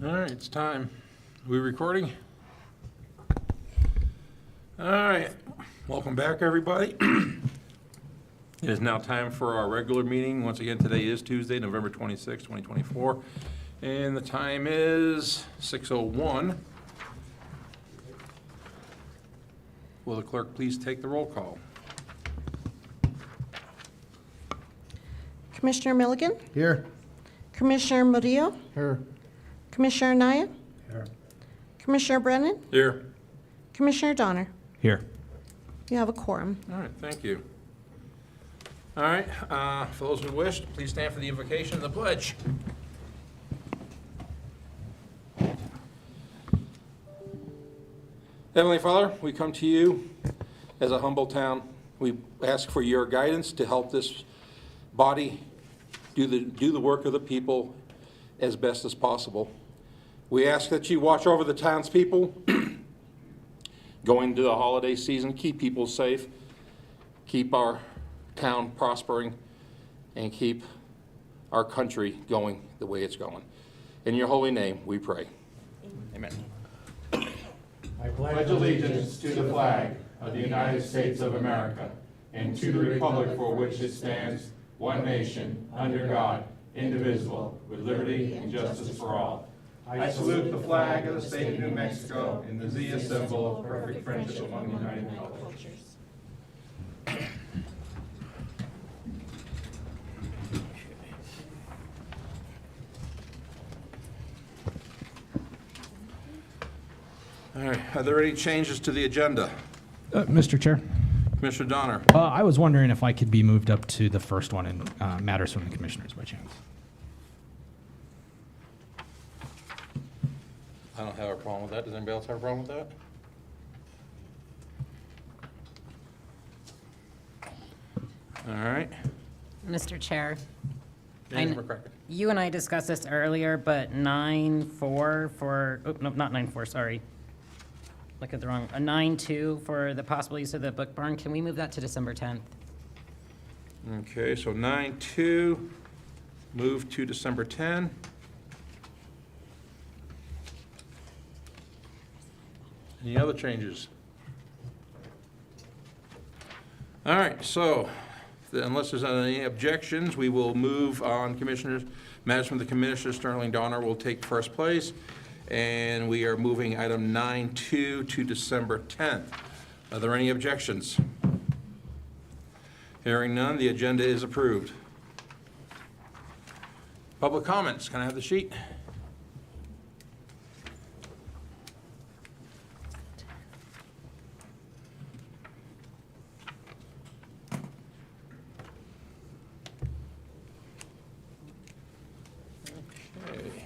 All right, it's time. We recording? All right, welcome back, everybody. It is now time for our regular meeting. Once again, today is Tuesday, November 26, 2024, and the time is 6:01. Will the clerk please take the roll call? Commissioner Milligan, Here. Commissioner Murillo, Here. Commissioner Naya, Here. Commissioner Brennan, Here. Commissioner Donner. Here. You have a quorum. All right, thank you. All right, for those who wish, please stand for the invocation and the pledge. Heavenly Father, we come to you as a humble town. We ask for your guidance to help this body do the work of the people as best as possible. We ask that you watch over the townspeople going into the holiday season, keep people safe, keep our town prospering, and keep our country going the way it's going. In your holy name, we pray. Amen. I pledge allegiance to the flag of the United States of America and to the republic for which it stands, one nation, under God, indivisible, with liberty and justice for all. I salute the flag of the state of New Mexico and the Zia symbol of perfect friendship among the united cultures. All right, are there any changes to the agenda? Mr. Chair, Commissioner Donner? I was wondering if I could be moved up to the first one in matters from the commissioners by chance. I don't have a problem with that. Does anybody else have a problem with that? All right. Mr. Chair, James McCracken. you and I discussed this earlier, but 9-4 for, oh, no, not 9-4, sorry. Look at the wrong, a 9-2 for the possible use of the book barn. Can we move that to December 10th? Okay, so 9-2, move to December 10. Any other changes? All right, so unless there's any objections, we will move on commissioners. Matters from the commissioners, Sterling Donner will take first place. And we are moving item 9-2 to December 10th. Are there any objections? Hearing none, the agenda is approved. Public comments, can I have the sheet? Okay.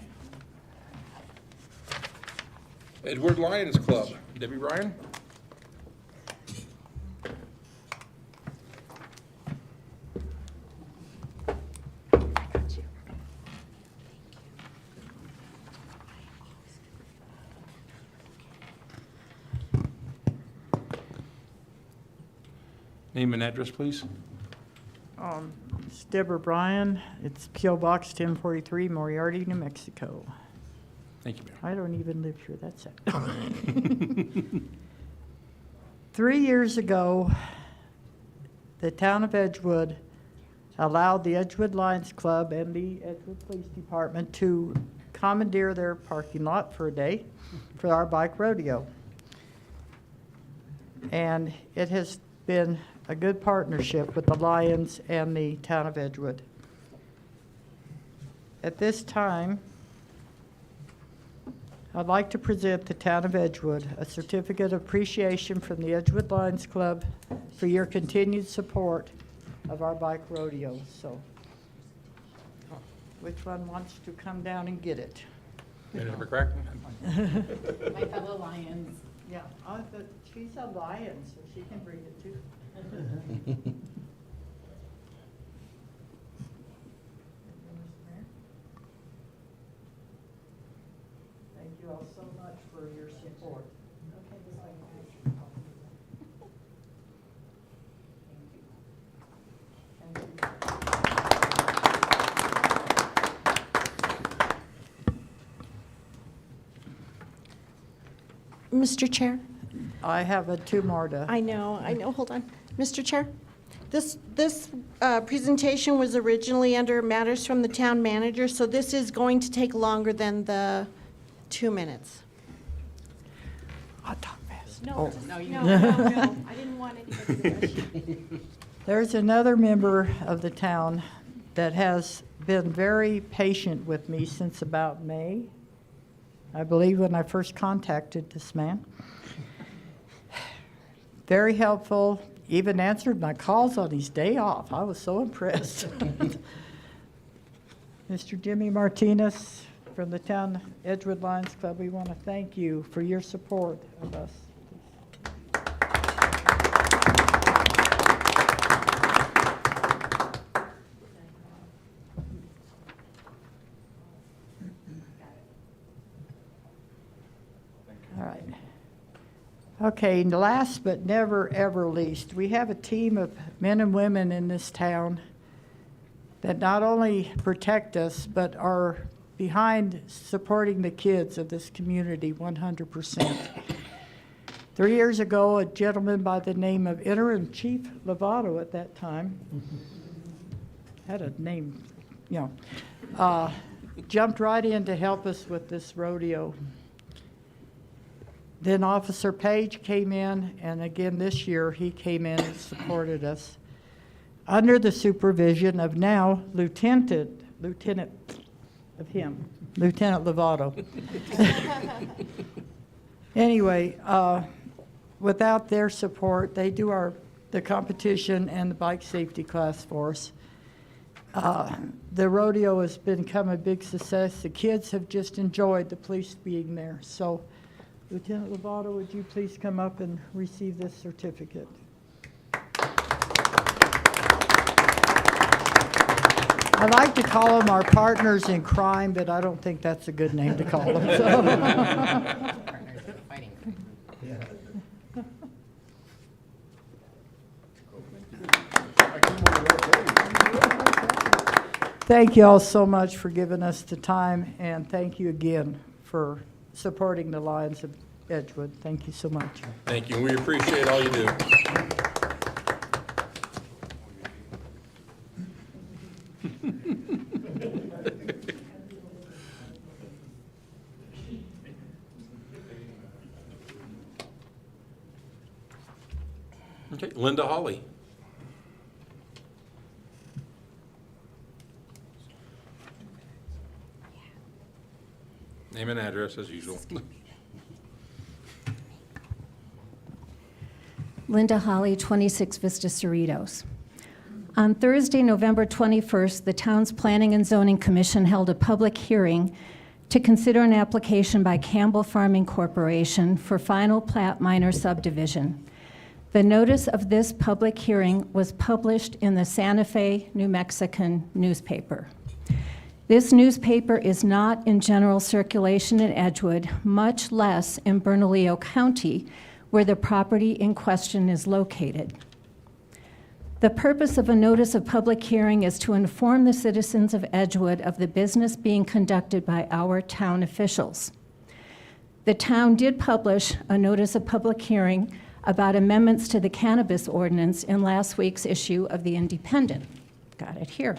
Edward Lions Club, Debbie Ryan? Name and address, please. It's Deborah Bryan. It's P.O. Box 1043, Moriarty, New Mexico. Thank you, Mayor. I don't even live here, that's it. 3 years ago, the town of Edgewood allowed the Edgewood Lions Club and the Edgewood Police Department to commandeer their parking lot for a day for our bike rodeo. And it has been a good partnership with the Lions and the town of Edgewood. At this time, I'd like to present the town of Edgewood a certificate of appreciation from the Edgewood Lions Club for your continued support of our bike rodeo. So, which one wants to come down and get it? Mayor McCracken? My fellow Lions. Yeah, but she's a lion, so she can bring it too. Thank you all so much for your support. Thank you. Mr. Chair? I have two more to. I know, hold on. Mr. Chair, this presentation was originally under matters from the town manager, so this is going to take longer than the 2 minutes. I'll talk fast. No, no, I didn't want anybody to rush. There's another member of the town that has been very patient with me since about May, I believe, when I first contacted this man. Very helpful, even answered my calls on his day off. I was so impressed. Mr. Jimmy Martinez from the Town Edgewood Lions Club, we want to thank you for your support of us. All right. Okay, and last but never, ever least, we have a team of men and women in this town that not only protect us, but are behind supporting the kids of this community 100%. 3 years ago, a gentleman by the name of Interim Chief Lovato at that time, had a name, jumped right in to help us with this rodeo. Then Officer Page came in, and again this year he came in and supported us under the supervision of now Lieutenant Lovato. Anyway, without their support, they do the competition and the bike safety class for us. The rodeo has become a big success. The kids have just enjoyed the police being there. So, Lieutenant Lovato, would you please come up and receive this certificate? I like to call them our partners in crime, but I don't think that's a good name to call them. So. Partners in fighting. Thank you all so much for giving us the time, and thank you again for supporting the Lions of Edgewood. Thank you so much. Thank you, and we appreciate all you do. Okay, Linda Hawley. Name and address as usual. Linda Holly, 26 Vista Cerritos. On Thursday, November 21st, the town's Planning and Zoning Commission held a public hearing to consider an application by Campbell Farming Corporation for final plat minor subdivision. The notice of this public hearing was published in the Santa Fe, New Mexican newspaper. This newspaper is not in general circulation in Edgewood, much less in Bernalillo County, where the property in question is located. The purpose of a notice of public hearing is to inform the citizens of Edgewood of the business being conducted by our town officials. The town did publish a notice of public hearing about amendments to the cannabis ordinance in last week's issue of the Independent. Got it here.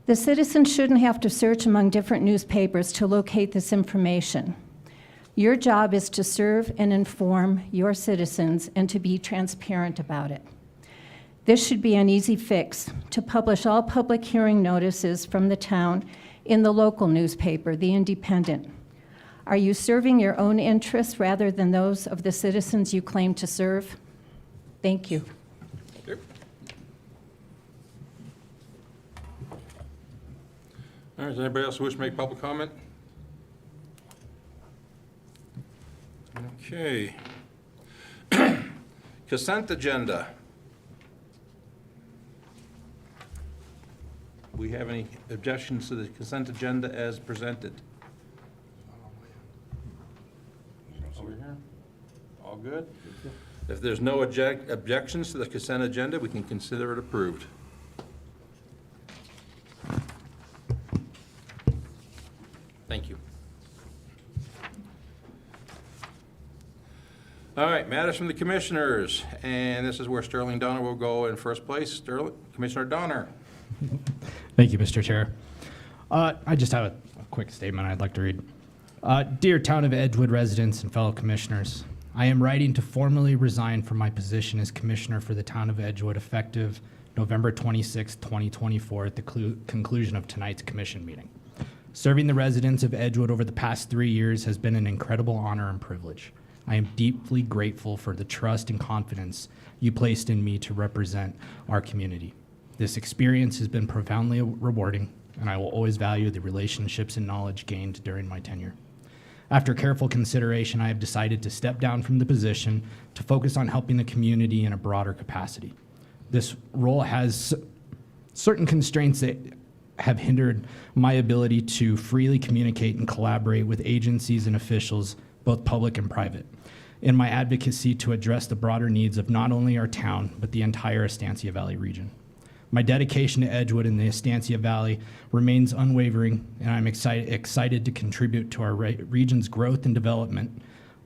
The citizens shouldn't have to search among different newspapers to locate this information. Your job is to serve and inform your citizens and to be transparent about it. This should be an easy fix, to publish all public hearing notices from the town in the local newspaper, The Independent. Are you serving your own interests rather than those of the citizens you claim to serve? Thank you. Yep. All right, does anybody else wish to make public comment? Okay. Consent agenda. We have any objections to the consent agenda as presented? Over here? All good? If there's no objections to the consent agenda, we can consider it approved. Thank you. All right, matters from the commissioners, and this is where Sterling Donner will go in first place. Commissioner Donner. Thank you, Mr. Chair. I just have a quick statement I'd like to read. Dear Town of Edgewood residents and fellow commissioners, I am writing to formally resign from my position as commissioner for the Town of Edgewood effective November 26, 2024 at the conclusion of tonight's commission meeting. Serving the residents of Edgewood over the past 3 years has been an incredible honor and privilege. I am deeply grateful for the trust and confidence you placed in me to represent our community. This experience has been profoundly rewarding, and I will always value the relationships and knowledge gained during my tenure. After careful consideration, I have decided to step down from the position to focus on helping the community in a broader capacity. This role has certain constraints that have hindered my ability to freely communicate and collaborate with agencies and officials, both public and private, in my advocacy to address the broader needs of not only our town, but the entire Estancia Valley region. My dedication to Edgewood and the Estancia Valley remains unwavering, and I'm excited to contribute to our region's growth and development,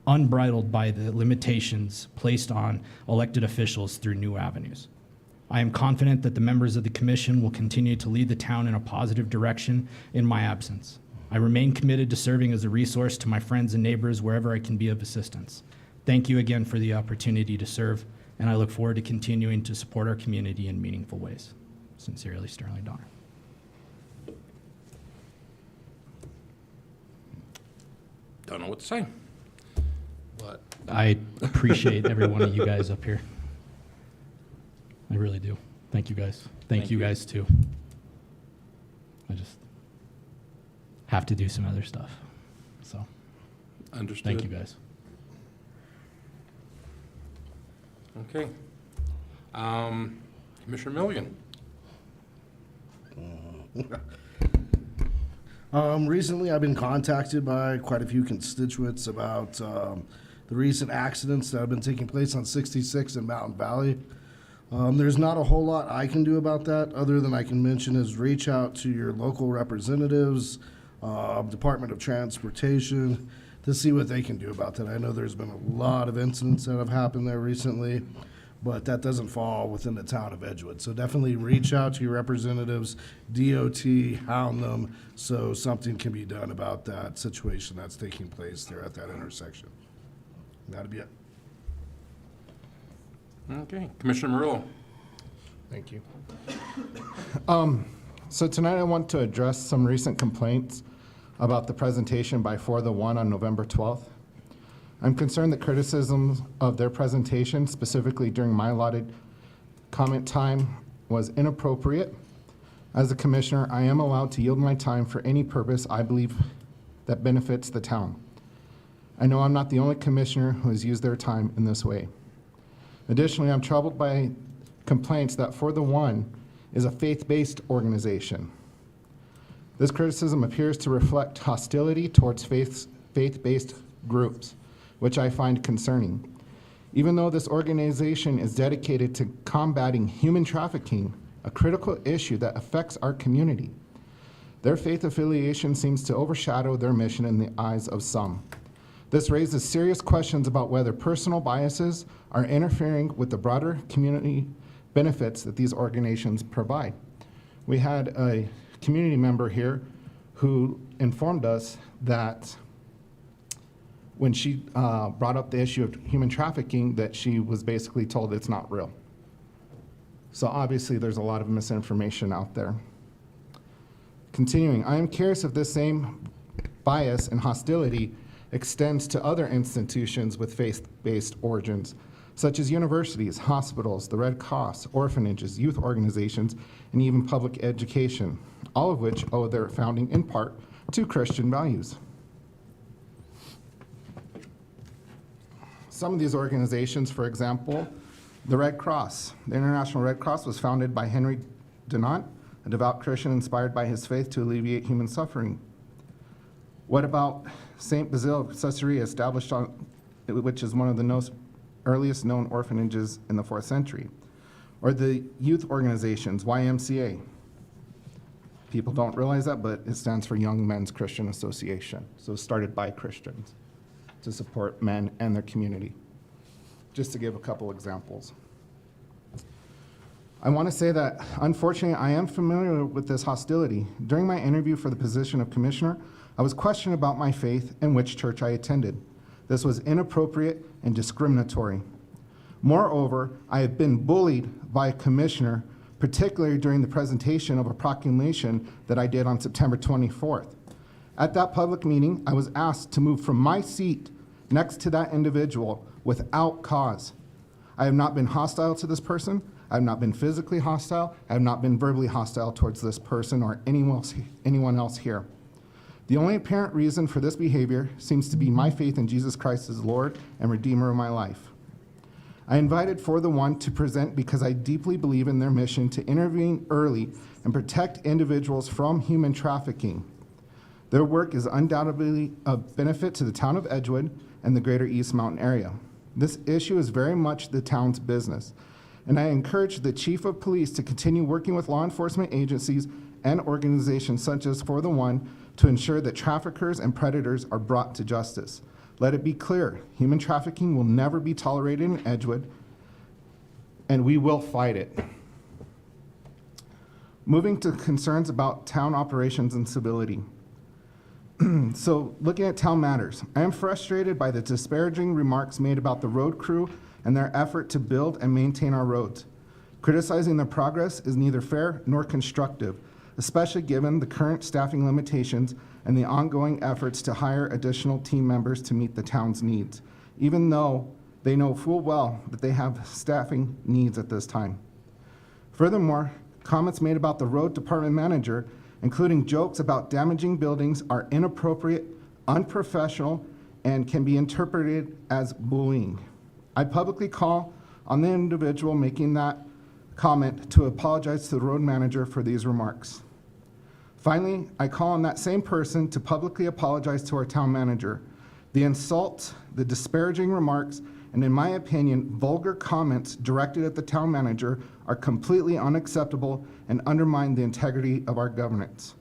unbridled by the limitations placed on elected officials through new avenues. I am confident that the members of the commission will continue to lead the town in a positive direction in my absence. I remain committed to serving as a resource to my friends and neighbors wherever I can be of assistance. Thank you again for the opportunity to serve, and I look forward to continuing to support our community in meaningful ways. Sincerely, Sterling Donner. Don't know what to say. But I appreciate every one of you guys up here. I really do. Thank you guys. Thank you guys too. I just have to do some other stuff. So understood. thank you guys. Okay. Commissioner Milligan. Recently, I've been contacted by quite a few constituents about the recent accidents that have been taking place on 66 in Mountain Valley. There's not a whole lot I can do about that, other than I can mention is reach out to your local representatives, Department of Transportation, to see what they can do about that. I know there's been a lot of incidents that have happened there recently, but that doesn't fall within the town of Edgewood. So definitely reach out to your representatives, DOT, hound them, so something can be done about that situation that's taking place there at that intersection. That'd be it. Okay. Commissioner Murillo. Thank you. So tonight I want to address some recent complaints about the presentation by For the One on November 12th. I'm concerned that criticisms of their presentation, specifically during my allotted comment time, was inappropriate. As a commissioner, I am allowed to yield my time for any purpose I believe that benefits the town. I know I'm not the only commissioner who has used their time in this way. Additionally, I'm troubled by complaints that For the One is a faith-based organization. This criticism appears to reflect hostility towards faith-based groups, which I find concerning. Even though this organization is dedicated to combating human trafficking, a critical issue that affects our community, their faith affiliation seems to overshadow their mission in the eyes of some. This raises serious questions about whether personal biases are interfering with the broader community benefits that these organizations provide. We had a community member here who informed us that when she brought up the issue of human trafficking, that she was basically told it's not real. So obviously there's a lot of misinformation out there. Continuing, I am curious if this same bias and hostility extends to other institutions with faith-based origins, such as universities, hospitals, the Red Cross, orphanages, youth organizations, and even public education, all of which owe their founding in part to Christian values. Some of these organizations, for example, the Red Cross. The International Red Cross was founded by Henry Dunant, a devout Christian inspired by his faith to alleviate human suffering. What about St. Basil of Caesarea, established which is one of the earliest known orphanages in the 4th century? Or the youth organizations, YMCA. People don't realize that, but it stands for Young Men's Christian Association. So started by Christians to support men and their community. just to give a couple examples. I want to say that, unfortunately, I am familiar with this hostility. During my interview for the position of commissioner, I was questioned about my faith and which church I attended. This was inappropriate and discriminatory. Moreover, I have been bullied by a commissioner, particularly during the presentation of a proclamation that I did on September 24th. At that public meeting, I was asked to move from my seat next to that individual without cause. I have not been hostile to this person. I have not been physically hostile. I have not been verbally hostile towards this person or anyone else here. The only apparent reason for this behavior seems to be my faith in Jesus Christ as Lord and Redeemer of my life. I invited For the One to present because I deeply believe in their mission to intervene early and protect individuals from human trafficking. Their work is undoubtedly of benefit to the town of Edgewood and the greater East Mountain area. This issue is very much the town's business, and I encourage the Chief of Police to continue working with law enforcement agencies and organizations such as For the One to ensure that traffickers and predators are brought to justice. Let it be clear, human trafficking will never be tolerated in Edgewood, and we will fight it. Moving to concerns about town operations and civility. So, looking at town matters, I am frustrated by the disparaging remarks made about the road crew and their effort to build and maintain our roads. Criticizing their progress is neither fair nor constructive, especially given the current staffing limitations and the ongoing efforts to hire additional team members to meet the town's needs, even though they know full well that they have staffing needs at this time. Furthermore, comments made about the road department manager, including jokes about damaging buildings, are inappropriate, unprofessional, and can be interpreted as bullying. I publicly call on the individual making that comment to apologize to the road manager for these remarks. Finally, I call on that same person to publicly apologize to our town manager. The insult, the disparaging remarks, and in my opinion, vulgar comments directed at the town manager are completely unacceptable and undermine the integrity of our governance.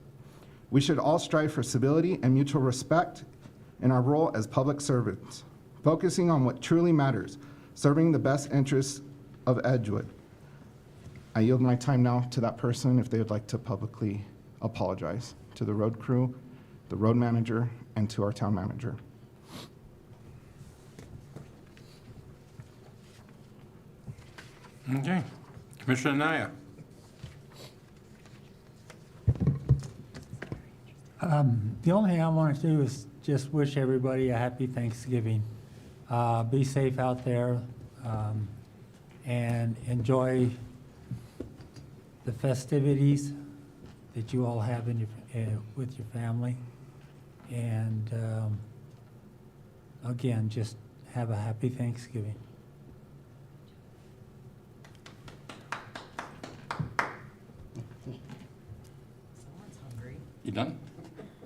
We should all strive for civility and mutual respect in our role as public servants, focusing on what truly matters, serving the best interests of Edgewood. I yield my time now to that person if they would like to publicly apologize to the road crew, the road manager, and to our town manager. Okay. Commissioner Naya. The only thing I want to do is just wish everybody a happy Thanksgiving. Be safe out there, and enjoy the festivities that you all have in your, with your family. And again, just have a happy Thanksgiving. You done?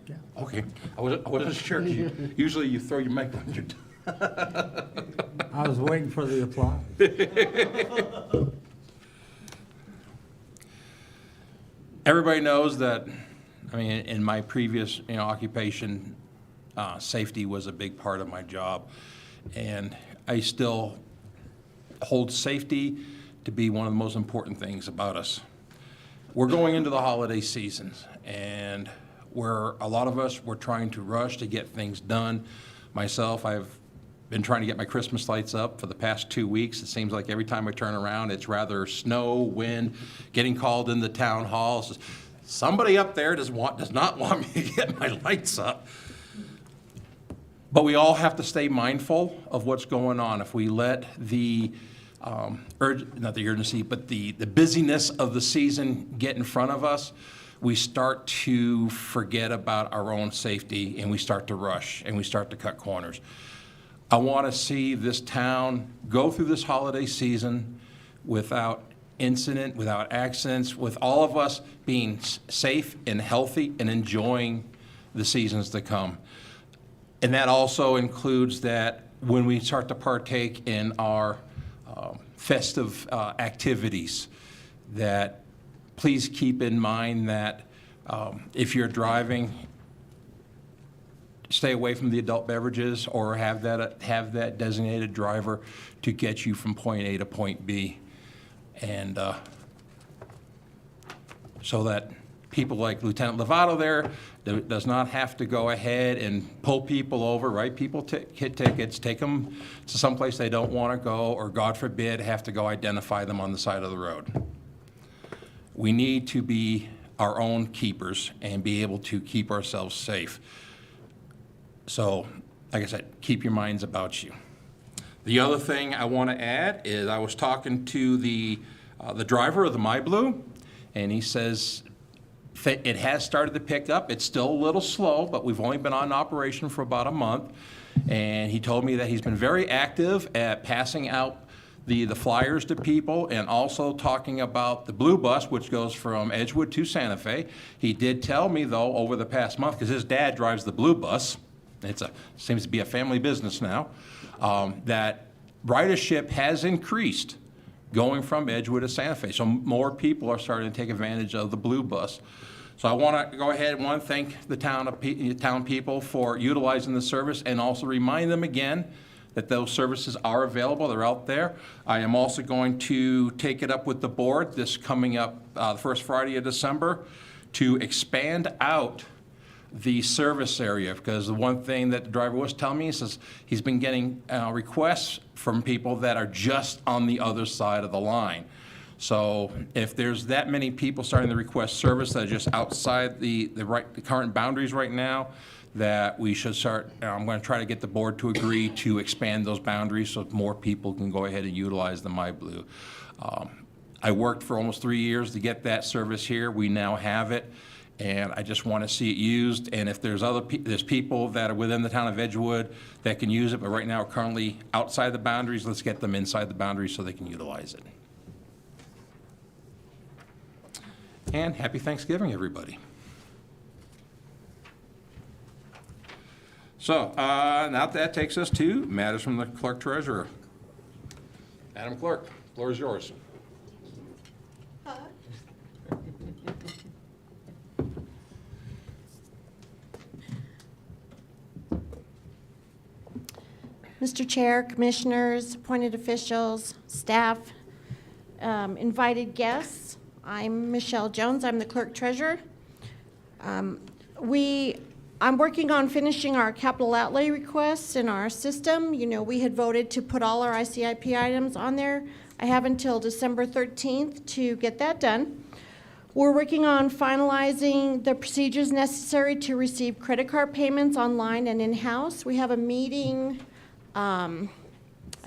Yeah. Okay. I wasn't sure. Usually you throw your mic when you're done. I was waiting for the applause. Everybody knows that, I mean, in my previous, occupation, safety was a big part of my job. And I still hold safety to be one of the most important things about us. We're going into the holiday seasons, and where a lot of us, we're trying to rush to get things done. Myself, I've been trying to get my Christmas lights up for the past 2 weeks. It seems like every time I turn around, it's rather snow, wind, getting called in the town hall. Says, somebody up there does not want me to get my lights up. But we all have to stay mindful of what's going on. If we let the not the urgency, but the busyness of the season get in front of us, we start to forget about our own safety, and we start to rush, and we start to cut corners. I want to see this town go through this holiday season without incident, without accidents, with all of us being safe and healthy and enjoying the seasons to come. And that also includes that when we start to partake in our festive activities, that please keep in mind that if you're driving, stay away from the adult beverages or have that designated driver to get you from point A to point B. And so that people like Lieutenant Lovato there does not have to go ahead and pull people over, write people tickets, take them to someplace they don't want to go, or God forbid, have to go identify them on the side of the road. We need to be our own keepers and be able to keep ourselves safe. So, like I said, keep your minds about you. The other thing I want to add is I was talking to the driver of the MyBlue, and he says it has started to pick up. It's still a little slow, but we've only been on operation for about a month. And he told me that he's been very active at passing out the flyers to people and also talking about the Blue Bus, which goes from Edgewood to Santa Fe. He did tell me, though, over the past month, because his dad drives the Blue Bus, seems to be a family business now, that ridership has increased going from Edgewood to Santa Fe. So more people are starting to take advantage of the Blue Bus. So I want to go ahead and thank the town people for utilizing the service and also remind them again that those services are available. They're out there. I am also going to take it up with the board this coming up the first Friday of December to expand out the service area, because the one thing that the driver was telling me is he's been getting requests from people that are just on the other side of the line. So if there's that many people starting to request service that are just outside the current boundaries right now, that we should start, I'm going to try to get the board to agree to expand those boundaries so more people can go ahead and utilize the MyBlue. I worked for almost 3 years to get that service here. We now have it, and I just want to see it used. And if there's there's people that are within the town of Edgewood that can use it, but right now are currently outside the boundaries, let's get them inside the boundaries so they can utilize it. And happy Thanksgiving, everybody. So now that takes us to matters from the clerk treasurer. Madam Clerk, floor is yours. Mr. Chair, commissioners, appointed officials, staff, invited guests, I'm Michelle Jones. I'm the clerk treasurer. I'm working on finishing our capital outlay requests in our system. You know, we had voted to put all our ICIP items on there. I have until December 13th to get that done. We're working on finalizing the procedures necessary to receive credit card payments online and in-house. We have a meeting, I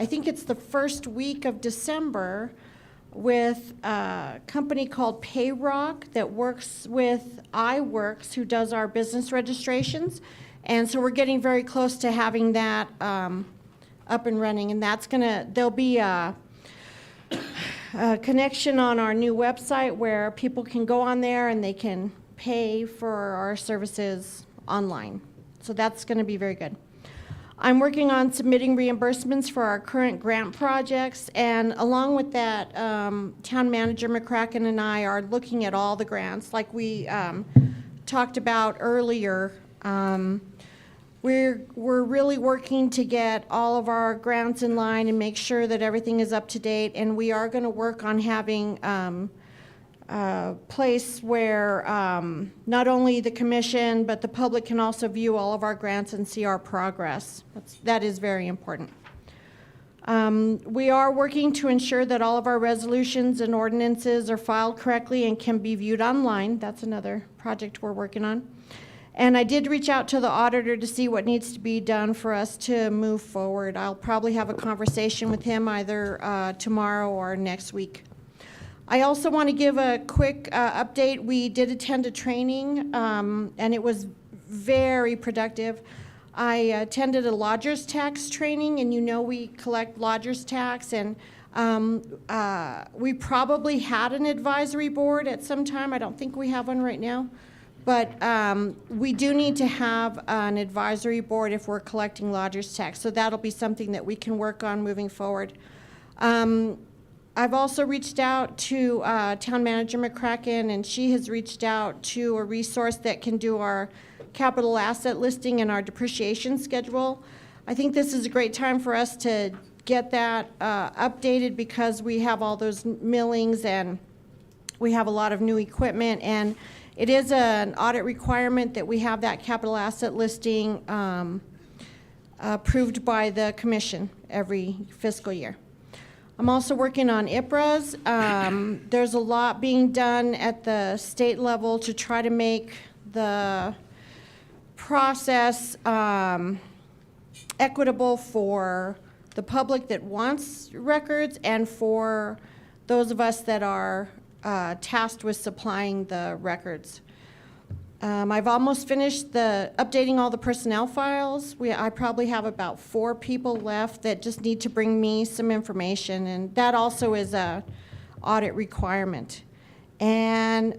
think it's the first week of December, with a company called Payrock that works with iWorks, who does our business registrations. And so we're getting very close to having that up and running. And there'll be a connection on our new website where people can go on there and they can pay for our services online. So that's going to be very good. I'm working on submitting reimbursements for our current grant projects, and along with that, Town Manager McCracken and I are looking at all the grants like we talked about earlier. We're really working to get all of our grants in line and make sure that everything is up to date, and we are going to work on having a place where not only the commission but the public can also view all of our grants and see our progress. That is very important. We are working to ensure that all of our resolutions and ordinances are filed correctly and can be viewed online. That's another project we're working on. And I did reach out to the auditor to see what needs to be done for us to move forward. I'll probably have a conversation with him either tomorrow or next week. I also want to give a quick update. We did attend a training, and it was very productive. I attended a lodger's tax training, and you know we collect lodger's tax, and we probably had an advisory board at some time. I don't think we have one right now. But we do need to have an advisory board if we're collecting lodger's tax. So that'll be something that we can work on moving forward. I've also reached out to Town Manager McCracken, and she has reached out to a resource that can do our capital asset listing and our depreciation schedule. I think this is a great time for us to get that updated because we have all those millings and we have a lot of new equipment, and it is an audit requirement that we have that capital asset listing approved by the commission every fiscal year. I'm also working on IPRAs. There's a lot being done at the state level to try to make the process equitable for the public that wants records and for those of us that are tasked with supplying the records. I've almost finished updating all the personnel files. I probably have about 4 people left that just need to bring me some information, and that also is a audit requirement. And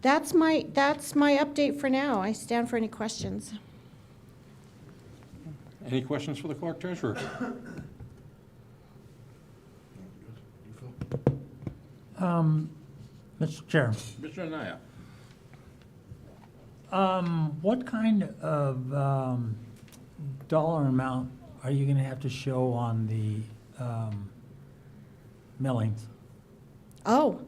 that's my update for now. I stand for any questions. Any questions for the clerk treasurer? Mr. Chair, Mr. Anaya. what kind of dollar amount are you going to have to show on the millings? Oh,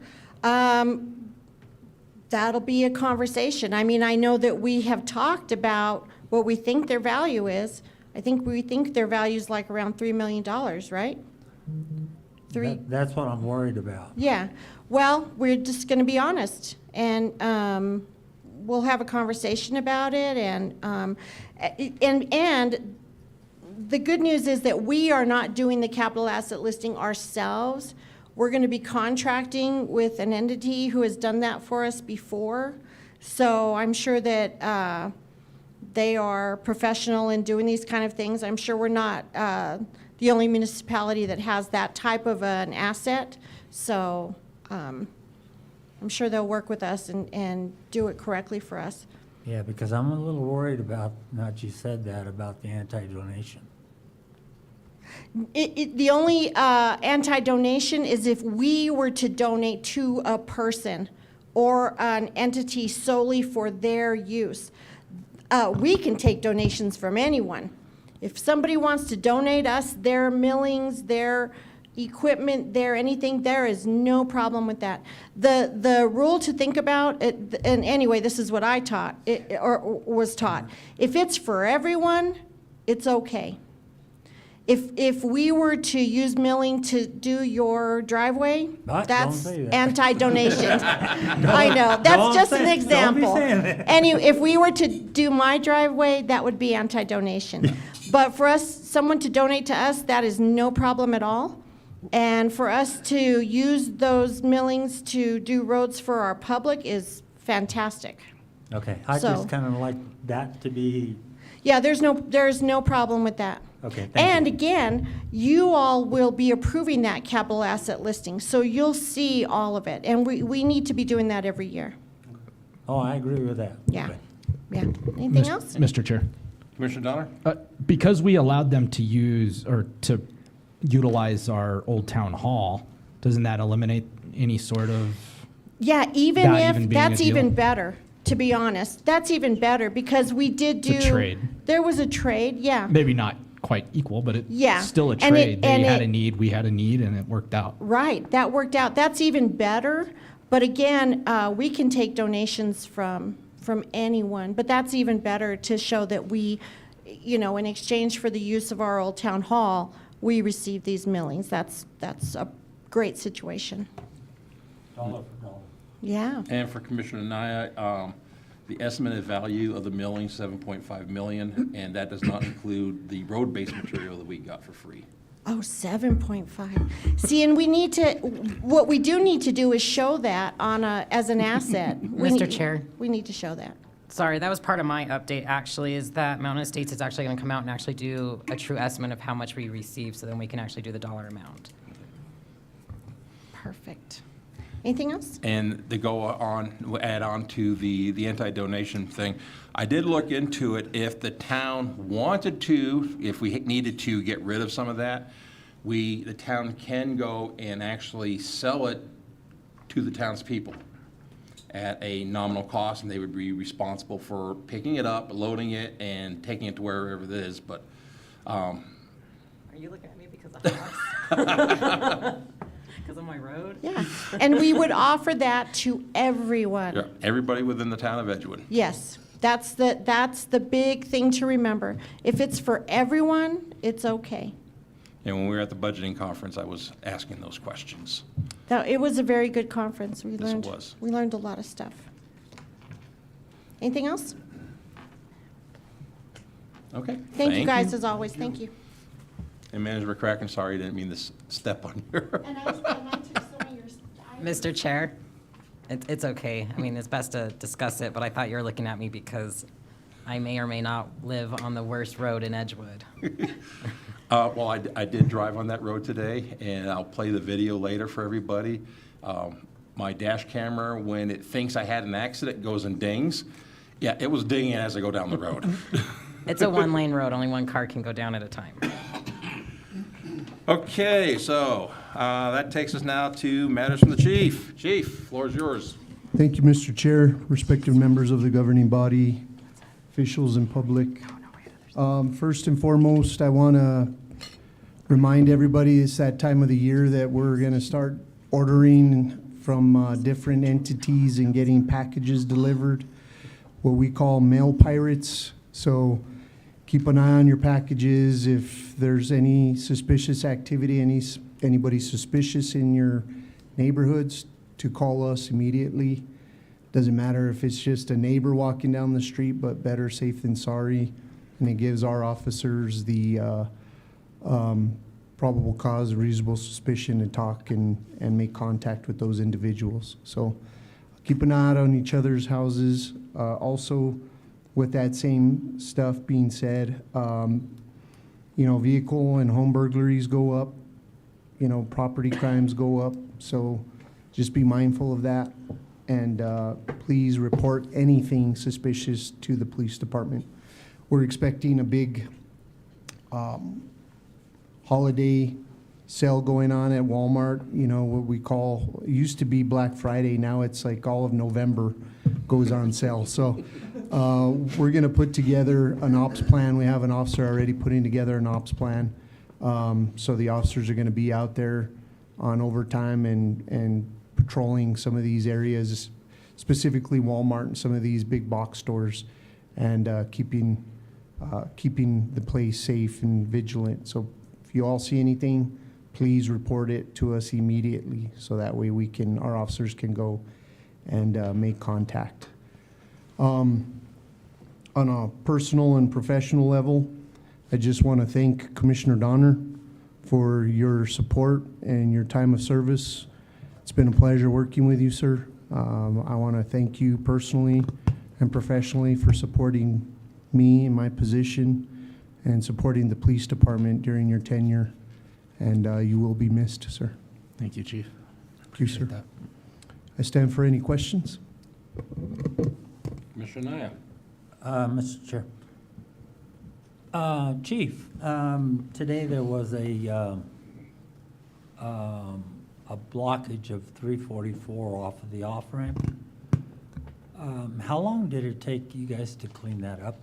that'll be a conversation. I mean, I know that we have talked about what we think their value is. I think we think their value is like around $3 million, right? That's what I'm worried about. Yeah. Well, we're just going to be honest, and we'll have a conversation about it. And the good news is that we are not doing the capital asset listing ourselves. We're going to be contracting with an entity who has done that for us before. So I'm sure that they are professional in doing these kind of things. I'm sure we're not the only municipality that has that type of an asset. So I'm sure they'll work with us and do it correctly for us. Yeah, because I'm a little worried about, not you said that, about the anti-donation. The only anti-donation is if we were to donate to a person or an entity solely for their use. We can take donations from anyone. If somebody wants to donate us their millings, their equipment, their anything, there is no problem with that. The rule to think about, and anyway, this is what I taught, or was taught. If it's for everyone, it's okay. If we were to use milling to do your driveway, Don't that's say that. anti-donation. I know, that's just an example. If we were to do my driveway, that would be anti-donation. But for us, someone to donate to us, that is no problem at all. And for us to use those millings to do roads for our public is fantastic. Okay, I So- just kind of like that to be, Yeah, there's no problem with that. okay, thank And you. again, you all will be approving that capital asset listing, so you'll see all of it. And we need to be doing that every year. Oh, I agree with that. Yeah. Okay. Yeah. Anything else? Mr. Chair, Commissioner Donner? because we allowed them to use or to utilize our old town hall, doesn't that eliminate any sort of? Yeah, That even if, being that's a deal? even better, to be honest. That's even better, because we did It's a do. trade. There was a trade, yeah. Maybe not quite equal, but it's Yeah. still a And it- trade. They and had it- a need, we had a need, and it worked out. Right, that worked out. That's even better. But again, we can take donations from anyone, but that's even better to show that we, in exchange for the use of our old town hall, we receive these millings. That's a great situation. Dollar for dollar. Yeah. And for Commissioner Anaya, the estimated value of the milling, $7.5 million, and that does not include the road-based material that we got for free. Oh, 7.5. See, and what we do need to do is show that as an asset. Mr. Chair. We need to show that. Sorry, that was part of my update, actually, is that Mountain Estates is actually going to come out and actually do a true estimate of how much we receive, so then we can actually do the dollar amount. Perfect. Anything else? And to go on, add on to the anti-donation thing, I did look into it. If the town wanted to, if we needed to get rid of some of that, the town can go and actually sell it to the townspeople at a nominal cost, and they would be responsible for picking it up, loading it, and taking it to wherever it is, but, Are you looking at me because of Hawks? Because of my road? Yeah, and we would offer that to everyone. yeah, everybody within the town of Edgewood. Yes, that's the big thing to remember. If it's for everyone, it's okay. And when we were at the budgeting conference, I was asking those questions. It was a very good conference. Yes, it was. We learned a lot of stuff. Anything else? Okay. Thank you guys, as always. Thank you. And Manager McCracken, sorry, I didn't mean to step on your. And I took some of yours. Mr. Chair, it's okay. I mean, it's best to discuss it, but I thought you were looking at me because I may or may not live on the worst road in Edgewood. Well, I did drive on that road today, and I'll play the video later for everybody. My dash camera, when it thinks I had an accident, goes and dings. Yeah, it was dinging as I go down the road. It's a one-lane road. Only one car can go down at a time. Okay, so that takes us now to matters from the chief. Chief, floor is yours. Thank you, Mr. Chair, respective members of the governing body, officials and public. First and foremost, I want to remind everybody it's that time of the year that we're going to start ordering from different entities and getting packages delivered, what we call mail pirates. So keep an eye on your packages. If there's any suspicious activity, anybody suspicious in your neighborhoods, to call us immediately. Doesn't matter if it's just a neighbor walking down the street, but better safe than sorry. And it gives our officers the probable cause, reasonable suspicion to talk and make contact with those individuals. So keep an eye out on each other's houses. Also, with that same stuff being said, vehicle and home burglaries go up, property crimes go up. So just be mindful of that. And please report anything suspicious to the police department. We're expecting a big holiday sale going on at Walmart, what we call, it used to be Black Friday, now it's like all of November goes on sale. So we're going to put together an ops plan. We have an officer already putting together an ops plan. So the officers are going to be out there on overtime and patrolling some of these areas, specifically Walmart and some of these big box stores, and keeping the place safe and vigilant. So if you all see anything, please report it to us immediately, so that way our officers can go and make contact. On a personal and professional level, I just want to thank Commissioner Donner for your support and your time of service. It's been a pleasure working with you, sir. I want to thank you personally and professionally for supporting me in my position and supporting the police department during your tenure. And you will be missed, sir. Thank you, Chief. Thank you, sir. That. I stand for any questions. Commissioner Naya. Mr. Chair. Chief, today there was a blockage of 344 off of the off-ramp. How long did it take you guys to clean that up?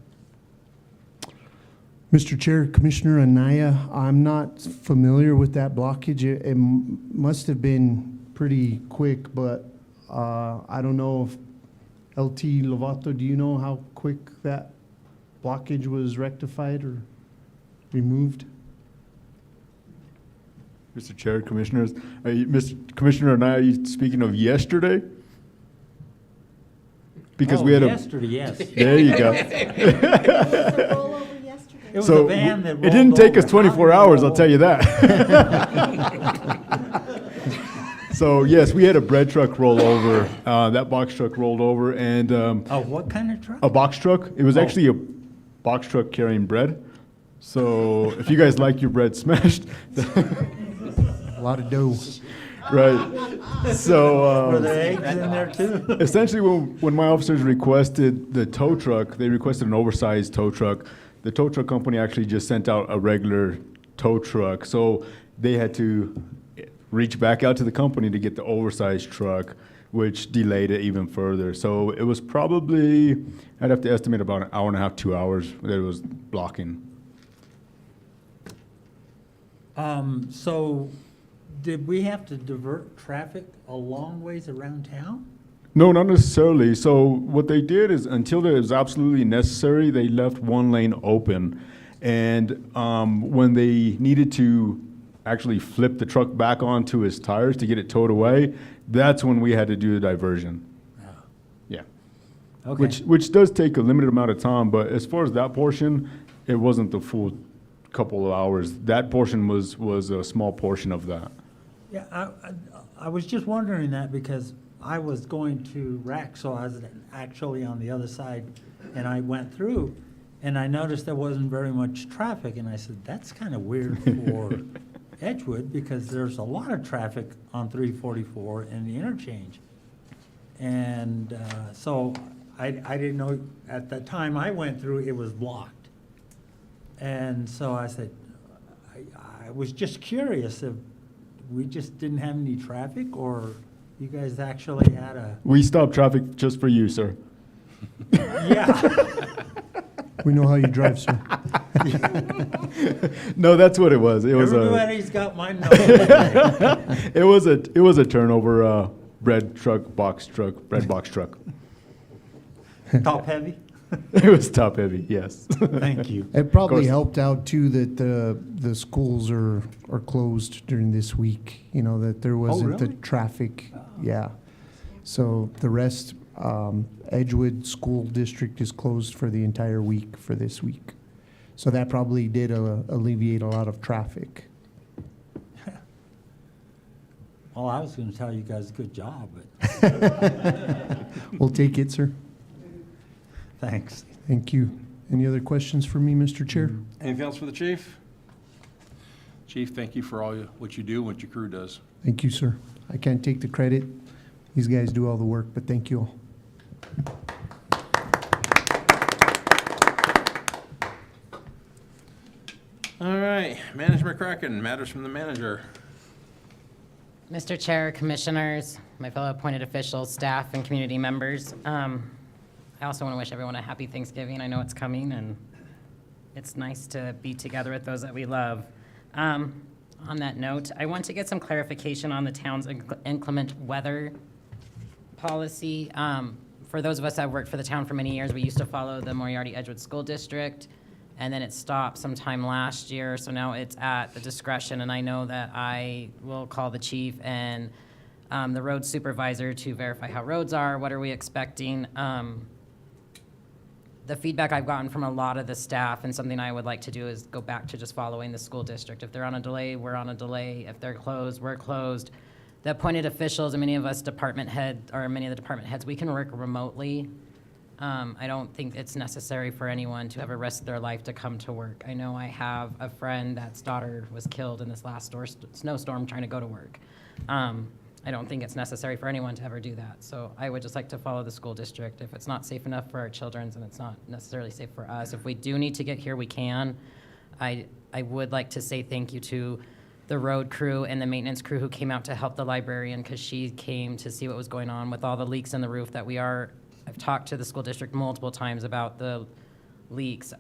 Mr. Chair, Commissioner Anaya, I'm not familiar with that blockage. It must have been pretty quick, but I don't know if LT Lovato, do you know how quick that blockage was rectified or removed? Mr. Chair, Commissioners, Mr. Commissioner and I, are you speaking of yesterday? Because we had yesterday, yes. There you go. It was So a van that it didn't take us rolled over. 24 hours, I'll tell you that. So yes, we had a bread truck roll over. That box truck rolled over, and What kind of truck? a box truck. It was actually a box truck carrying bread. So if you guys like your bread smashed, A lot of dough. right? So Were there eggs in there too? essentially, when my officers requested the tow truck, they requested an oversized tow truck. The tow truck company actually just sent out a regular tow truck. So they had to reach back out to the company to get the oversized truck, which delayed it even further. So it was probably, I'd have to estimate about an hour and a half, 2 hours that it was blocking. So did we have to divert traffic a long ways around town? No, not necessarily. So what they did is until it was absolutely necessary, they left one lane open. And when they needed to actually flip the truck back onto his tires to get it towed away, that's when we had to do the diversion. Yeah. Okay. Which does take a limited amount of time, but as far as that portion, it wasn't the full couple of hours. That portion was a small portion of that. Yeah, I was just wondering that because I was going to Rack, so I was actually on the other side, and I went through, and I noticed there wasn't very much traffic, and I said, that's kind of weird for Edgewood, because there's a lot of traffic on 344 in the interchange. And so I didn't know, at the time I went through, it was blocked. And so I said, I was just curious if we just didn't have any traffic, or you guys actually had a, We stopped traffic just for you, sir. yeah. We know how you drive, sir. No, that's what it was. It was Everybody's got my number. it was a turnover bread box truck. Top heavy? It was top heavy, yes. Thank you. It probably course. helped out too that the schools are closed during this week, you know, that there wasn't the really? traffic. Yeah. So the rest, Edgewood School District is closed for the entire week for this week. So that probably did alleviate a lot of traffic. Well, I was gonna tell you guys, good job, but We'll take it, sir. thanks. Thank you. Any other questions for me, Mr. Chair? Anything else for the chief? Chief, thank you for what you do and what your crew does. Thank you, sir. I can't take the credit. These guys do all the work, but thank you all. All right, Manager McCracken, matters from the manager. Mr. Chair, Commissioners, my fellow appointed officials, staff, and community members, I also want to wish everyone a happy Thanksgiving. I know it's coming, and it's nice to be together with those that we love. On that note, I want to get some clarification on the town's inclement weather policy. For those of us that have worked for the town for many years, we used to follow the Moriarty Edgewood School District, and then it stopped sometime last year, so now it's at the discretion, and I know that I will call the chief and the road supervisor to verify how roads are, what are we expecting. The feedback I've gotten from a lot of the staff, and something I would like to do, is go back to just following the school district. If they're on a delay, we're on a delay. If they're closed, we're closed. The appointed officials and many of us department head, or many of the department heads, we can work remotely. I don't think it's necessary for anyone to ever risk their life to come to work. I know I have a friend that's daughter was killed in this last snowstorm trying to go to work. I don't think it's necessary for anyone to ever do that. So I would just like to follow the school district. If it's not safe enough for our children, and it's not necessarily safe for us, if we do need to get here, we can. I would like to say thank you to the road crew and the maintenance crew who came out to help the librarian, because she came to see what was going on with all the leaks in the roof that I've talked to the school district multiple times about the leaks.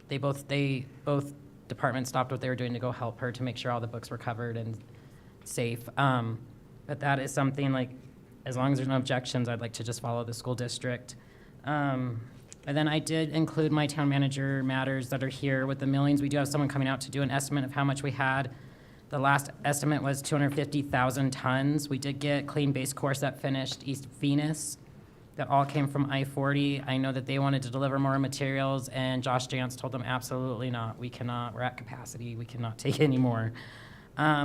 They both departments stopped what they were doing to go help her to make sure all the books were covered and safe. But that is something, like, as long as there's no objections, I'd like to just follow the school district. And then I did include my town manager matters that are here with the millions. We do have someone coming out to do an estimate of how much we had. The last estimate was 250,000 tons. We did get clean base course that finished East Venus. That all came from I-40. I know that they wanted to deliver more materials, and Josh Jantz told them absolutely not. We cannot, we're at capacity. We cannot take any more.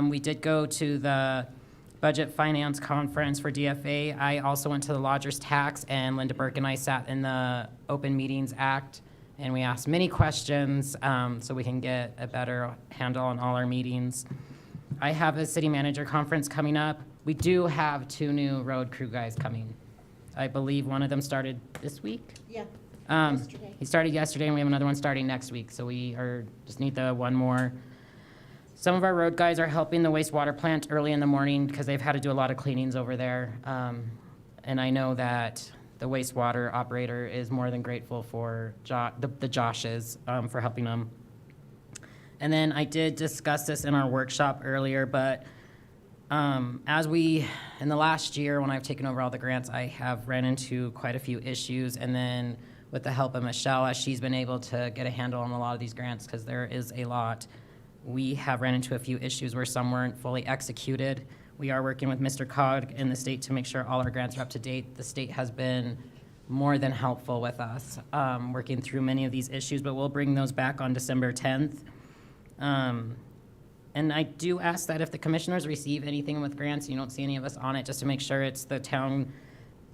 We did go to the Budget Finance Conference for DFA. I also went to the Lodgers Tax, and Linda Burke and I sat in the Open Meetings Act, and we asked many questions so we can get a better handle on all our meetings. I have a city manager conference coming up. We do have 2 new road crew guys coming. I believe one of them started this week. Yeah. He started yesterday, and we have another one starting next week, so we just need the one more. Some of our road guys are helping the wastewater plant early in the morning because they've had to do a lot of cleanings over there. And I know that the wastewater operator is more than grateful for the Joshes for helping them. And then I did discuss this in our workshop earlier, but in the last year when I've taken over all the grants, I have ran into quite a few issues. And then with the help of Michelle, as she's been able to get a handle on a lot of these grants, because there is a lot, we have ran into a few issues where some weren't fully executed. We are working with Mr. Cog in the state to make sure all our grants are up to date. The state has been more than helpful with us, working through many of these issues, but we'll bring those back on December 10th. And I do ask that if the commissioners receive anything with grants, you don't see any of us on it, just to make sure it's the town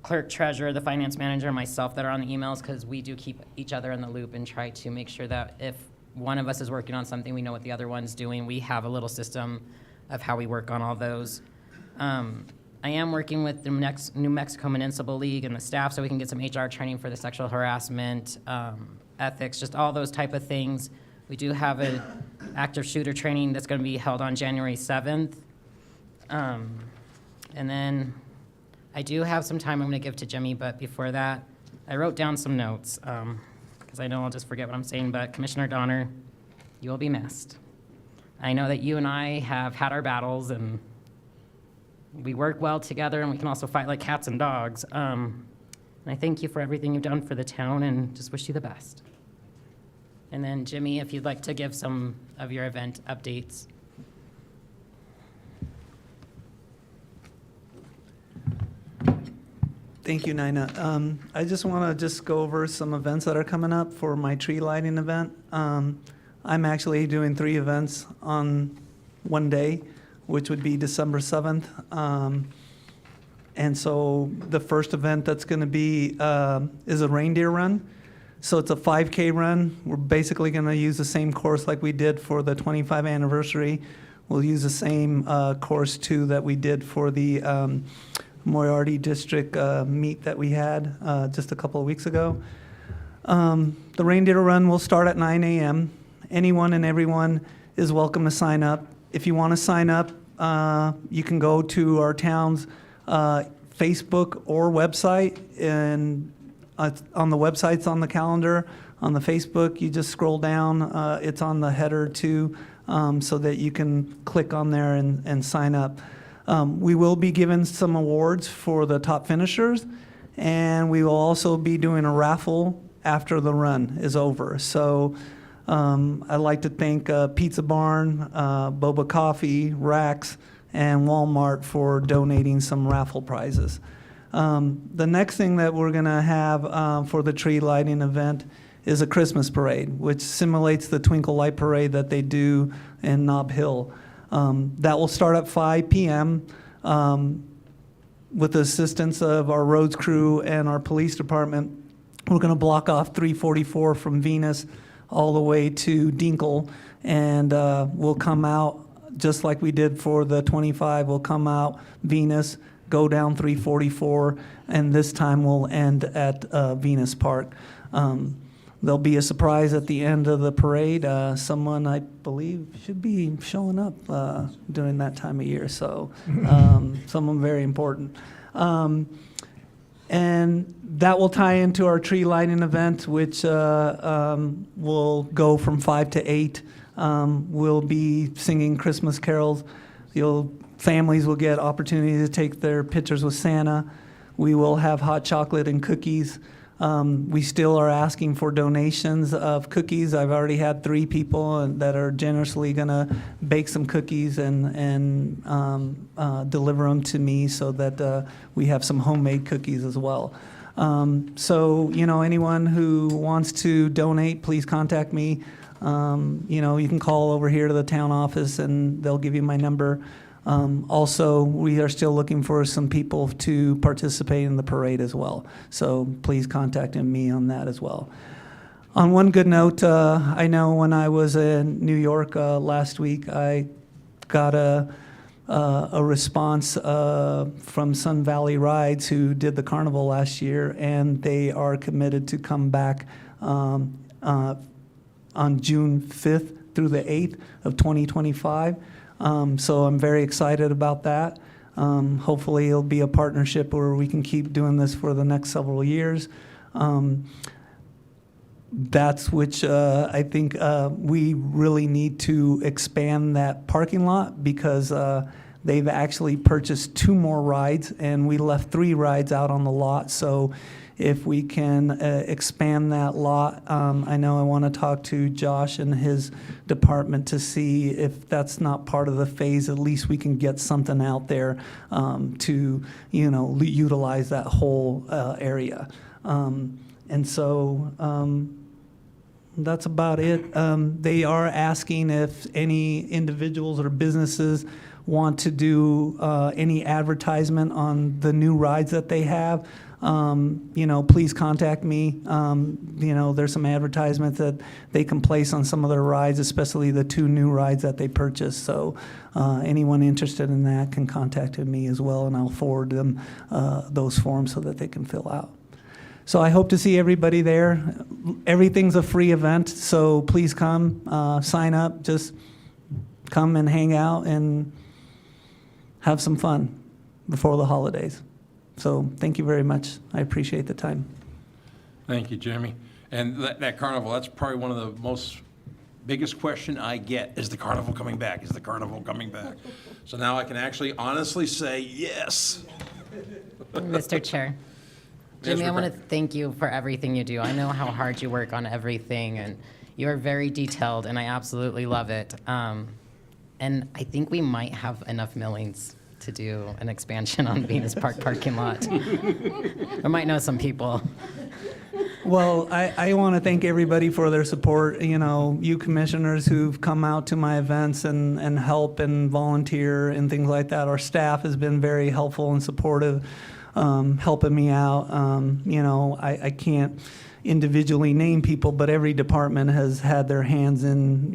clerk, treasurer, the finance manager, and myself that are on the emails, because we do keep each other in the loop and try to make sure that if one of us is working on something, we know what the other one's doing. We have a little system of how we work on all those. I am working with the New Mexico Municipal League and the staff so we can get some HR training for the sexual harassment, ethics, just all those type of things. We do have an active shooter training that's going to be held on January 7th. And then I do have some time I'm going to give to Jimmy, but before that, I wrote down some notes because I know I'll just forget what I'm saying, but Commissioner Donner, you will be missed. I know that you and I have had our battles, and we work well together, and we can also fight like cats and dogs. And I thank you for everything you've done for the town, and just wish you the best. And then, Jimmy, if you'd like to give some of your event updates. Thank you, Nina. I just want to go over some events that are coming up for my tree lighting event. I'm actually doing 3 events on one day, which would be December 7th. And so the first event that's going to be is a reindeer run. So it's a 5K run. We're basically going to use the same course like we did for the 25th anniversary. We'll use the same course too that we did for the Moriarty District meet that we had just a couple of weeks ago. The reindeer run will start at 9 a.m. Anyone and everyone is welcome to sign up. If you want to sign up, you can go to our town's Facebook or website, and on the website's on the calendar. On the Facebook, you just scroll down. It's on the header too, so that you can click on there and sign up. We will be giving some awards for the top finishers, and we will also be doing a raffle after the run is over. So I'd like to thank Pizza Barn, Boba Coffee, Rax, and Walmart for donating some raffle prizes. The next thing that we're going to have for the tree lighting event is a Christmas parade, which simulates the Twinkle Light Parade that they do in Nob Hill. That will start at 5 p.m. With the assistance of our roads crew and our police department. We're going to block off 344 from Venus all the way to Dinkle, and we'll come out just like we did for the 25. We'll come out Venus, go down 344, and this time we'll end at Venus Park. There'll be a surprise at the end of the parade. Someone, I believe, should be showing up during that time of year, so someone very important. And that will tie into our tree lighting event, which will go from 5 to 8. We'll be singing Christmas carols. Families will get opportunity to take their pictures with Santa. We will have hot chocolate and cookies. We still are asking for donations of cookies. I've already had 3 people that are generously going to bake some cookies and deliver them to me so that we have some homemade cookies as well. So, anyone who wants to donate, please contact me. You can call over here to the town office and they'll give you my number. Also, we are still looking for some people to participate in the parade as well. So please contact me on that as well. On one good note, I know when I was in New York last week, I got a response from Sun Valley Rides, who did the carnival last year, and they are committed to come back on June 5th through the 8th of 2025. So I'm very excited about that. Hopefully it'll be a partnership where we can keep doing this for the next several years. That's which I think we really need to expand that parking lot because they've actually purchased 2 more rides and we left 3 rides out on the lot. So if we can expand that lot, I know I want to talk to Josh and his department to see if that's not part of the phase. At least we can get something out there to, utilize that whole area. And so that's about it. They are asking if any individuals or businesses want to do any advertisement on the new rides that they have. Please contact me. There's some advertisements that they can place on some of their rides, especially the 2 new rides that they purchased. So anyone interested in that can contact me as well, and I'll forward them those forms so that they can fill out. So I hope to see everybody there. Everything's a free event, so please come, sign up, just come and hang out and have some fun before the holidays. So thank you very much. I appreciate the time. Thank you, Jimmy. And that carnival, that's probably one of the most biggest question I get, is the carnival coming back? Is the carnival coming back? So now I can actually honestly say yes. Mr. Chair. Jimmy, I want to thank you for everything you do. I know how hard you work on everything, and you are very detailed, and I absolutely love it. And I think we might have enough millings to do an expansion on Venus Park parking lot. I might know some people. Well, I want to thank everybody for their support. You commissioners who've come out to my events and help and volunteer and things like that. Our staff has been very helpful and supportive. Helping me out. I can't individually name people, but every department has had their hands in,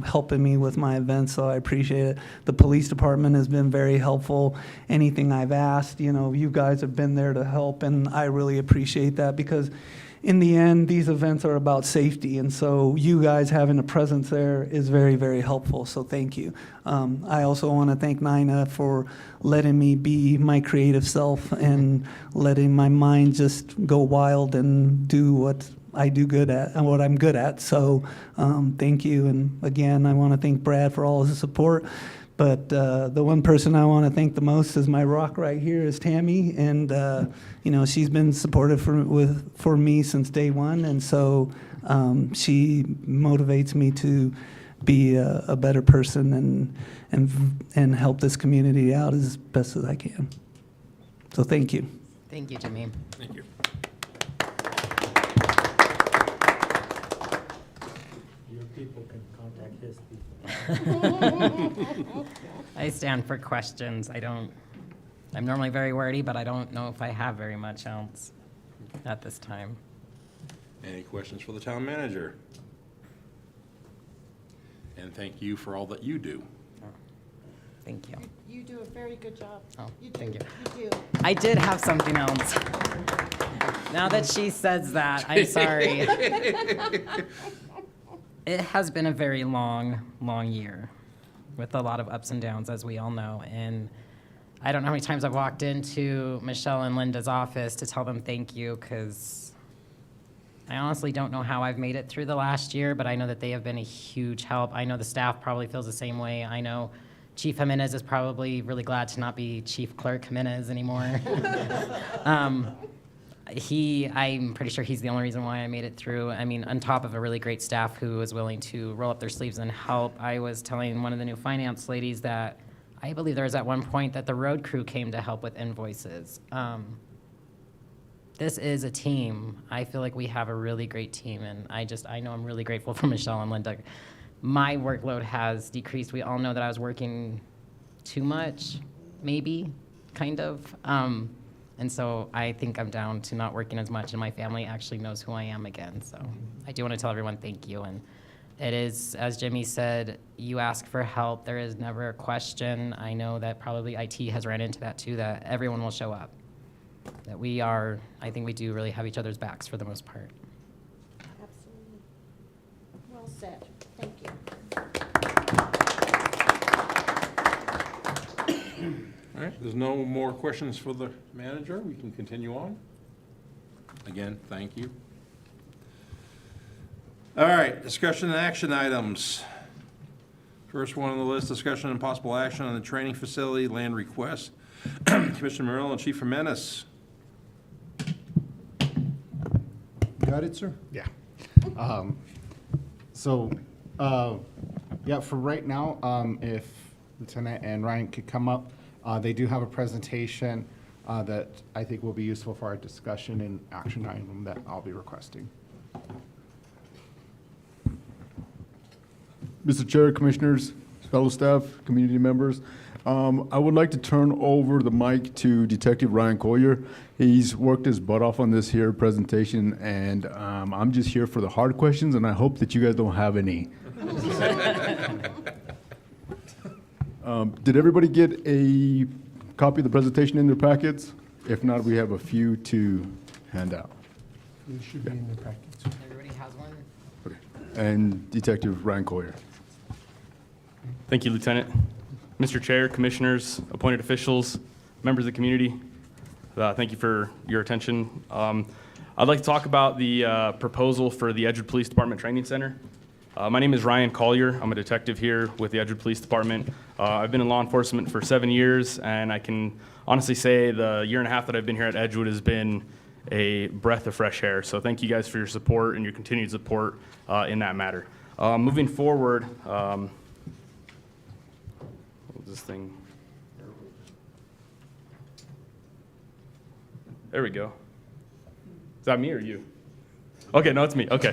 helping me with my events, so I appreciate it. The police department has been very helpful. Anything I've asked, you guys have been there to help, and I really appreciate that because in the end, these events are about safety, and so you guys having a presence there is very, very helpful, so thank you. I also want to thank Nina for letting me be my creative self and letting my mind just go wild and do what I do good at and what I'm good at, so thank you. And again, I want to thank Brad for all his support. But the one person I want to thank the most is my rock right here is Tammy, and she's been supportive for me since day one, and so she motivates me to be a better person and help this community out as best as I can. So thank you. Thank you, Jimmy. Thank you. Your people can contact his people. I stand for questions. I'm normally very wordy, but I don't know if I have very much else at this time. Any questions for the town manager? And thank you for all that you do. Thank you. You do a very good job. Oh, You do. thank you. You do. I did have something else. Now that she says that, I'm sorry. It has been a very long, long year with a lot of ups and downs, as we all know. And I don't know how many times I've walked into Michelle and Linda's office to tell them thank you, because I honestly don't know how I've made it through the last year, but I know that they have been a huge help. I know the staff probably feels the same way. I know Chief Jimenez is probably really glad to not be Chief Clerk Jimenez anymore. I'm pretty sure he's the only reason why I made it through. I mean, on top of a really great staff who was willing to roll up their sleeves and help. I was telling one of the new finance ladies that I believe there was at one point that the road crew came to help with invoices. This is a team. I feel like we have a really great team, and I know I'm really grateful for Michelle and Linda. My workload has decreased. We all know that I was working too much, maybe, kind of. And so I think I'm down to not working as much, and my family actually knows who I am again. So I do want to tell everyone thank you. And it is, as Jimmy said, you ask for help. There is never a question. I know that probably IT has ran into that too, that everyone will show up. That I think we do really have each other's backs for the most part. Absolutely. Well said. Thank you. There's no more questions for the manager. We can continue on. Again, thank you. All right, discussion and action items. First one on the list, discussion and possible action on the training facility land request. Commissioner Morello and Chief Jimenez. Got it, sir? Yeah. So, yeah, for right now, if Lieutenant and Ryan could come up, they do have a presentation that I think will be useful for our discussion and action item that I'll be requesting. Mr. Chair, Commissioners, fellow staff, community members, I would like to turn over the mic to Detective Ryan Collier. He's worked his butt off on this here presentation, and I'm just here for the hard questions, and I hope that you guys don't have any. Did everybody get a copy of the presentation in their packets? If not, we have a few to hand out. It should be in the packets. Everybody has one? Okay. And Detective Ryan Collier. Thank you, Lieutenant. Mr. Chair, Commissioners, appointed officials, members of the community, thank you for your attention. I'd like to talk about the proposal for the Edgewood Police Department Training Center. My name is Ryan Collier. I'm a detective here with the Edgewood Police Department. I've been in law enforcement for 7 years, and I can honestly say the year and a half that I've been here at Edgewood has been a breath of fresh air. So thank you guys for your support and your continued support in that matter. Moving forward, this thing. There we go. Is that me or you? Okay, no, it's me. Okay.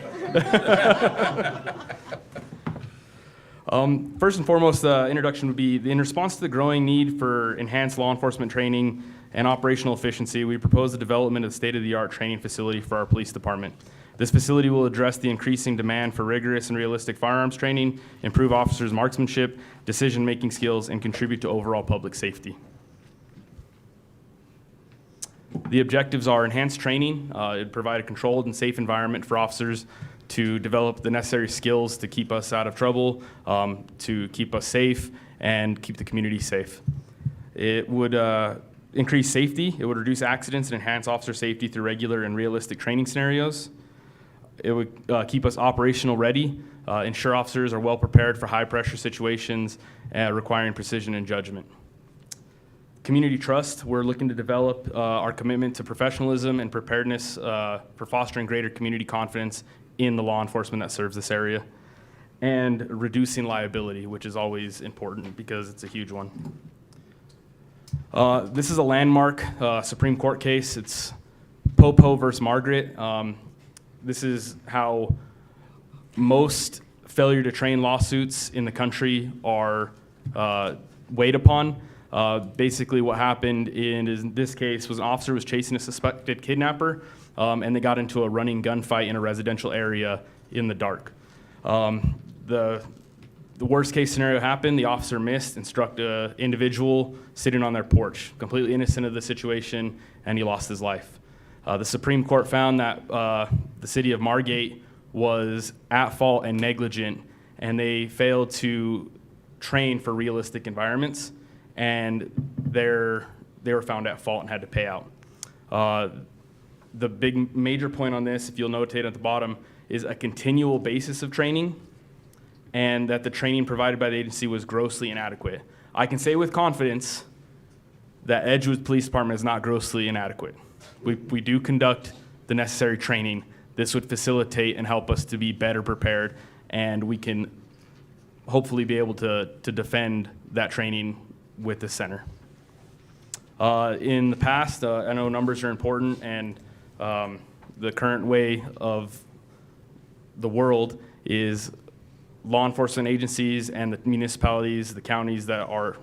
First and foremost, the introduction would be in response to the growing need for enhanced law enforcement training and operational efficiency, we propose the development of a state-of-the-art training facility for our police department. This facility will address the increasing demand for rigorous and realistic firearms training, improve officers' marksmanship, decision-making skills, and contribute to overall public safety. The objectives are enhanced training. It'd provide a controlled and safe environment for officers to develop the necessary skills to keep us out of trouble, to keep us safe, and keep the community safe. It would increase safety. It would reduce accidents and enhance officer safety through regular and realistic training scenarios. It would keep us operational ready, ensure officers are well prepared for high-pressure situations requiring precision and judgment. Community trust, we're looking to develop our commitment to professionalism and preparedness for fostering greater community confidence in the law enforcement that serves this area, and reducing liability, which is always important because it's a huge one. This is a landmark Supreme Court case. It's Popo versus Margaret. This is how most failure to train lawsuits in the country are weighed upon. Basically what happened in this case was an officer was chasing a suspected kidnapper, and they got into a running gunfight in a residential area in the dark. The worst case scenario happened. The officer missed and struck an individual sitting on their porch, completely innocent of the situation, and he lost his life. The Supreme Court found that the city of Margate was at fault and negligent, and they failed to train for realistic environments, and they were found at fault and had to pay out. The big major point on this, if you'll notate at the bottom, is a continual basis of training, and that the training provided by the agency was grossly inadequate. I can say with confidence that Edgewood Police Department is not grossly inadequate. We do conduct the necessary training. This would facilitate and help us to be better prepared, and we can hopefully be able to defend that training with the center. In the past, I know numbers are important, and the current way of the world is law enforcement agencies and the municipalities, the counties that are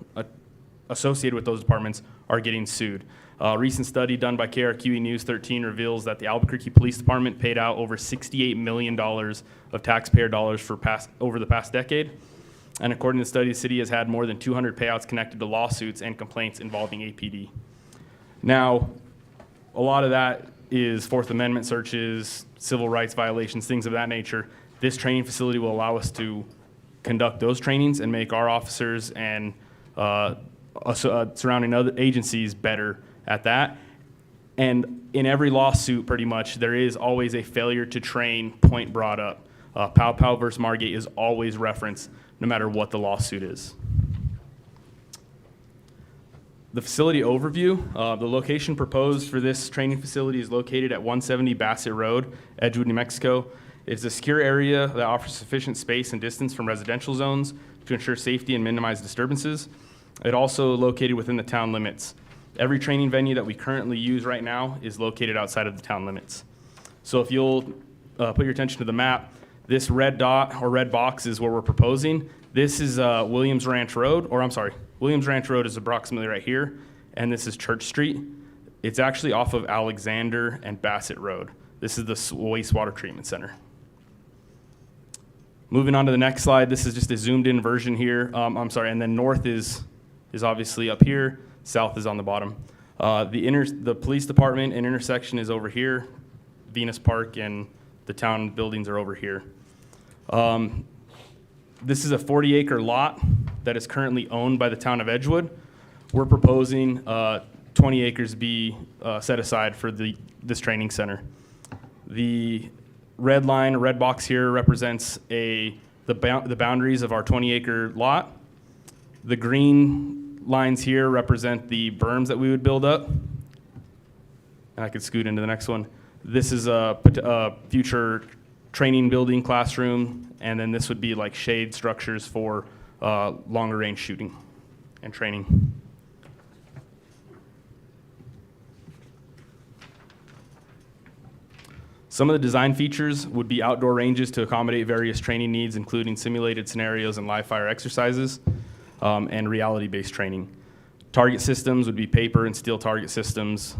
associated with those departments are getting sued. A recent study done by KRQE News 13 reveals that the Albuquerque Police Department paid out over $68 million of taxpayer dollars over the past decade. And according to the study, the city has had more than 200 payouts connected to lawsuits and complaints involving APD. Now, a lot of that is Fourth Amendment searches, civil rights violations, things of that nature. This training facility will allow us to conduct those trainings and make our officers and surrounding other agencies better at that. And in every lawsuit, pretty much, there is always a failure to train point brought up. Pow Pow versus Margate is always referenced, no matter what the lawsuit is. The facility overview, the location proposed for this training facility is located at 170 Bassett Road, Edgewood, New Mexico. It's a secure area that offers sufficient space and distance from residential zones to ensure safety and minimize disturbances. It also located within the town limits. Every training venue that we currently use right now is located outside of the town limits. So if you'll put your attention to the map, this red dot or red box is where we're proposing. This is Williams Ranch Road, or I'm sorry, Williams Ranch Road is approximately right here, and this is Church Street. It's actually off of Alexander and Bassett Road. This is the wastewater treatment center. Moving on to the next slide, this is just a zoomed in version here. I'm sorry, and then north is obviously up here, south is on the bottom. The police department and intersection is over here. Venus Park and the town buildings are over here. This is a 40-acre lot that is currently owned by the town of Edgewood. We're proposing 20 acres be set aside for this training center. The red line, red box here represents the boundaries of our 20-acre lot. The green lines here represent the berms that we would build up. And I could scoot into the next one. This is a future training building classroom, and then this would be like shade structures for longer range shooting and training. Some of the design features would be outdoor ranges to accommodate various training needs, including simulated scenarios and live fire exercises, and reality-based training. Target systems would be paper and steel target systems,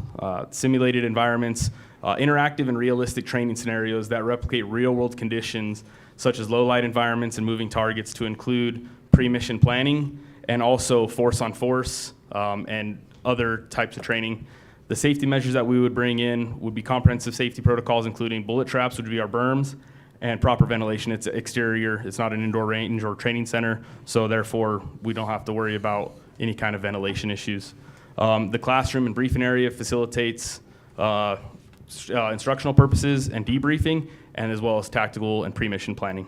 simulated environments, interactive and realistic training scenarios that replicate real-world conditions, such as low-light environments and moving targets, to include pre-mission planning and also force-on-force and other types of training. The safety measures that we would bring in would be comprehensive safety protocols, including bullet traps, which would be our berms, and proper ventilation. It's exterior. It's not an indoor range or training center, so therefore we don't have to worry about any kind of ventilation issues. The classroom and briefing area facilitates instructional purposes and debriefing, and as well as tactical and pre-mission planning.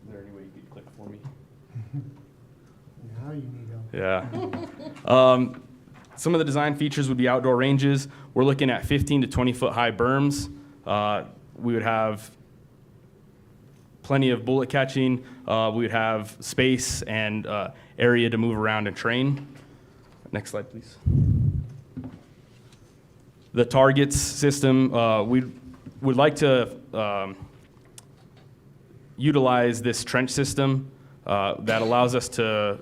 Is there any way you could click for me? Now you need help. Yeah. Some of the design features would be outdoor ranges. We're looking at 15 to 20 foot high berms. We would have plenty of bullet catching. We would have space and area to move around and train. Next slide, please. The targets system, we would like to utilize this trench system that allows us to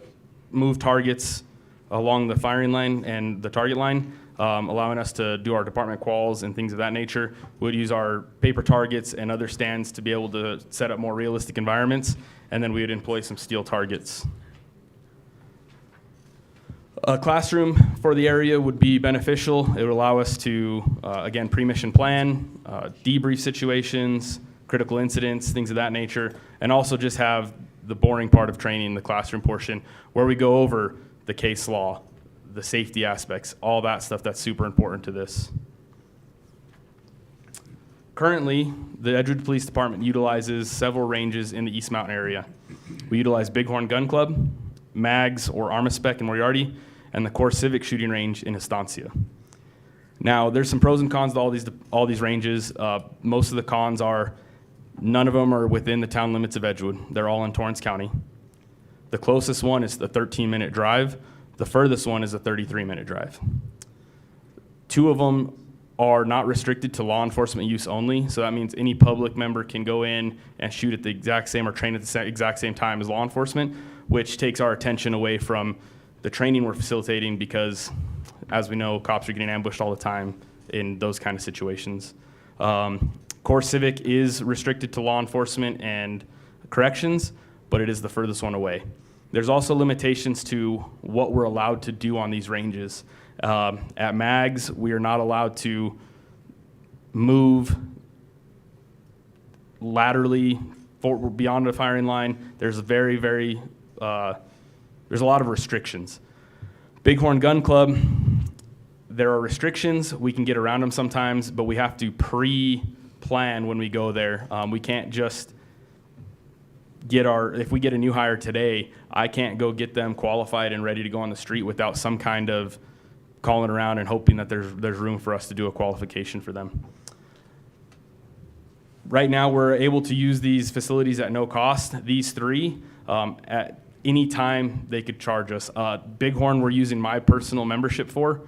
move targets along the firing line and the target line, allowing us to do our department quals and things of that nature. We'd use our paper targets and other stands to be able to set up more realistic environments, and then we would employ some steel targets. A classroom for the area would be beneficial. It would allow us to, again, pre-mission plan, debrief situations, critical incidents, things of that nature, and also just have the boring part of training, the classroom portion, where we go over the case law, the safety aspects, all that stuff that's super important to this. Currently, the Edgewood Police Department utilizes several ranges in the East Mountain area. We utilize Bighorn Gun Club, MAGS or Armaspec in Moriarty, and the Core Civic Shooting Range in Estancia. Now, there's some pros and cons to all these ranges. Most of the cons are none of them are within the town limits of Edgewood. They're all in Torrance County. The closest one is the 13-minute drive. The furthest one is a 33-minute drive. Two of them are not restricted to law enforcement use only, so that means any public member can go in and shoot at the exact same or train at the exact same time as law enforcement, which takes our attention away from the training we're facilitating because, as we know, cops are getting ambushed all the time in those kind of situations. Core Civic is restricted to law enforcement and corrections, but it is the furthest one away. There's also limitations to what we're allowed to do on these ranges. At MAGS, we are not allowed to move laterally beyond the firing line, there's there's a lot of restrictions. Bighorn Gun Club, there are restrictions. We can get around them sometimes, but we have to pre-plan when we go there. We can't just if we get a new hire today, I can't go get them qualified and ready to go on the street without some kind of calling around and hoping that there's room for us to do a qualification for them. Right now, we're able to use these facilities at no cost. These three, at any time they could charge us. Bighorn, we're using my personal membership for.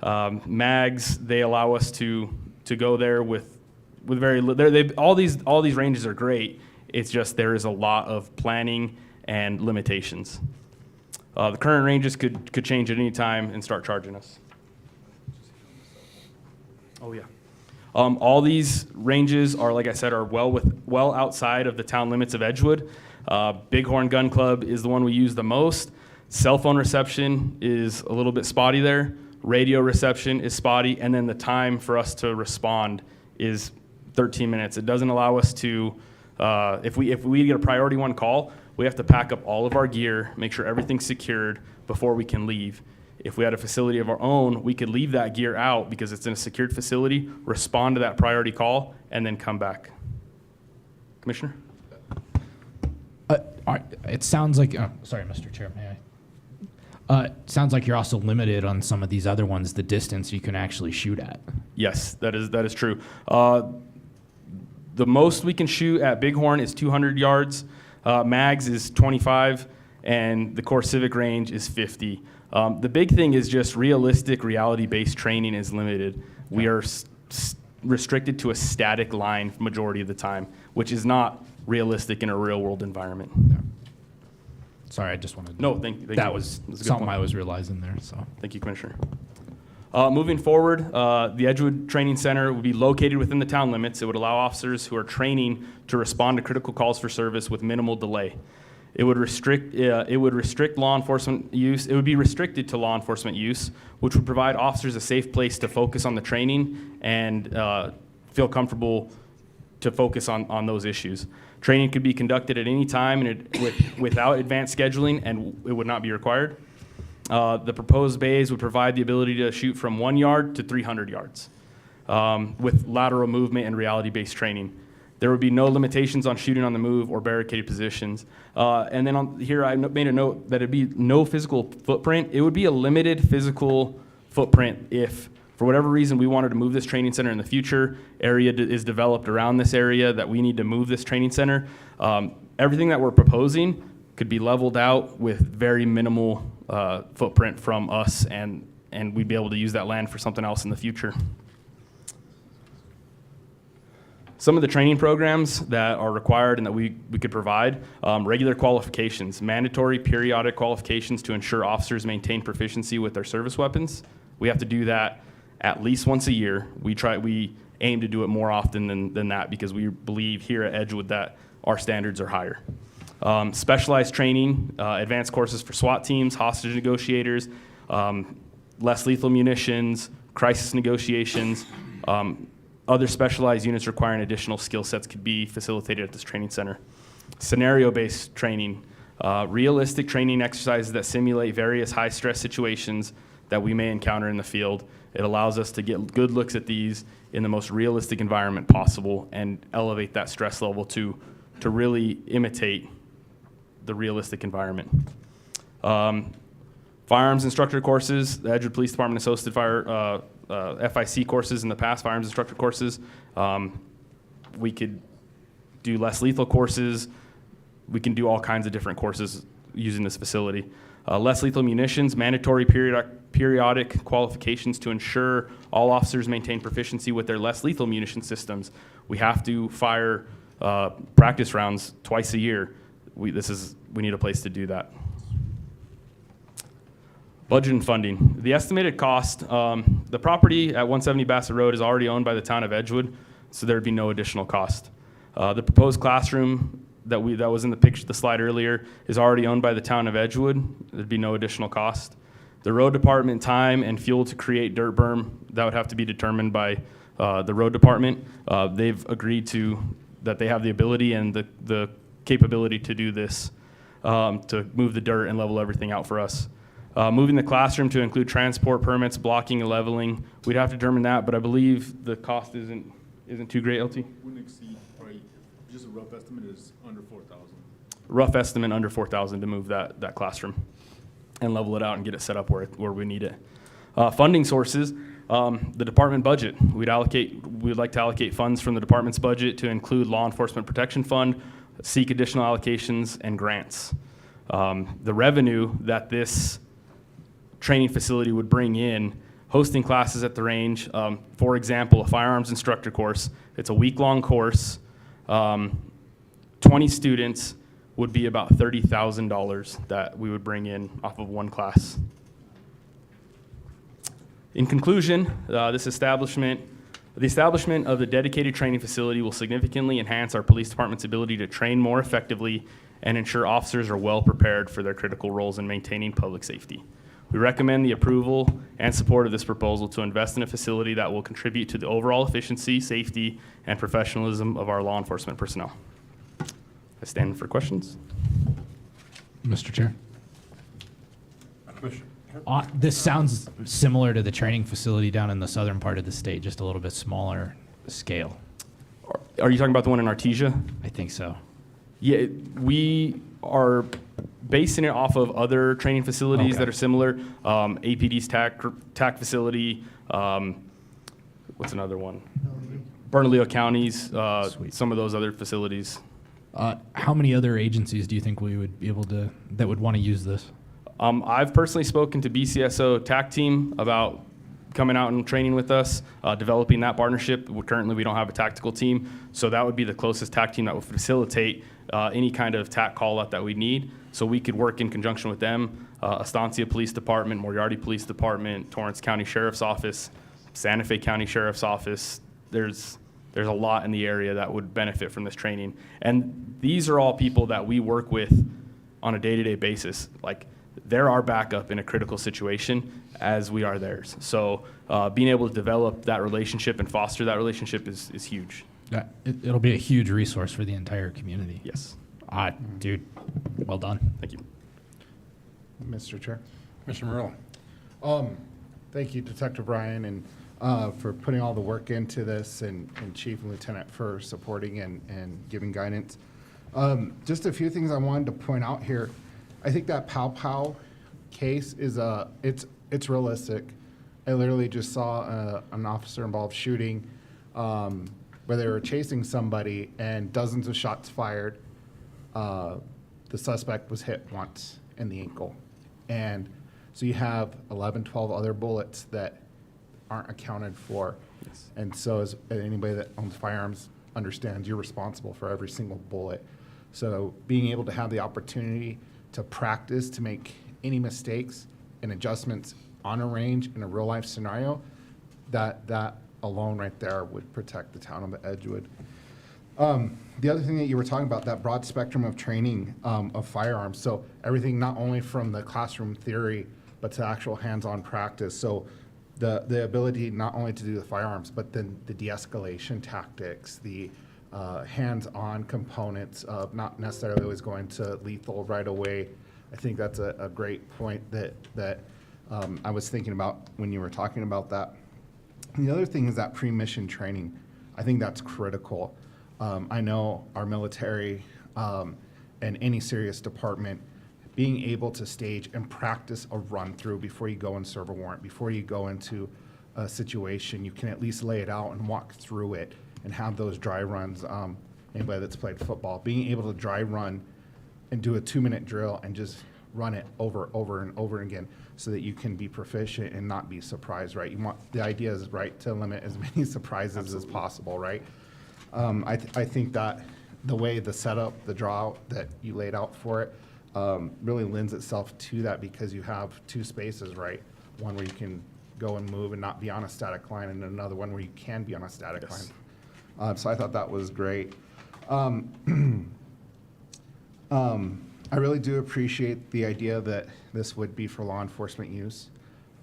Mags, they allow us to go there with very little. All these ranges are great. It's just there is a lot of planning and limitations. The current ranges could change at any time and start charging us. Oh yeah. All these ranges are, like I said, are well outside of the town limits of Edgewood. Bighorn Gun Club is the one we use the most. Cell phone reception is a little bit spotty there. Radio reception is spotty, and then the time for us to respond is 13 minutes. It doesn't allow us to, if we get a priority one call, we have to pack up all of our gear, make sure everything's secured before we can leave. If we had a facility of our own, we could leave that gear out because it's in a secured facility, respond to that priority call, and then come back. Commissioner? It sounds like, sorry, Mr. Chair, may I? It sounds like you're also limited on some of these other ones, the distance you can actually shoot at. Yes, that is true. The most we can shoot at Bighorn is 200 yards. Mags is 25, and the Core Civic range is 50. The big thing is just realistic, reality-based training is limited. We are restricted to a static line majority of the time, which is not realistic in a real-world environment. Yeah. Sorry, I just wanted. No, thank you. That was a good something point. I was realizing there. So. Thank you, Commissioner. Moving forward, the Edgewood Training Center would be located within the town limits. It would allow officers who are training to respond to critical calls for service with minimal delay. It would restrict law enforcement use. It would be restricted to law enforcement use, which would provide officers a safe place to focus on the training and feel comfortable to focus on those issues. Training could be conducted at any time and without advanced scheduling, and it would not be required. The proposed bays would provide the ability to shoot from 1 yard to 300 yards with lateral movement and reality-based training. There would be no limitations on shooting on the move or barricaded positions. And then on here, I made a note that it'd be no physical footprint. It would be a limited physical footprint if, for whatever reason, we wanted to move this training center in the future. Area is developed around this area that we need to move this training center. Everything that we're proposing could be leveled out with very minimal footprint from us, and we'd be able to use that land for something else in the future. Some of the training programs that are required and that we could provide, regular qualifications, mandatory periodic qualifications to ensure officers maintain proficiency with their service weapons. We have to do that at least once a year. We aim to do it more often than that because we believe here at Edgewood that our standards are higher. Specialized training, advanced courses for SWAT teams, hostage negotiators, less lethal munitions, crisis negotiations, other specialized units requiring additional skill sets could be facilitated at this training center. Scenario-based training, realistic training exercises that simulate various high-stress situations that we may encounter in the field. It allows us to get good looks at these in the most realistic environment possible and elevate that stress level to really imitate the realistic environment. Firearms instructor courses, the Edgewood Police Department has hosted FIC courses in the past, firearms instructor courses. We could do less lethal courses. We can do all kinds of different courses using this facility. Less lethal munitions, mandatory periodic qualifications to ensure all officers maintain proficiency with their less lethal munition systems. We have to fire practice rounds twice a year. We need a place to do that. Budget and funding. The estimated cost, the property at 170 Bassett Road is already owned by the town of Edgewood, so there'd be no additional cost. The proposed classroom that was in the slide earlier is already owned by the town of Edgewood. There'd be no additional cost. The road department time and fuel to create dirt berm, that would have to be determined by the road department. They've agreed to that they have the ability and the capability to do this, to move the dirt and level everything out for us. Moving the classroom to include transport permits, blocking and leveling, we'd have to determine that, but I believe the cost isn't too great, LT? Wouldn't exceed, probably, just a rough estimate is under 4,000. Rough estimate under 4,000 to move that classroom and level it out and get it set up where we need it. Funding sources, the department budget. We'd like to allocate funds from the department's budget to include Law Enforcement Protection Fund, seek additional allocations, and grants. The revenue that this training facility would bring in, hosting classes at the range, for example, a firearms instructor course. It's a week-long course. 20 students would be about $30,000 that we would bring in off of one class. In conclusion, the establishment of the dedicated training facility will significantly enhance our police department's ability to train more effectively and ensure officers are well prepared for their critical roles in maintaining public safety. We recommend the approval and support of this proposal to invest in a facility that will contribute to the overall efficiency, safety, and professionalism of our law enforcement personnel. I stand for questions. Mr. Chair. This sounds similar to the training facility down in the southern part of the state, just a little bit smaller scale. Are you talking about the one in Artesia? I think so. Yeah, we are basing it off of other training facilities that are similar. APD's TAC facility. What's another one? Bernalillo County's, some of those other facilities. How many other agencies do you think we would be able to, that would want to use this? I've personally spoken to BCSO TAC team about coming out and training with us, developing that partnership. Currently, we don't have a tactical team, so that would be the closest TAC team that would facilitate any kind of TAC call-out that we need. So we could work in conjunction with them, Estancia Police Department, Moriarty Police Department, Torrance County Sheriff's Office, Santa Fe County Sheriff's Office. There's a lot in the area that would benefit from this training. And these are all people that we work with on a day-to-day basis. Like, they're our backup in a critical situation as we are theirs. So being able to develop that relationship and foster that relationship is huge. It'll be a huge resource for the entire community. Yes. Dude, well done. Thank you. Mr. Chair. Mr. Murillo. Thank you, Detective Ryan, and for putting all the work into this, and Chief and Lieutenant for supporting and giving guidance. Just a few things I wanted to point out here. I think that Pow Pow case is it's realistic. I literally just saw an officer-involved shooting where they were chasing somebody and dozens of shots fired. The suspect was hit once in the ankle. And so you have 11, 12 other bullets that aren't accounted for. Yes. And so as anybody that owns firearms understands, you're responsible for every single bullet. So being able to have the opportunity to practice, to make any mistakes and adjustments on a range in a real life scenario, that alone right there would protect the town of Edgewood. The other thing that you were talking about, that broad spectrum of training of firearms. So everything not only from the classroom theory, but to actual hands-on practice. So the ability not only to do the firearms, but then the de-escalation tactics, the hands-on components of not necessarily always going to lethal right away. I think that's a great point that I was thinking about when you were talking about that. And the other thing is that pre-mission training. I think that's critical. I know our military and any serious department being able to stage and practice a run-through before you go and serve a warrant, before you go into a situation, you can at least lay it out and walk through it and have those dry runs. Anybody that's played football, being able to dry run and do a 2-minute drill and just run it over and over again so that you can be proficient and not be surprised, right? The idea is, right, to limit as many surprises as possible, right? I think that the way the setup, the draw that you laid out for it, really lends itself to that because you have two spaces, right? One where you can go and move and not be on a static line, and another one where you can be on a static line. So I thought that was great. I really do appreciate the idea that this would be for law enforcement use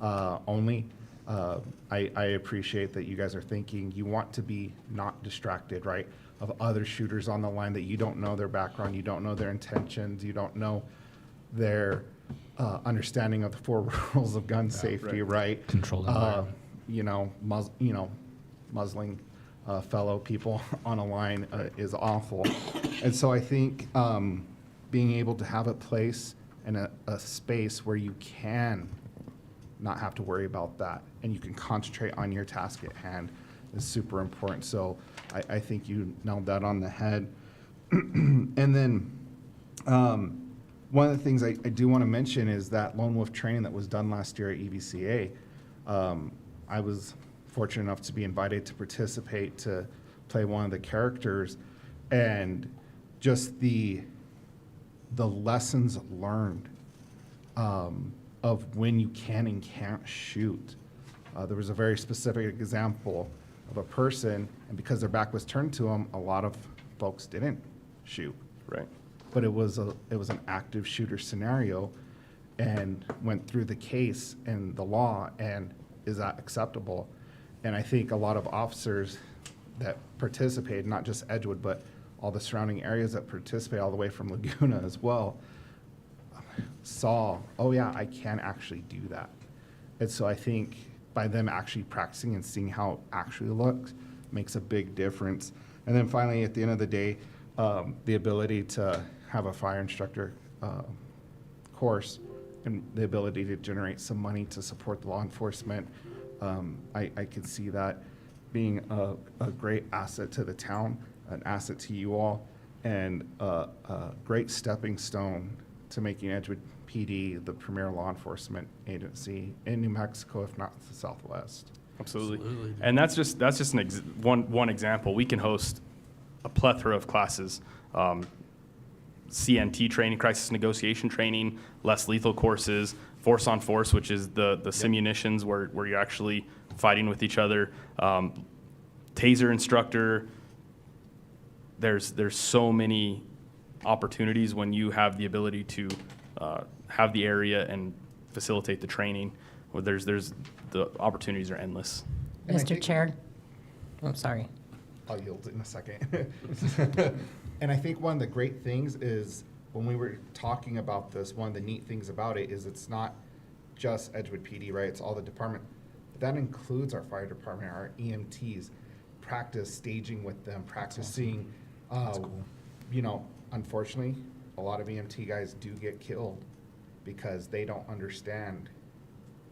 only. I appreciate that you guys are thinking, you want to be not distracted, right, of other shooters on the line that you don't know their background, you don't know their intentions, you don't know their understanding of the 4 rules of gun safety, right? Controlled environment. Muzzling fellow people on a line is awful. And so I think being able to have a place and a space where you can not have to worry about that and you can concentrate on your task at hand is super important. So I think you nailed that on the head. And then one of the things I do want to mention is that Lone Wolf training that was done last year at EVCA. I was fortunate enough to be invited to participate to play one of the characters, and just the lessons learned of when you can and can't shoot. There was a very specific example of a person, and because their back was turned to them, a lot of folks didn't shoot. Right. But it was an active shooter scenario, and went through the case and the law, and is that acceptable? And I think a lot of officers that participated, not just Edgewood, but all the surrounding areas that participate all the way from Laguna as well, saw, oh yeah, I can actually do that. And so I think by them actually practicing and seeing how it actually looks makes a big difference. And then finally, at the end of the day, the ability to have a fire instructor course and the ability to generate some money to support the law enforcement, I could see that being a great asset to the town, an asset to you all, and a great stepping stone to making Edgewood PD the premier law enforcement agency in New Mexico, if not the Southwest. Absolutely. And that's just one example. We can host a plethora of classes. CNT training, crisis negotiation training, less lethal courses, force on force, which is the simunitions where you're actually fighting with each other, taser instructor. There's so many opportunities when you have the ability to have the area and facilitate the training. Well, the opportunities are endless. And I Mr. think- Chair? I'm sorry. I'll yield in a second. And I think one of the great things is when we were talking about this, one of the neat things about it is it's not just Edgewood PD, right? It's all the department. That includes our fire department, our EMTs. Practice staging with them, practicing. You know, unfortunately, a lot of EMT guys do get killed because they don't understand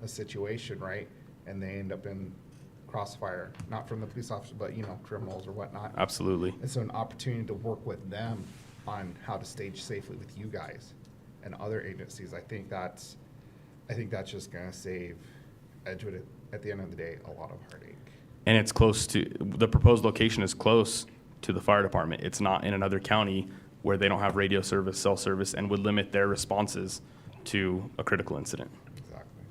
a situation, right? And they end up in crossfire, not from the police officer, but, you know, criminals or whatnot. Absolutely. And so an opportunity to work with them on how to stage safely with you guys and other agencies, I think that's just gonna save Edgewood at the end of the day a lot of heartache. And it's close to, the proposed location is close to the fire department. It's not in another county where they don't have radio service, cell service, and would limit their responses to a critical incident. Exactly.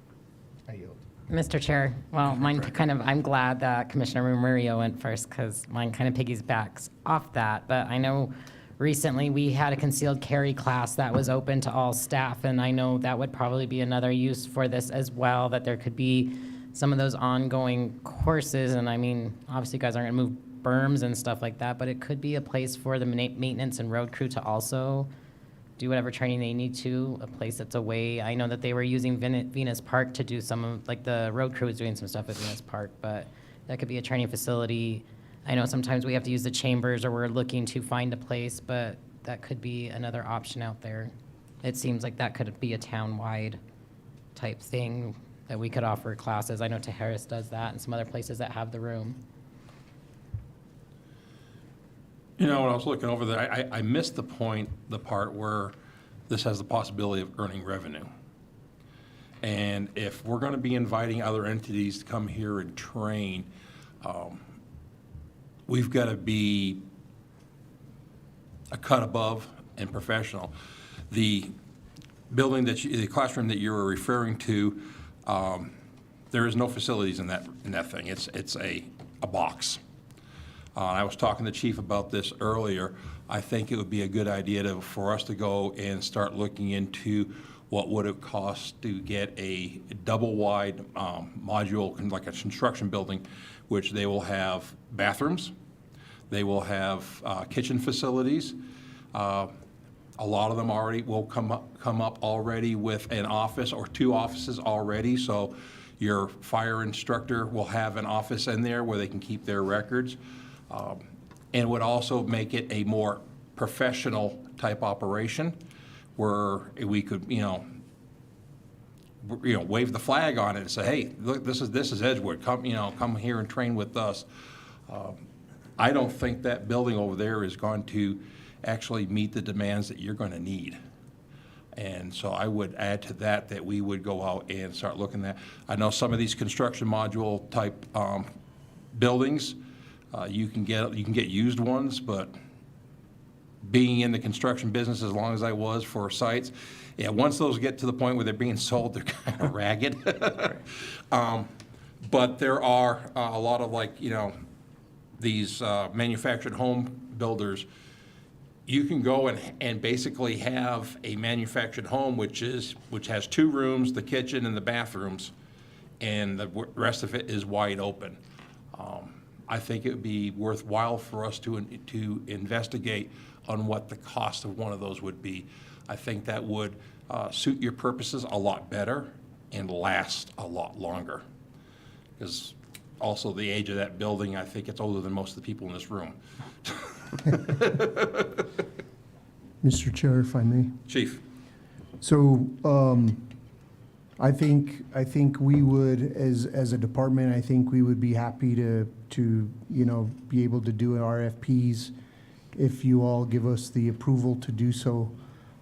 I yield. Mr. Chair, well, I'm glad that Commissioner Murillo went first because mine kind of piggybacks off that. But I know recently we had a concealed carry class that was open to all staff, and I know that would probably be another use for this as well, that there could be some of those ongoing courses. And I mean, obviously you guys aren't gonna move berms and stuff like that, but it could be a place for the maintenance and road crew to also do whatever training they need to, a place that's away. I know that they were using Venus Park to do some of, like the road crew was doing some stuff at Venus Park, but that could be a training facility. I know sometimes we have to use the chambers or we're looking to find a place, but that could be another option out there. It seems like that could be a town-wide type thing that we could offer classes. I know Tejeris does that and some other places that have the room. You know, when I was looking over there, I missed the part where this has the possibility of earning revenue. And if we're going to be inviting other entities to come here and train, we've got to be a cut above and professional. The building the classroom that you were referring to, there is no facilities in that thing. It's a box. I was talking to Chief about this earlier. I think it would be a good idea for us to go and start looking into what would it cost to get a double-wide module, like a construction building, which they will have bathrooms, they will have kitchen facilities. A lot of them already will come up already with an office or 2 offices already, so your fire instructor will have an office in there where they can keep their records, and would also make it a more professional type operation where we could, wave the flag on it and say, hey, look, this is Edgewood. Come here and train with us. I don't think that building over there is going to actually meet the demands that you're going to need. And so I would add to that we would go out and start looking at. I know some of these construction module type buildings, you can get used ones, but being in the construction business as long as I was for sites, yeah, once those get to the point where they're being sold, they're kind of ragged. But there are a lot of these manufactured home builders. You can go and basically have a manufactured home which has 2 rooms, the kitchen and the bathrooms, and the rest of it is wide open. I think it would be worthwhile for us to investigate on what the cost of one of those would be. I think that would suit your purposes a lot better and last a lot longer. Because also the age of that building, I think it's older than most of the people in this room. Mr. Chair, if I may. Chief. So, I think we would, as a department, I think we would be happy to be able to do RFPs if you all give us the approval to do so.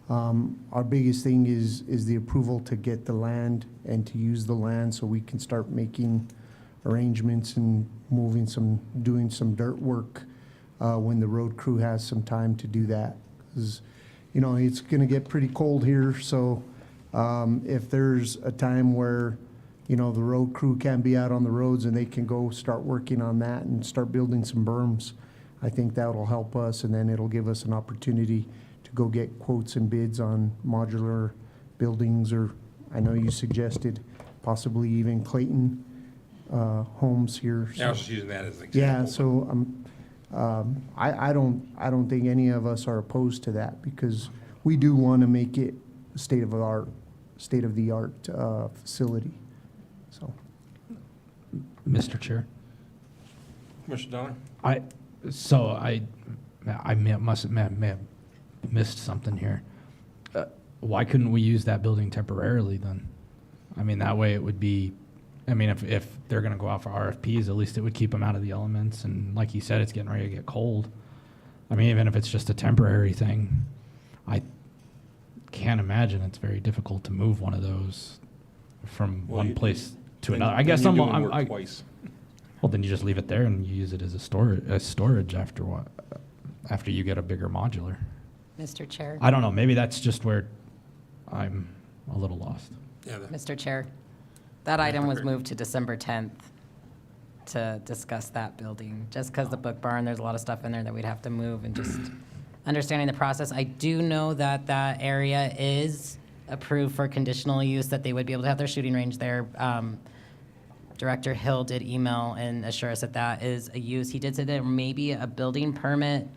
Our biggest thing is the approval to get the land and to use the land so we can start making arrangements and doing some dirt work when the road crew has some time to do that. 'Cause, it's gonna get pretty cold here, so if there's a time where, the road crew can be out on the roads and they can go start working on that and start building some berms, I think that'll help us, and then it'll give us an opportunity to go get quotes and bids on modular buildings, or I know you suggested possibly even Clayton homes here. Yeah, I was just using that as an example. Yeah, so I don't think any of us are opposed to that, because we do want to make it a state of the art facility. So, Mr. Chair. Commissioner Donner? I may have missed something here. Why couldn't we use that building temporarily then? I mean, that way it would be, if they're going to go out for RFPs, at least it would keep them out of the elements. And like you said, it's getting ready to get cold. Even if it's just a temporary thing, I can't imagine it's very difficult to move one of those from one place to another. I guess twice. Well, then you just leave it there and you use it as storage after you get a bigger modular. Mr. Chair. I don't know. Maybe that's just where I'm a little lost. Yeah. Mr. Chair, that item was moved to December 10th to discuss that building, just because the book barn, there's a lot of stuff in there that we'd have to move, and just understanding the process. I do know that that area is approved for conditional use, that they would be able to have their shooting range there. Director Hill did email and assure us that that is a use. He did say there may be a building permit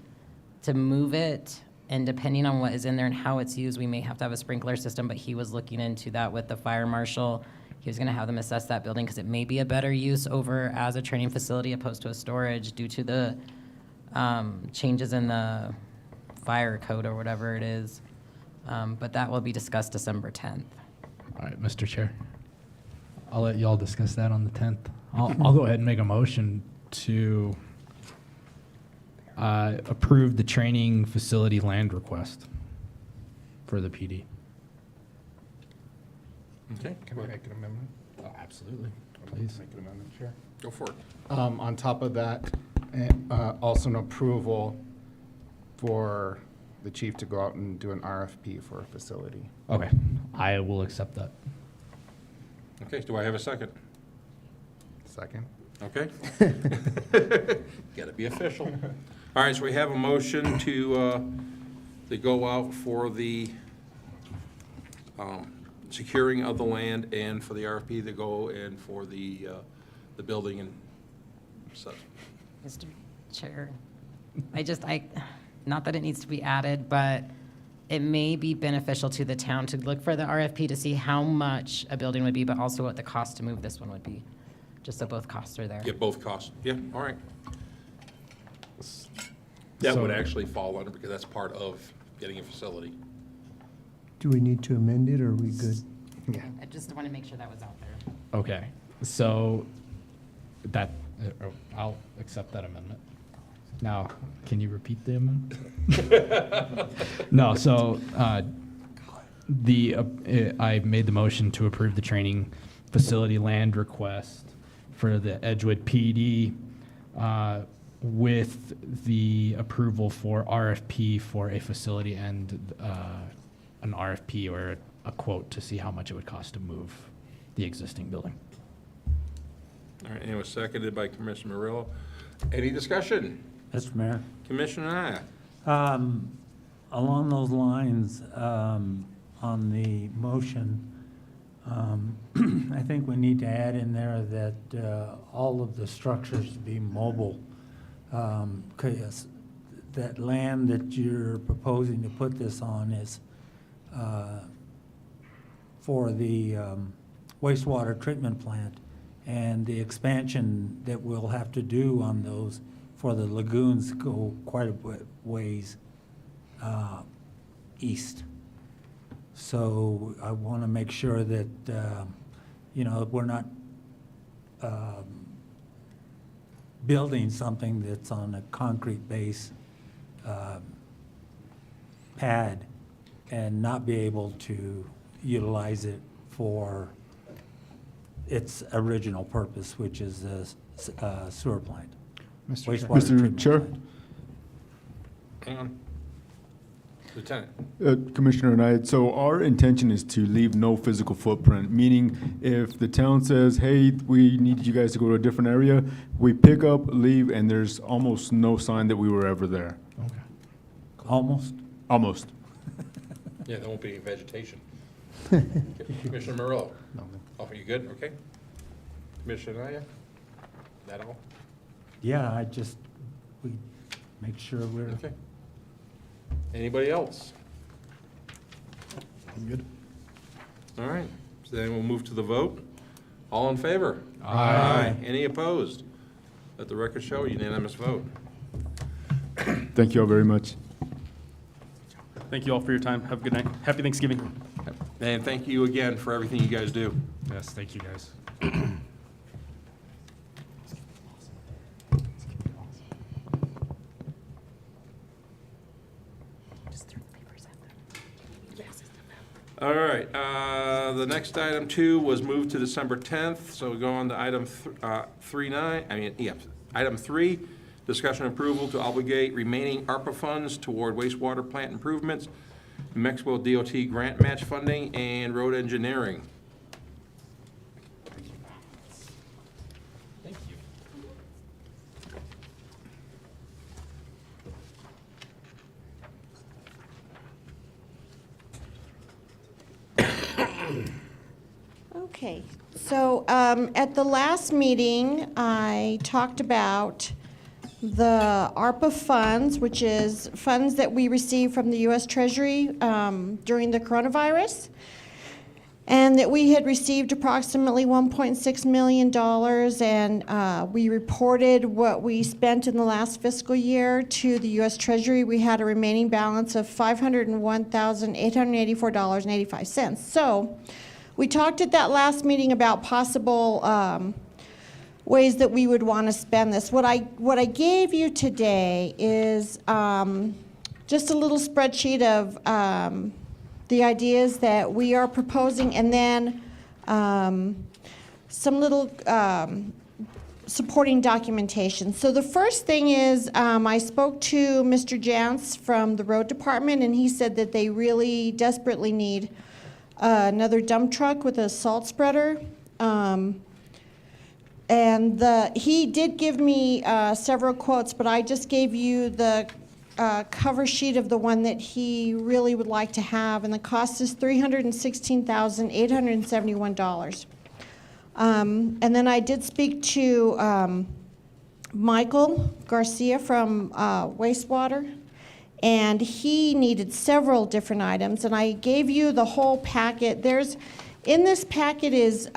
to move it, and depending on what is in there and how it's used, we may have to have a sprinkler system, but he was looking into that with the fire marshal. He was gonna have them assess that building because it may be a better use over as a training facility opposed to a storage due to the changes in the fire code or whatever it is. But that will be discussed December 10th. All right, Mr. Chair. I'll let y'all discuss that on the 10th. I'll go ahead and make a motion to approve the training facility land request for the PD. Okay. Can I make an amendment? Oh, absolutely. Please. Make an amendment, Chair. Go for it. On top of that, also an approval for the chief to go out and do an RFP for a facility. Okay, I will accept that. Okay, do I have a second? Second. Okay. Got to be official. All right, so we have a motion to go out for the securing of the land and for the RFP to go and for the building and such. Mr. Chair, not that it needs to be added, but it may be beneficial to the town to look for the RFP to see how much a building would be, but also what the cost to move this one would be, just so both costs are there. Get both costs. Yeah, all right. That would So- actually fall under, because that's part of getting a facility. Do we need to amend it, or are we good? I just want to make sure that was out there. Okay, so that, I'll accept that amendment. Now, can you repeat the amendment? No, so, I made the motion to approve the training facility land request for the Edgewood PD, with the approval for RFP for a facility and, an RFP or a quote to see how much it would cost to move the existing building. All right, and it was seconded by Commissioner Murillo. Any discussion? Mr. Mayor. Commissioner Naya? Along those lines, on the motion, I think we need to add in there that all of the structures be mobile. 'Cause that land that you're proposing to put this on is for the wastewater treatment plant, and the expansion that we'll have to do on those for the lagoons go quite a bit ways east. So I want to make sure that, we're not building something that's on a concrete base pad and not be able to utilize it for its original purpose, which is the sewer plant. Wastewater Mr. treatment Chair? plant. Hang on. Lieutenant? Commissioner Knight, so our intention is to leave no physical footprint, meaning if the town says, hey, we need you guys to go to a different area, we pick up, leave, and there's almost no sign that we were ever there. Okay. Almost. Almost. Yeah, there won't be any vegetation. Commissioner Murillo? No. Oh, are you good? Okay. Commissioner Naya? That all? Yeah, we make sure we're. Okay. Anybody else? I'm good. All right, so then we'll move to the vote. All in favor? Aye. Any opposed? Let the record show unanimous vote. Thank you all very much. Thank you all for your time. Have a good night. Happy Thanksgiving. And thank you again for everything you guys do. Yes, thank you, guys. All right, the next item 2 was moved to December 10th, so we go on to item 3, discussion approval to obligate remaining ARPA funds toward wastewater plant improvements, New Mexico DOT grant match funding, and road engineering. Thank you. Okay, so at the last meeting, I talked about the ARPA funds, which is funds that we received from the U.S. Treasury during the coronavirus, and that we had received approximately $1.6 million, and we reported what we spent in the last fiscal year to the U.S. Treasury. We had a remaining balance of $501,884.85. So we talked at that last meeting about possible ways that we would want to spend this. What I gave you today is just a little spreadsheet of the ideas that we are proposing, and then some little supporting documentation. So the first thing is I spoke to Mr. Jantz from the road department, and he said that they really desperately need another dump truck with a salt spreader. And he did give me several quotes, but I just gave you the cover sheet of the one that he really would like to have, and the cost is $316,871. And then I did speak to Michael Garcia from Wastewater, and he needed several different items, and I gave you the whole packet. In this packet is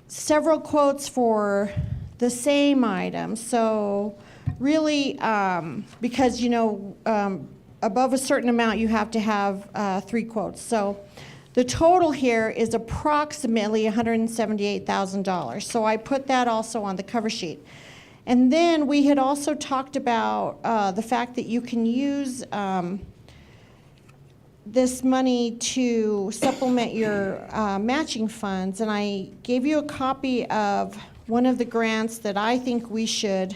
several quotes for the same item. So really, because, you know, above a certain amount, you have to have 3 quotes. So the total here is approximately $178,000. So I put that also on the cover sheet. And then we had also talked about the fact that you can use this money to supplement your matching funds. And I gave you a copy of one of the grants that I think we should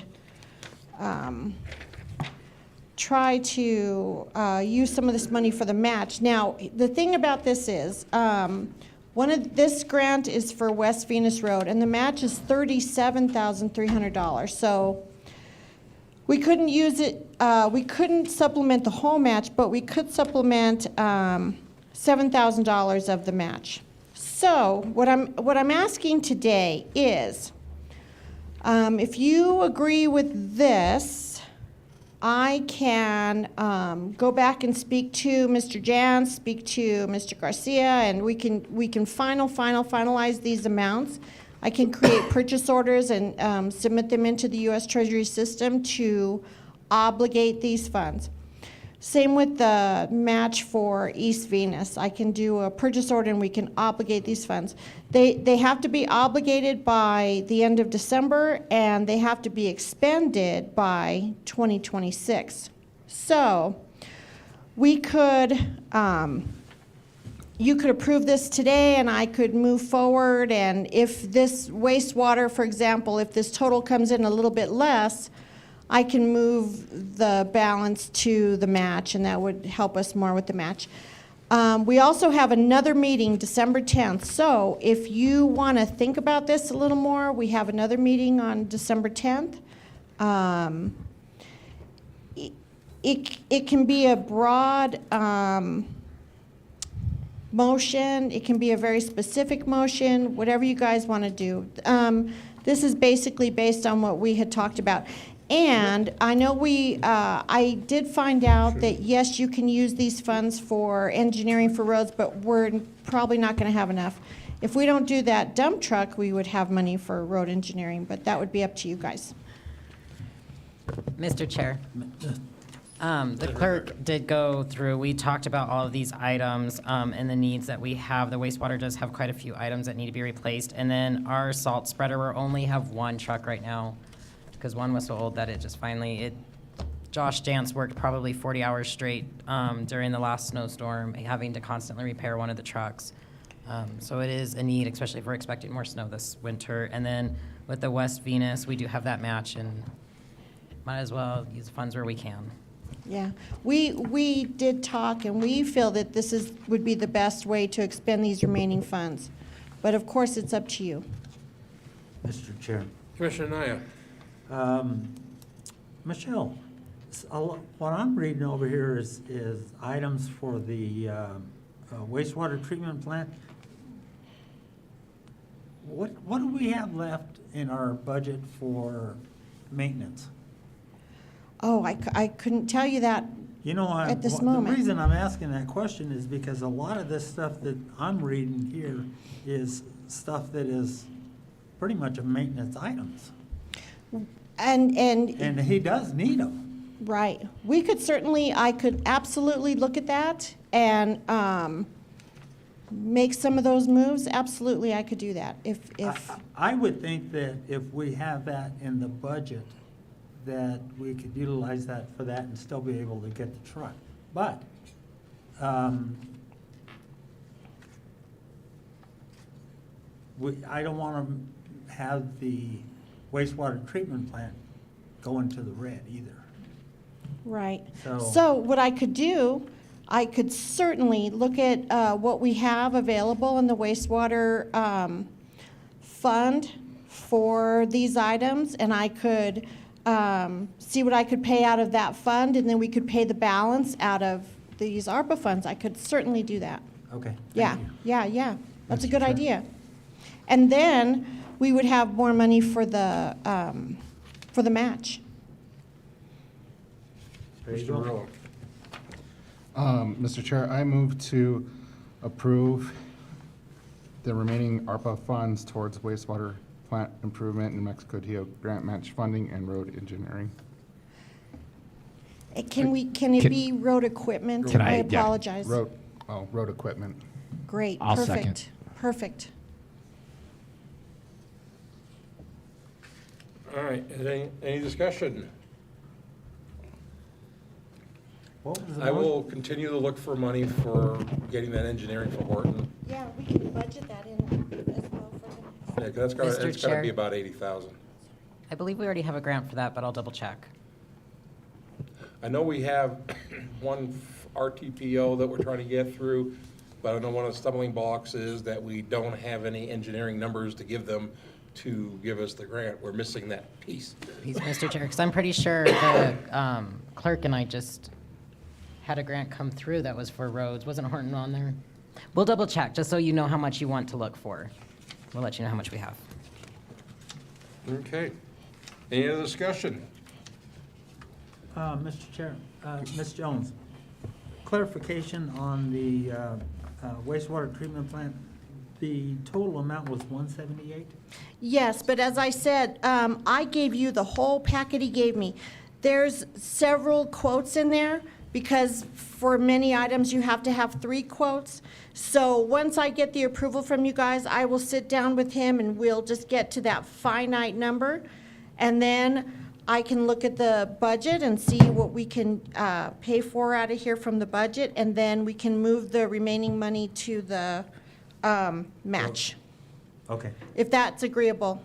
try to use some of this money for the match. Now, the thing about this is, this grant is for West Venus Road, and the match is $37,300. So we couldn't use it, we couldn't supplement the whole match, but we could supplement $7,000 of the match. So what I'm asking today is, if you agree with this, I can go back and speak to Mr. Jan, speak to Mr. Garcia, and we can finalize these amounts. I can create purchase orders and submit them into the U.S. Treasury system to obligate these funds. Same with the match for East Venus. I can do a purchase order and we can obligate these funds. They have to be obligated by the end of December, and they have to be expended by 2026. So we could, you could approve this today and I could move forward, and if this wastewater, for example, if this total comes in a little bit less, I can move the balance to the match, and that would help us more with the match. We also have another meeting December 10th, so if you want to think about this a little more, we have another meeting on December 10th. It can be a broad motion, it can be a very specific motion, whatever you guys want to do. This is basically based on what we had talked about. And I know I did find out that, yes, you can use these funds for engineering for roads, but we're probably not going to have enough. If we don't do that dump truck, we would have money for road engineering, but that would be up to you guys. Mr. Chair, the clerk did go through, we talked about all of these items and the needs that we have. The wastewater does have quite a few items that need to be replaced. And then our salt spreader, we only have 1 truck right now, because one was so old that it just finally, Josh Jantz worked probably 40 hours straight during the last snowstorm, having to constantly repair one of the trucks. So it is a need, especially if we're expecting more snow this winter. And then with the West Venus, we do have that match, and might as well use funds where we can. Yeah, we did talk, and we feel that this would be the best way to expend these remaining funds. But of course, it's up to you. Mr. Chair. Commissioner Naya. Michelle, what I'm reading over here is items for the wastewater treatment plant. What do we have left in our budget for maintenance? Oh, I couldn't tell you that You know, at this the moment. reason I'm asking that question is because a lot of this stuff that I'm reading here is stuff that is pretty much a maintenance items. And he does need them. right. I could absolutely look at that and make some of those moves. Absolutely, I could do that. If I would think that if we have that in the budget, that we could utilize that for that and still be able to get the truck. But, I don't want to have the wastewater treatment plant go into the red either. Right. So- So what I could do, I could certainly look at what we have available in the wastewater fund for these items, and I could see what I could pay out of that fund, and then we could pay the balance out of these ARPA funds. I could certainly do that. Okay. Yeah, thank you. yeah. That's a Mr. good Chair. idea. And then we would have more money for the match. There you Mr. go. Murillo. Mr. Chair, I move to approve the remaining ARPA funds towards wastewater plant improvement in Mexico DO grant match funding and road engineering. Can it be road equipment? Can I- I yeah. apologize. Road equipment. Great, I'll perfect, second. perfect. All right, any discussion? What was the I motion? will continue to look for money for getting that engineering for Horton. Yeah, we can budget that in as well for Yeah, 'cause that's Mr. gotta Chair. be about 80,000. I believe we already have a grant for that, but I'll double check. I know we have one RTPO that we're trying to get through, but I know one of the stumbling blocks is that we don't have any engineering numbers to give them to give us the grant. We're missing that piece. Please, Mr. Chair, because I'm pretty sure the clerk and I just had a grant come through that was for roads. Wasn't Horton on there? We'll double check, just so you know how much you want to look for. We'll let you know how much we have. Okay. Any other discussion? Mr. Chair, Ms. Jones, clarification on the wastewater treatment plant. The total amount was 178? Yes, but as I said, I gave you the whole packet he gave me. There's several quotes in there, because for many items, you have to have 3 quotes. So once I get the approval from you guys, I will sit down with him and we'll just get to that finite number. And then I can look at the budget and see what we can pay for out of here from the budget, and then we can move the remaining money to the match, Okay. if that's agreeable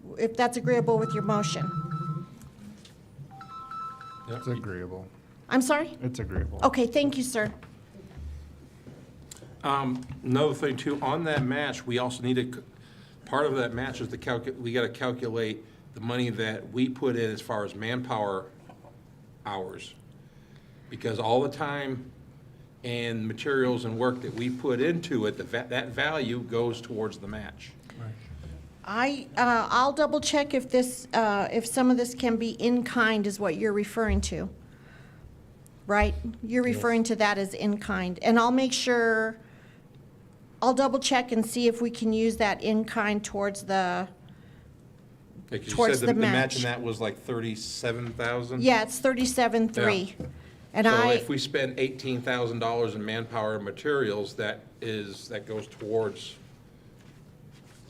with your motion. It's agreeable. I'm sorry? It's agreeable. Okay, thank you, sir. Another thing too, on that match, we also need to, part of that match is we gotta calculate the money that we put in as far as manpower hours. Because all the time and materials and work that we put into it, that value goes towards the match. I'll double check if if some of this can be in kind is what you're referring to. Right? You're referring to that as in kind. And I'll make sure, I'll double check and see if we can use that in kind towards the, Like you Towards said, the the match match. in that was like 37,000? yeah, it's 37.3. And So if we spend $18,000 in manpower and materials, that goes towards,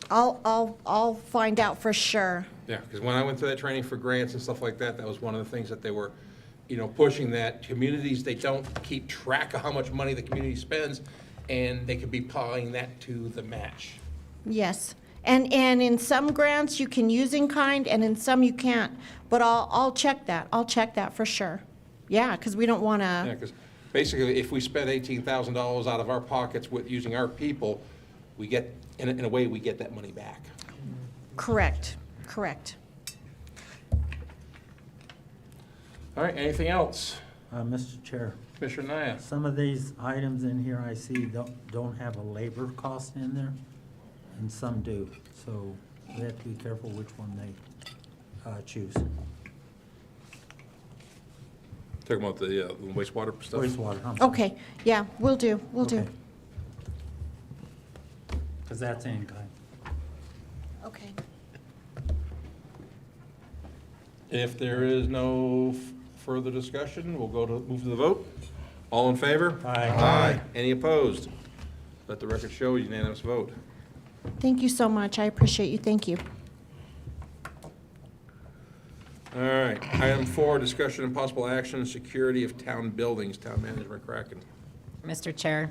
I'll find out for sure. yeah, because when I went through that training for grants and stuff like that, that was one of the things that they were, pushing, that communities, they don't keep track of how much money the community spends, and they could be applying that to the match. Yes. And in some grants, you can use in kind, and in some you can't. But I'll check that. I'll check that for sure. Yeah, because we don't want Yeah, to, because basically, if we spend $18,000 out of our pockets with using our people, we get, in a way, we get that money back. correct. All right, anything else? Mr. Chair, Commissioner Naya? some of these items in here I see don't have a labor cost in there, and some do. So we have to be careful which one they choose. Talking about the wastewater stuff? Wastewater, I'm sorry. Okay, yeah, will do. Because that's in kind. Okay. If there is no further discussion, we'll move to the vote. All in favor? Aye. Any opposed? Let the record show unanimous vote. Thank you so much. I appreciate you. Thank you. All right, item 4, discussion and possible action, security of town buildings, Town Manager McCracken. Mr. Chair,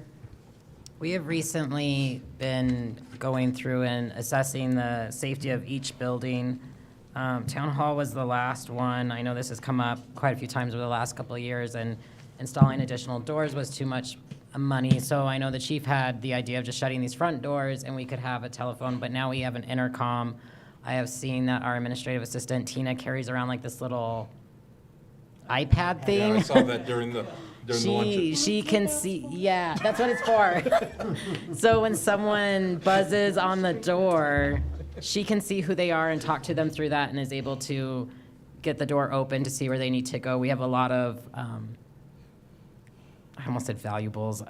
we have recently been going through and assessing the safety of each building. Town Hall was the last one. I know this has come up quite a few times over the last couple of years, and installing additional doors was too much money. So I know the chief had the idea of just shutting these front doors and we could have a telephone, but now we have an intercom. I have seen that our administrative assistant, Tina, carries around like this little iPad thing. Yeah, I saw that during the luncheon. She can see, yeah, that's what it's for. So when someone buzzes on the door, she can see who they are and talk to them through that and is able to get the door open to see where they need to go. We have a lot of, I almost said valuables.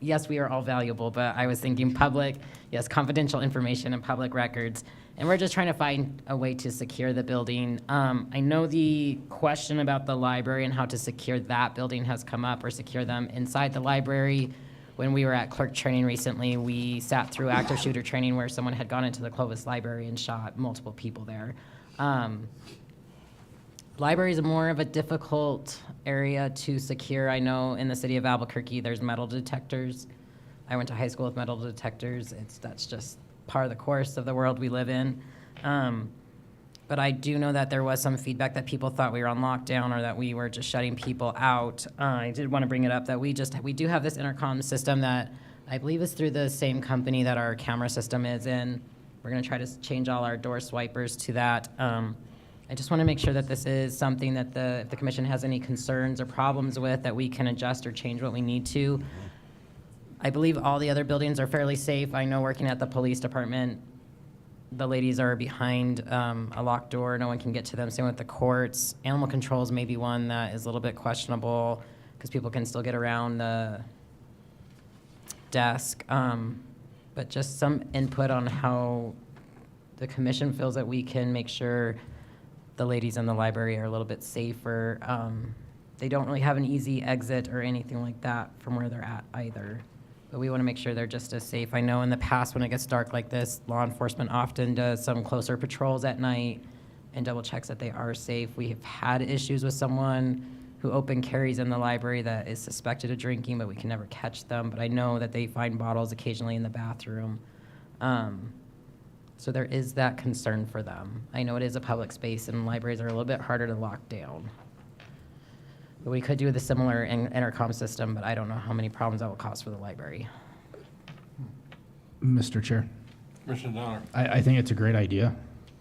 Yes, we are all valuable, but I was thinking public, yes, confidential information and public records. And we're just trying to find a way to secure the building. I know the question about the library and how to secure that building has come up, or secure them inside the library. When we were at clerk training recently, we sat through active shooter training where someone had gone into the Clovis Library and shot multiple people there. Library is more of a difficult area to secure. I know in the city of Albuquerque, there's metal detectors. I went to high school with metal detectors. That's just part of the course of the world we live in. But I do know that there was some feedback that people thought we were on lockdown or that we were just shutting people out. I did want to bring it up that we do have this intercom system that I believe is through the same company that our camera system is in. We're going to try to change all our door swipers to that. I just want to make sure that this is something that if the commission has any concerns or problems with, that we can adjust or change what we need to. I believe all the other buildings are fairly safe. I know working at the police department, the ladies are behind a locked door. No one can get to them. Same with the courts. Animal controls may be one that is a little bit questionable because people can still get around the desk. But just some input on how the commission feels that we can make sure the ladies in the library are a little bit safer. They don't really have an easy exit or anything like that from where they're at either. But we want to make sure they're just as safe. I know in the past when it gets dark like this, law enforcement often does some closer patrols at night and double checks that they are safe. We have had issues with someone who open carries in the library that is suspected of drinking, but we can never catch them. But I know that they find bottles occasionally in the bathroom. So there is that concern for them. I know it is a public space and libraries are a little bit harder to lock down. But we could do the similar intercom system, but I don't know how many problems that will cause for the library. Mr. Chair, Commissioner Donner. I think it's a great idea.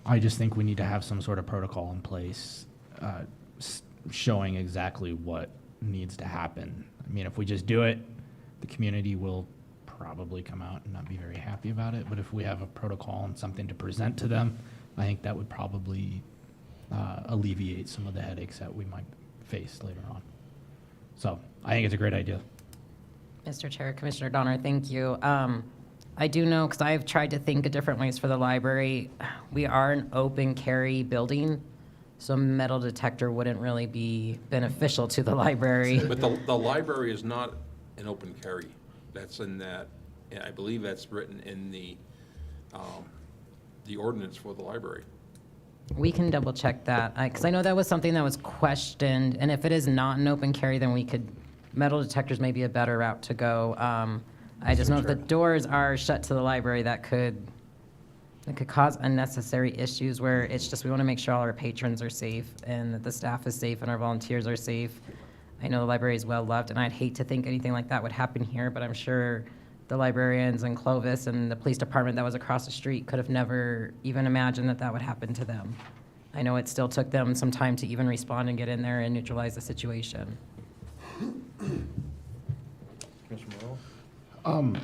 I just think we need to have some sort of protocol in place showing exactly what needs to happen. I mean, if we just do it, the community will probably come out and not be very happy about it. But if we have a protocol and something to present to them, I think that would probably alleviate some of the headaches that we might face later on. So I think it's a great idea. Mr. Chair, Commissioner Donner, thank you. I do know, because I've tried to think of different ways for the library, we are an open carry building, so a metal detector wouldn't really be beneficial to the library. But the library is not an open carry. That's in that, and I believe that's written in the ordinance for the library. We can double check that, because I know that was something that was questioned, and if it is not an open carry, then metal detectors may be a better route to go. I just know if the doors are shut to the library, it could cause unnecessary issues where it's just, we want to make sure all our patrons are safe and that the staff is safe and our volunteers are safe. I know the library is well loved, and I'd hate to think anything like that would happen here, but I'm sure the librarians in Clovis and the police department that was across the street could have never even imagined that would happen to them. I know it still took them some time to even respond and get in there and neutralize the situation. Commissioner Morrell?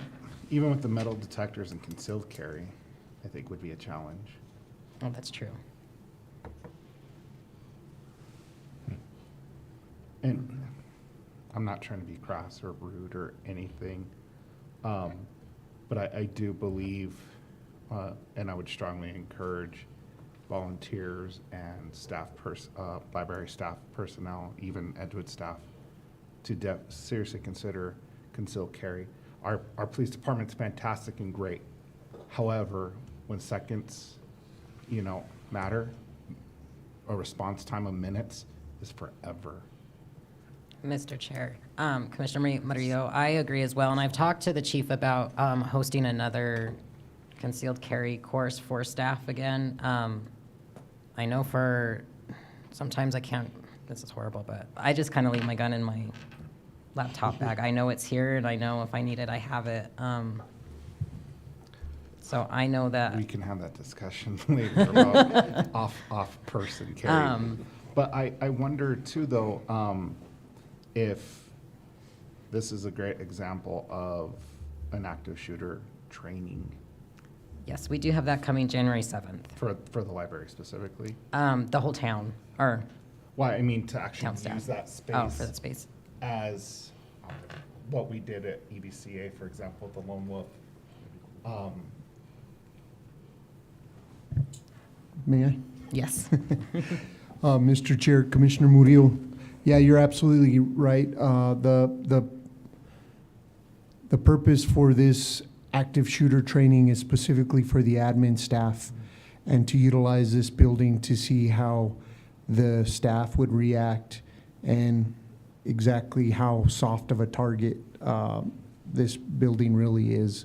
Even with the metal detectors and concealed carry, I think would be a challenge. Oh, that's true. And I'm not trying to be crass or rude or anything, but I do believe, and I would strongly encourage volunteers and library staff personnel, even Edgewood staff, to seriously consider concealed carry. Our police department's fantastic and great. However, when seconds, matter, a response time of minutes is forever. Mr. Chair, Commissioner Murillo, I agree as well, and I've talked to the chief about hosting another concealed carry course for staff again. I know sometimes I can't, this is horrible, but I just kind of leave my gun in my laptop bag. I know it's here, and I know if I need it, I have it. So I know that. We can have that discussion later about off person carry. But I wonder too, though, if this is a great example of an active shooter training Yes, we do have that coming January 7th. for the library specifically. The whole town, or Why, I mean, to actually Town staff. use that space. Oh, for that space. As what we did at EBCA, for example, the Lone Wolf. May I? Yes. Mr. Chair, Commissioner Murillo, yeah, you're absolutely right. The purpose for this active shooter training is specifically for the admin staff and to utilize this building to see how the staff would react and exactly how soft of a target this building really is.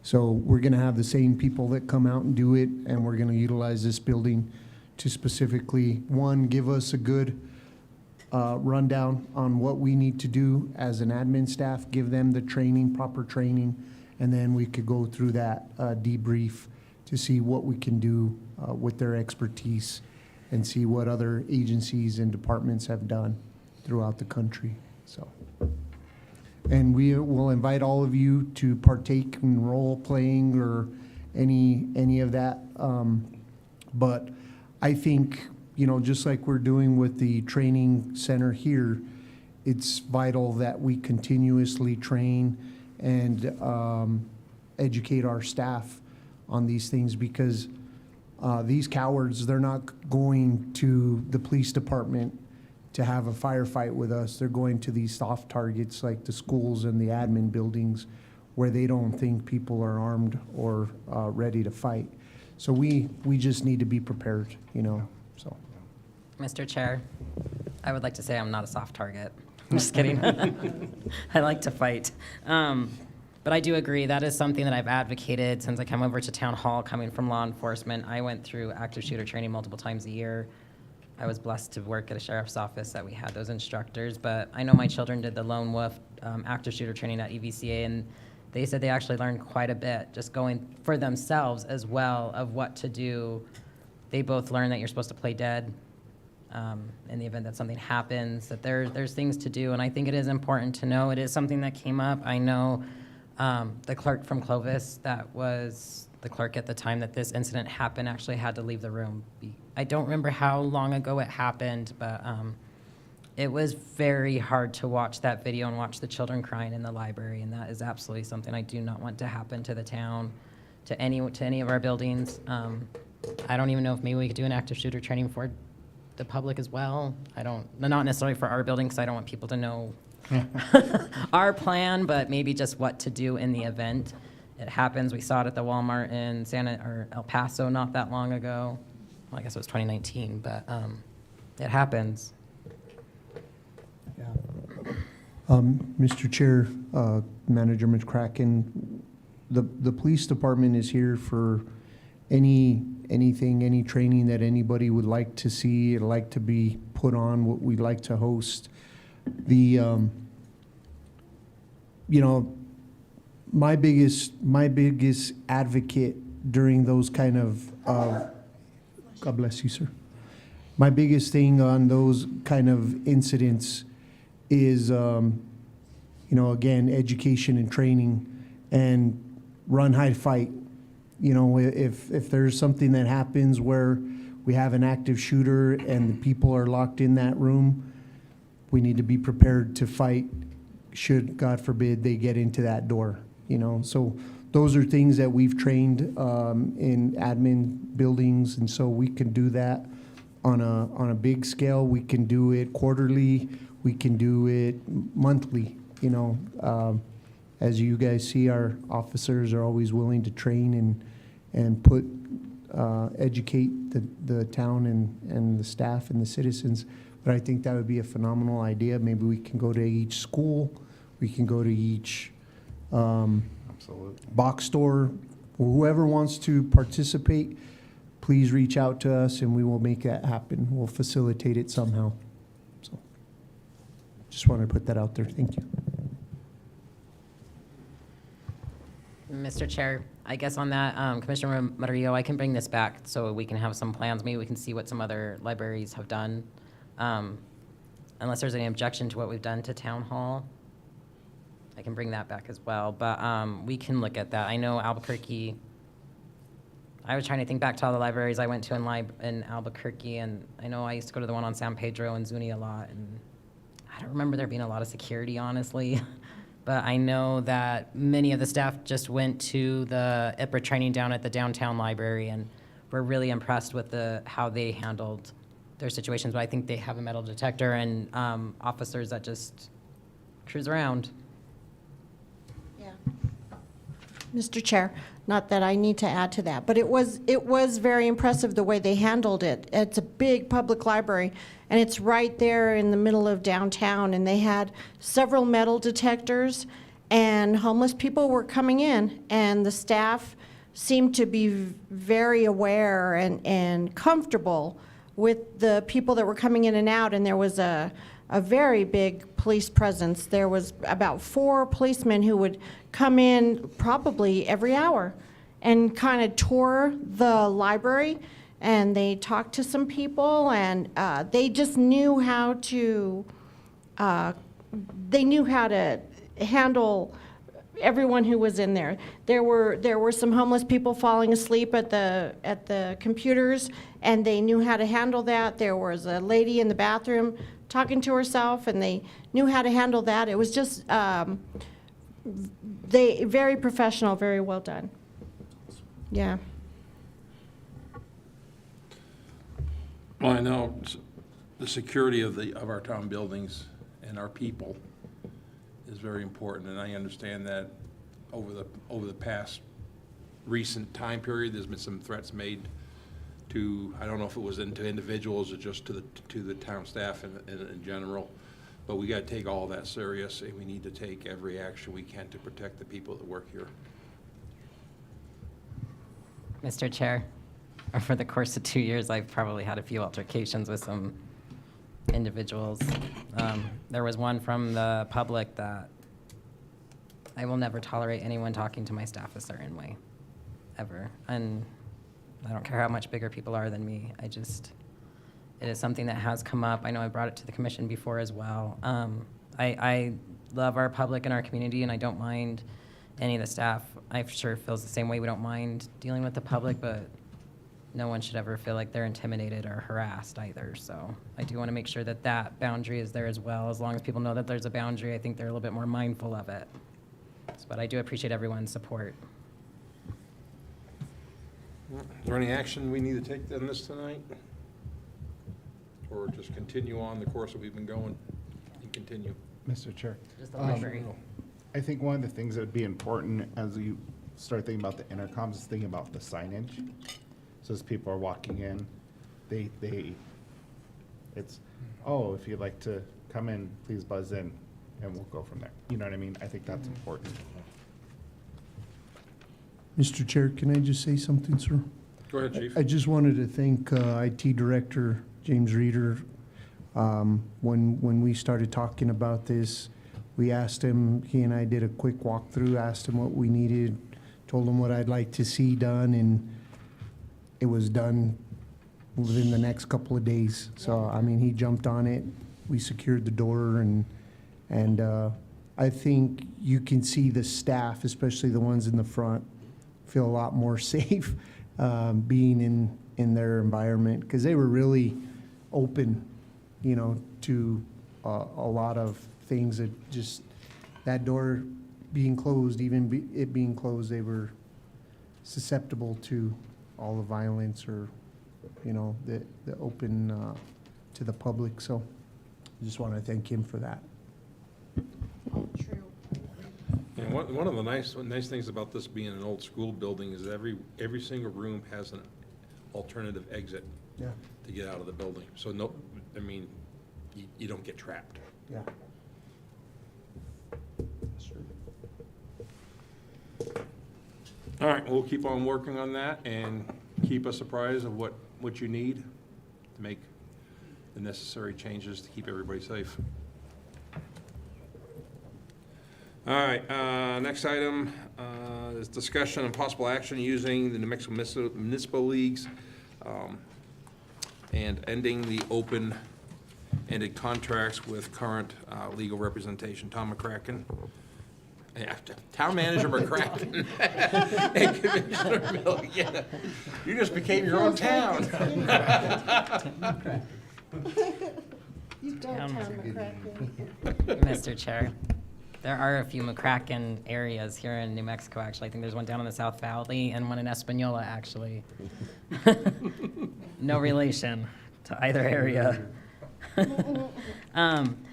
So we're going to have the same people that come out and do it, and we're going to utilize this building to specifically, one, give us a good rundown on what we need to do as an admin staff, give them the training, proper training, and then we could go through that debrief to see what we can do with their expertise and see what other agencies and departments have done throughout the country. So, and we will invite all of you to partake in role playing or any of that. But I think, you know, just like we're doing with the training center here, it's vital that we continuously train and educate our staff on these things, because these cowards, they're not going to the police department to have a firefight with us. They're going to these soft targets like the schools and the admin buildings where they don't think people are armed or ready to fight. So we just need to be prepared, you know, so. Mr. Chair, I would like to say I'm not a soft target. I'm just kidding. I like to fight. But I do agree, that is something that I've advocated since I came over to town hall coming from law enforcement. I went through active shooter training multiple times a year. I was blessed to work at a sheriff's office that we had those instructors, but I know my children did the Lone Wolf active shooter training at EVCA, and they said they actually learned quite a bit just going for themselves as well of what to do. They both learned that you're supposed to play dead in the event that something happens, that there's things to do, and I think it is important to know. It is something that came up. I know the clerk from Clovis, that was the clerk at the time that this incident happened, actually had to leave the room. I don't remember how long ago it happened, but it was very hard to watch that video and watch the children crying in the library, and that is absolutely something I do not want to happen to the town, to any of our buildings. I don't even know if maybe we could do an active shooter training for the public as well. Not necessarily for our building, because I don't want people to know our plan, but maybe just what to do in the event it happens. We saw it at the Walmart in El Paso not that long ago. Well, I guess it was 2019, but it happens. Mr. Chair, Manager McCracken, the police department is here for any training that anybody would like to see, like to be put on, what we'd like to host. You know, my biggest advocate during those kind of, God bless you, sir. My biggest thing on those kind of incidents is, you know, again, education and training, and run, hide, fight. You know, if there's something that happens where we have an active shooter and the people are locked in that room, we need to be prepared to fight should, God forbid, they get into that door, you know. So those are things that we've trained in admin buildings, and so we can do that on a big scale. We can do it quarterly. We can do it monthly, you know. As you guys see, our officers are always willing to train and educate the town and the staff and the citizens. But I think that would be a phenomenal idea. Maybe we can go to each school. We can go to each box store. Whoever wants to participate, please reach out to us and we will make that happen. We'll facilitate it somehow. So just wanted to put that out there. Thank you. Mr. Chair, I guess on that, Commissioner Murillo, I can bring this back so we can have some plans. Maybe we can see what some other libraries have done. Unless there's any objection to what we've done to Town Hall, I can bring that back as well. But we can look at that. I know Albuquerque, I was trying to think back to all the libraries I went to in Albuquerque, and I know I used to go to the one on San Pedro and Zuni a lot, and I don't remember there being a lot of security, honestly. But I know that many of the staff just went to the IPRA training down at the downtown library and were really impressed with how they handled their situations. But I think they have a metal detector and officers that just cruise around. Yeah. Mr. Chair, not that I need to add to that, but it was very impressive the way they handled it. It's a big public library, and it's right there in the middle of downtown, and they had several metal detectors, and homeless people were coming in, and the staff seemed to be very aware and comfortable with the people that were coming in and out, and there was a very big police presence. There was about 4 policemen who would come in probably every hour and kind of tour the library, and they talked to some people, and they just knew how to handle everyone who was in there. There were some homeless people falling asleep at the computers, and they knew how to handle that. There was a lady in the bathroom talking to herself, and they knew how to handle that. It was just very professional, very well done. Yeah. Well, I know the security of our town buildings and our people is very important, and I understand that over the past recent time period, there's been some threats made to, I don't know if it was into individuals or just to the town staff in general, but we got to take all that serious, and we need to take every action we can to protect the people that work here. Mr. Chair, for the course of 2 years, I've probably had a few altercations with some individuals. There was one from the public that I will never tolerate anyone talking to my staff a certain way, ever. And I don't care how much bigger people are than me. It is something that has come up. I know I brought it to the commission before as well. I love our public and our community, and I don't mind any of the staff. I sure feels the same way. We don't mind dealing with the public, but no one should ever feel like they're intimidated or harassed either. So I do want to make sure that that boundary is there as well. As long as people know that there's a boundary, I think they're a little bit more mindful of it. But I do appreciate everyone's support. Is there any action we need to take on this tonight? Or just continue on the course that we've been going and continue? Mr. Chair. Just the library. I think one of the things that would be important as you start thinking about the intercoms is thinking about the signage. So as people are walking in, it's, oh, if you'd like to come in, please buzz in, and we'll go from there. You know what I mean? I think that's important. Mr. Chair, can I just say something, sir? Go ahead, Chief. I just wanted to thank IT Director James Reeder. When we started talking about this, we asked him, he and I did a quick walkthrough, asked him what we needed, told him what I'd like to see done, and it was done within the next couple of days. So, I mean, he jumped on it. We secured the door, and I think you can see the staff, especially the ones in the front, feel a lot more safe being in their environment, because they were really open, you know, to a lot of things that just, that door being closed, even it being closed, they were susceptible to all the violence or, you know, the open to the public. So I just want to thank him for that. True. And one of the nice things about this being an old school building is every single room has an alternative exit Yeah. to get out of the building. So no, I mean, you don't get trapped. Yeah. That's true. All right, we'll keep on working on that and keep us apprised of what you need to make the necessary changes to keep everybody safe. All right, next item is This discussion and possible action using the New Mexico Municipal Leagues and ending the open-ended contracts with current legal representation. Tom McCracken. Yeah, Town Manager McCracken. And Commissioner Milligan. You just became your own town. You don't, Tom McCracken. Mr. Chair, there are a few McCracken areas here in New Mexico, actually. I think there's one down in the South Valley and one in Espanola, actually. No relation to either area.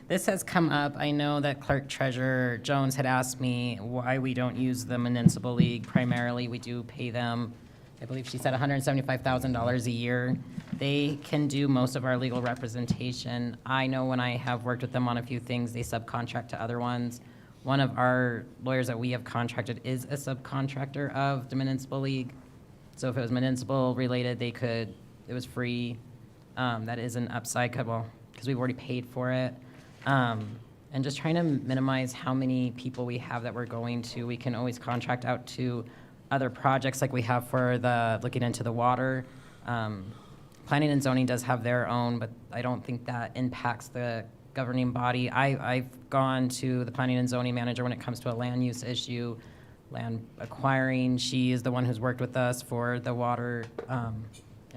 This has come up. I know that Clerk Treasurer Jones had asked me why we don't use the Municipal League. Primarily, we do pay them, I believe she said $175,000 a year. They can do most of our legal representation. I know when I have worked with them on a few things, they subcontract to other ones. One of our lawyers that we have contracted is a subcontractor of the Municipal League. So if it was municipal related, it was free. That is an upside, because we've already paid for it. And just trying to minimize how many people we have that we're going to. We can always contract out to other projects like we have for looking into the water. Planning and zoning does have their own, but I don't think that impacts the governing body. I've gone to the planning and zoning manager when it comes to a land use issue, land acquiring. She is the one who's worked with us for the water, and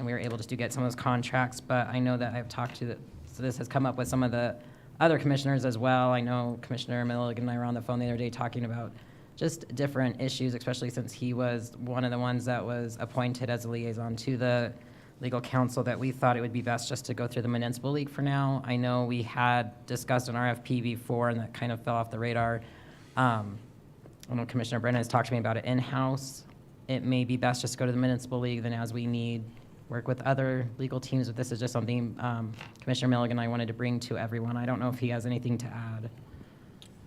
we were able to get some of those contracts. But I know that I've talked to so this has come up with some of the other commissioners as well. I know Commissioner Milligan and I were on the phone the other day talking about just different issues, especially since he was one of the ones that was appointed as a liaison to the legal counsel, that we thought it would be best just to go through the Municipal League for now. I know we had discussed an RFP before, and that kind of fell off the radar. I know Commissioner Brennan has talked to me about it in-house. It may be best just to go to the Municipal League, then as we need, work with other legal teams. But this is just something Commissioner Milligan and I wanted to bring to everyone. I don't know if he has anything to add.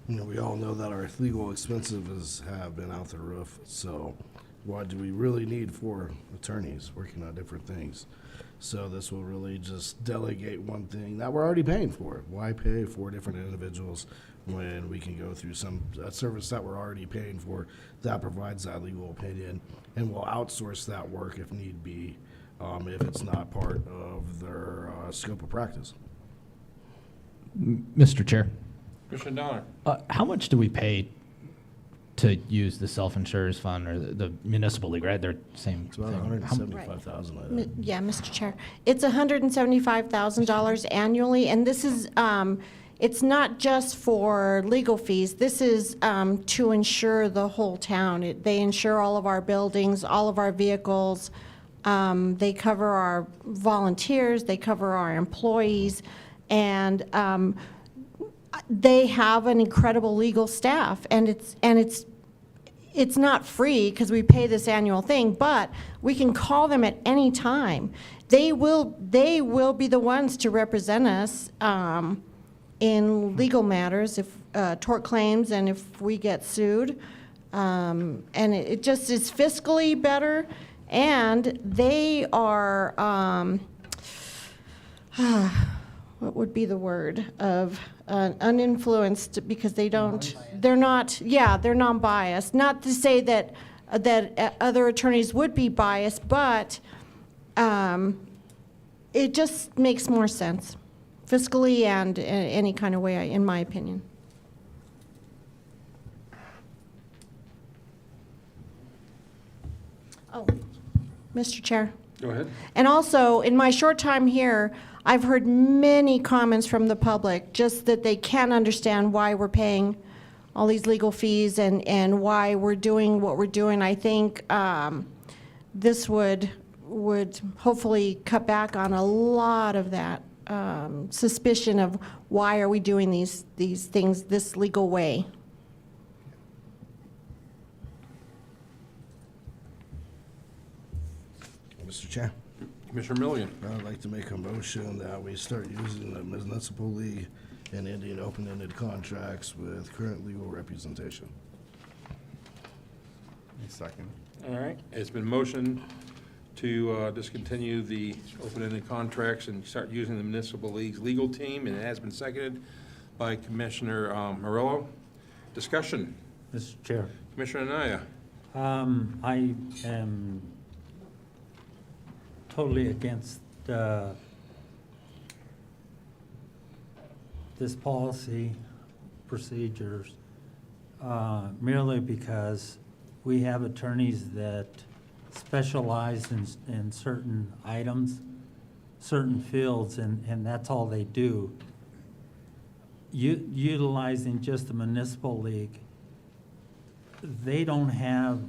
You know, we all know that our legal expenses have been out the roof, so why do we really need 4 attorneys working on different things? So this will really just delegate one thing that we're already paying for. Why pay 4 different individuals when we can go through a service that we're already paying for that provides that legal opinion, and we'll outsource that work if need be, if it's not part of their scope of practice. Mr. Chair, Commissioner Donner. how much do we pay to use the self-insurers fund or the municipal league, right? They're same It's about thing. $175,000. I think. Yeah, Mr. Chair. It's $175,000 annually, and this is, it's not just for legal fees. This is to insure the whole town. They insure all of our buildings, all of our vehicles. They cover our volunteers, they cover our employees, and they have an incredible legal staff, and it's not free because we pay this annual thing, but we can call them at any time. They will be the ones to represent us in legal matters, if tort claims, and if we get sued. And it just is fiscally better, and they are what would be the word of uninfluenced, because they're non-biased. Not to say that other attorneys would be biased, but it just makes more sense fiscally and any kind of way, in my opinion. Oh, Mr. Chair. Go ahead. And also, in my short time here, I've heard many comments from the public, just that they can't understand why we're paying all these legal fees and why we're doing what we're doing. I think this would hopefully cut back on a lot of that suspicion of why are we doing these things this legal way. Mr. Chair. Commissioner Milligan. I'd like to make a motion that we start using the Municipal League and ending open-ended contracts with current legal representation. Second. All right. It's been motioned to discontinue the open-ended contracts and start using the Municipal League's legal team, and it has been seconded by Commissioner Murillo. Discussion. Mr. Chair. Commissioner Anaya. I am totally against this policy procedures merely because we have attorneys that specialize in certain items, certain fields, and that's all they do. Utilizing just the municipal league, they don't have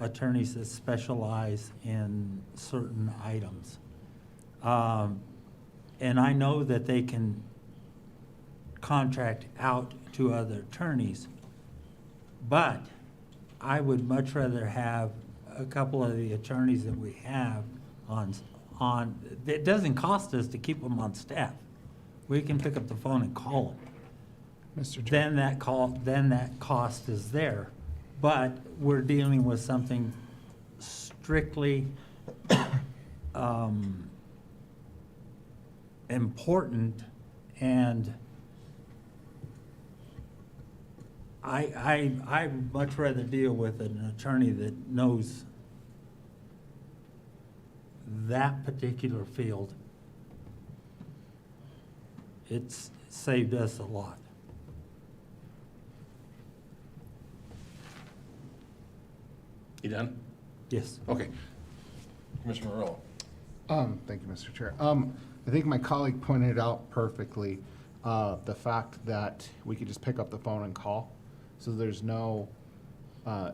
attorneys that specialize in certain items. And I know that they can contract out to other attorneys, but I would much rather have a couple of the attorneys that we have on, it doesn't cost us to keep them on staff. We can pick up the phone and call them. Mr. Chair. Then that cost is there. But we're dealing with something strictly important, and I'd much rather deal with an attorney that knows that particular field. It's saved us a lot. You done? Yes. Okay. Commissioner Earl. Thank you, Mr. Chair. I think my colleague pointed out perfectly the fact that we could just pick up the phone and call. So there's no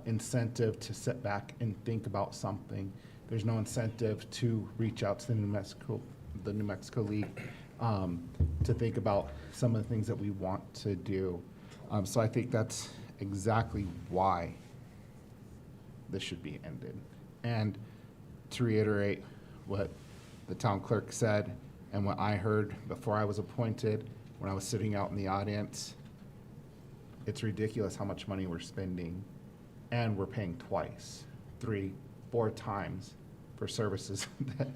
incentive to sit back and think about something. There's no incentive to reach out to the New Mexico League to think about some of the things that we want to do. So I think that's exactly why this should be ended. And to reiterate what the town clerk said and what I heard before I was appointed, when I was sitting out in the audience, it's ridiculous how much money we're spending, and we're paying twice, 3, 4 times for services that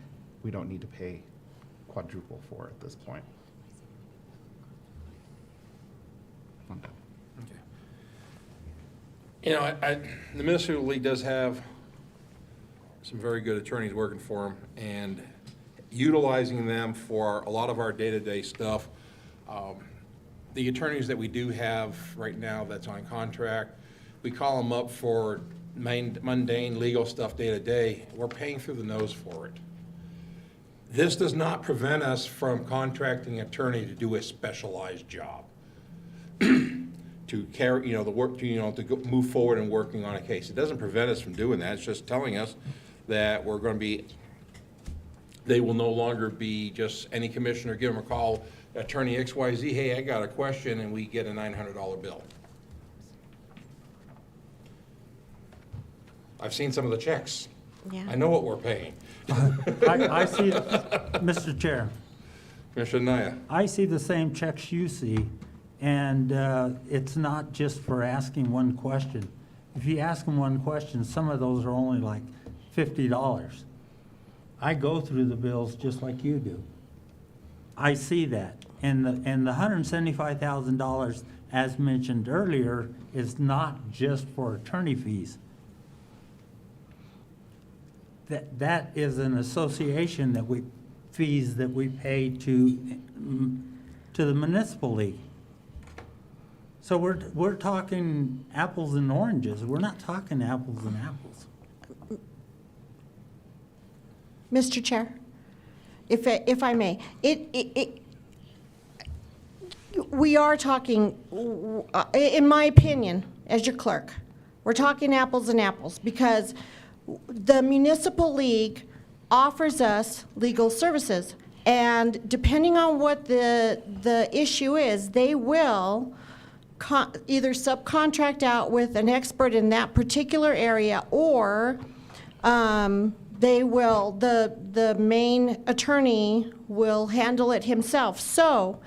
we don't need to pay quadruple for at this point. I'm done. Okay. You know, the Minnesota League does have some very good attorneys working for them, and utilizing them for a lot of our day-to-day stuff. The attorneys that we do have right now that's on contract, we call them up for mundane legal stuff day-to-day. We're paying through the nose for it. This does not prevent us from contracting an attorney to do a specialized job. To carry, the work, to move forward and working on a case. It doesn't prevent us from doing that. It's just telling us that we're going to be, they will no longer be just any commissioner, give them a call, attorney XYZ, hey, I got a question, and we get a $900 bill. I've seen some of the checks. Yeah. I know what we're paying. I see, Mr. Chair, Commissioner Naya. I see the same checks you see, and it's not just for asking one question. If you ask them one question, some of those are only like $50. I go through the bills just like you do. I see that. And the $175,000, as mentioned earlier, is not just for attorney fees. That is an association fees that we pay to the municipal league. So we're talking apples and oranges. We're not talking apples and apples. Mr. Chair, if I may, we are talking, in my opinion, as your clerk, we're talking apples and apples, because the municipal league offers us legal services, and depending on what the issue is, they will either subcontract out with an expert in that particular area, or they will, the main attorney will handle it himself. So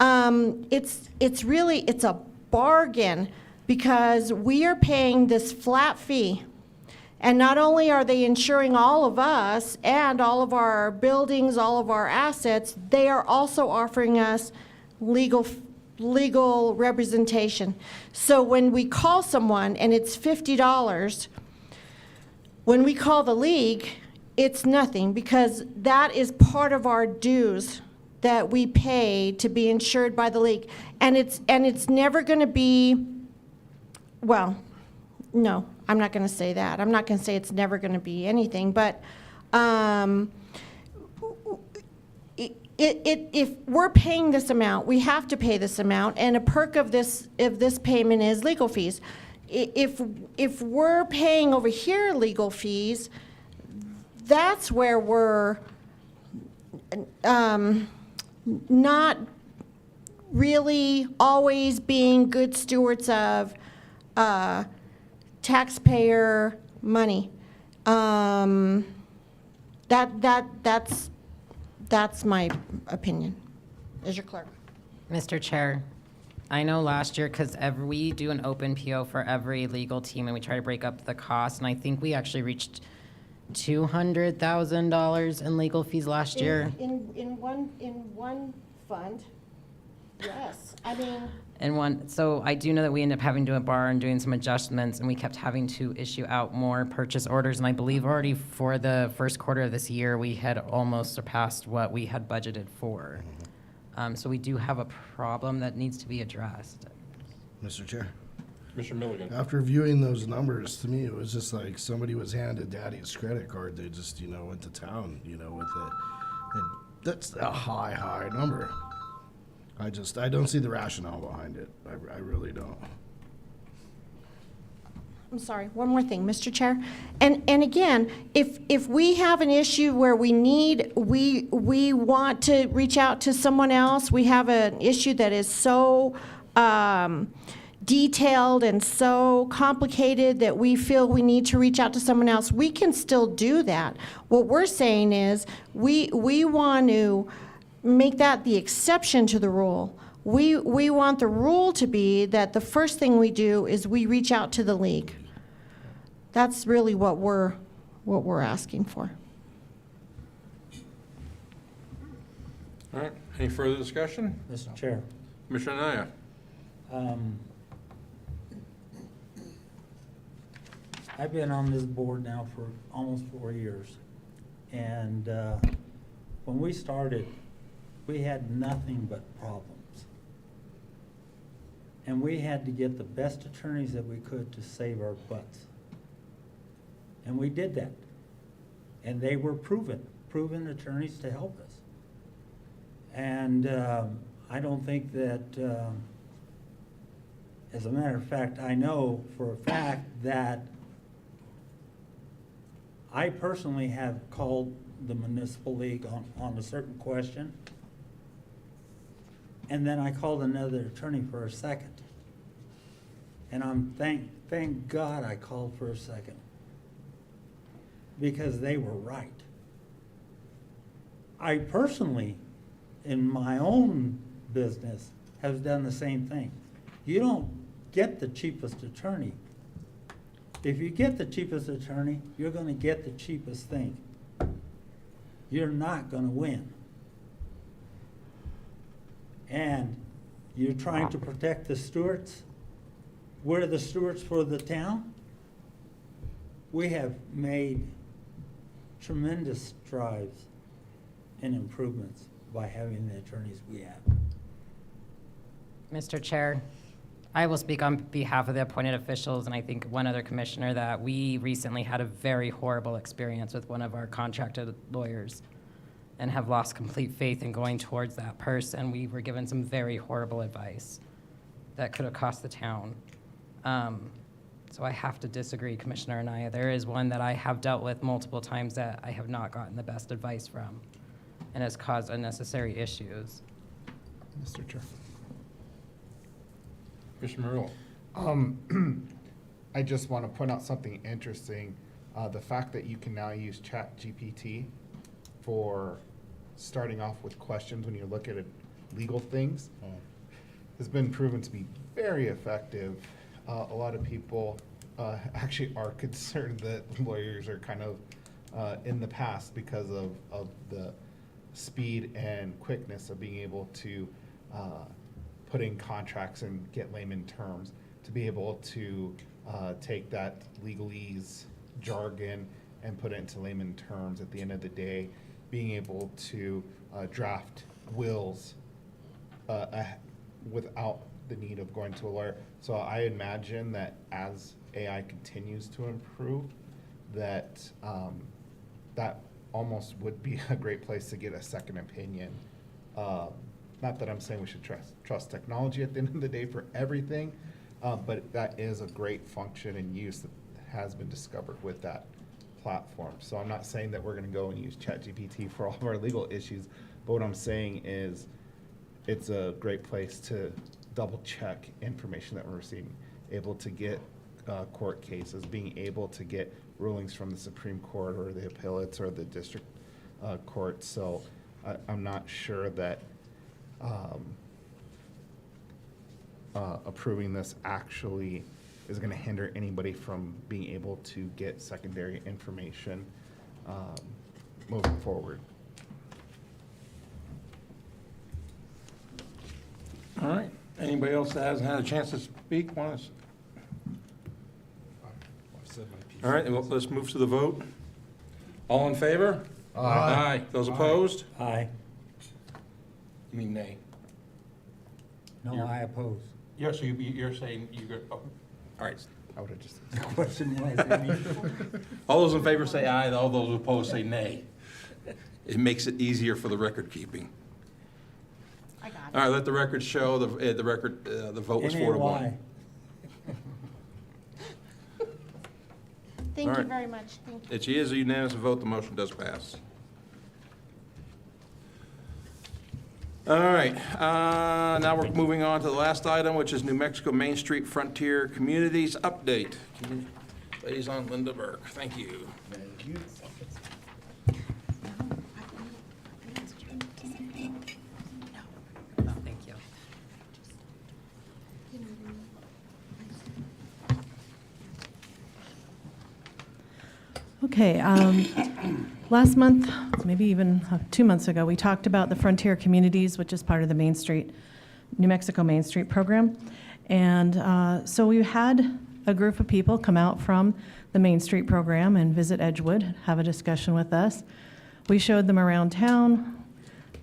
it's really a bargain, because we are paying this flat fee. And not only are they insuring all of us and all of our buildings, all of our assets, they are also offering us legal legal representation. So when we call someone and it's $50, when we call the league, it's nothing, because that is part of our dues that we pay to be insured by the league. And it's never going to be, well, no, I'm not going to say that. I'm not going to say it's never going to be anything, but if we're paying this amount, we have to pay this amount, and a perk of this payment is legal fees. If we're paying over here legal fees, that's where we're not really always being good stewards of taxpayer money. That's my opinion, as your clerk. Mr. Chair, I know last year, because we do an open PO for every legal team, and we try to break up the cost, and I think we actually reached $200,000 in legal fees last year. In one fund, yes. I mean, So I do know that we ended up having to do a bar and doing some adjustments, and we kept having to issue out more purchase orders. And I believe already for the first quarter of this year, we had almost surpassed what we had budgeted for. So we do have a problem that needs to be addressed. Mr. Chair. Commissioner Milligan. After viewing those numbers, to me, it was just like somebody was handed daddy's credit card. They just, went to town, with it. And that's a high number. I don't see the rationale behind it. I really don't. I'm sorry, one more thing, Mr. Chair. And again, if we have an issue where we want to reach out to someone else, we have an issue that is so detailed and so complicated that we feel we need to reach out to someone else, we can still do that. What we're saying is we want to make that the exception to the rule. We want the rule to be that the first thing we do is we reach out to the league. That's really what we're asking for. All right, any further discussion? Mr. Chair. Commissioner Anaya. I've been on this board now for almost 4 years. And when we started, we had nothing but problems. And we had to get the best attorneys that we could to save our butts. And we did that. And they were proven attorneys to help us. And I don't think that, as a matter of fact, I know for a fact that I personally have called the municipal league on a certain question, and then I called another attorney for a second. And thank God I called for a second, because they were right. I personally, in my own business, have done the same thing. You don't get the cheapest attorney. If you get the cheapest attorney, you're going to get the cheapest thing. You're not going to win. And you're trying to protect the stewards. We're the stewards for the town. We have made tremendous strides and improvements by having the attorneys we have. Mr. Chair, I will speak on behalf of the appointed officials, and I think one other commissioner, that we recently had a very horrible experience with one of our contracted lawyers and have lost complete faith in going towards that person. We were given some very horrible advice that could have cost the town. So I have to disagree, Commissioner Anaya. There is one that I have dealt with multiple times that I have not gotten the best advice from and has caused unnecessary issues. Mr. Chair. Commissioner Merrill. I just want to point out something interesting. The fact that you can now use ChatGPT for starting off with questions when you look at legal things has been proven to be very effective. A lot of people actually are concerned that lawyers are kind of in the past because of the speed and quickness of being able to put in contracts and get layman terms to be able to take that legalese jargon and put it into layman terms. At the end of the day, being able to draft wills without the need of going to a lawyer. So I imagine that as AI continues to improve, that that almost would be a great place to get a second opinion. Not that I'm saying we should trust technology at the end of the day for everything, but that is a great function and use that has been discovered with that platform. So I'm not saying that we're going to go and use ChatGPT for all of our legal issues, but what I'm saying is it's a great place to double check information that we're receiving, able to get court cases, being able to get rulings from the Supreme Court or the appellates or the district court. So I'm not sure that approving this actually is going to hinder anybody from being able to get secondary information moving forward. All right. Anybody else that hasn't had a chance to speak? Want to? All right, well, let's move to the vote. All in favor? Aye. Those opposed? Aye. You mean nay? No, I oppose. Yeah, so you're saying oh, all right. I would have just. The question was, All those in favor say aye, all those opposed say nay. It makes it easier for the record keeping. I got it. All right, let the record show, the vote was 4-1. Thank All you right. very much. Thank you. It is a unanimous vote, the motion does pass. All right, now we're moving on to the last item, which is New Mexico Main Street Frontier Communities Update. Liaison Linda Burke, thank you. Thank you. Oh, thank you. Okay, last month, maybe even 2 months ago, we talked about the Frontier Communities, which is part of the Main Street, New Mexico Main Street program. And so we had a group of people come out from the Main Street program and visit Edgewood, have a discussion with us. We showed them around town,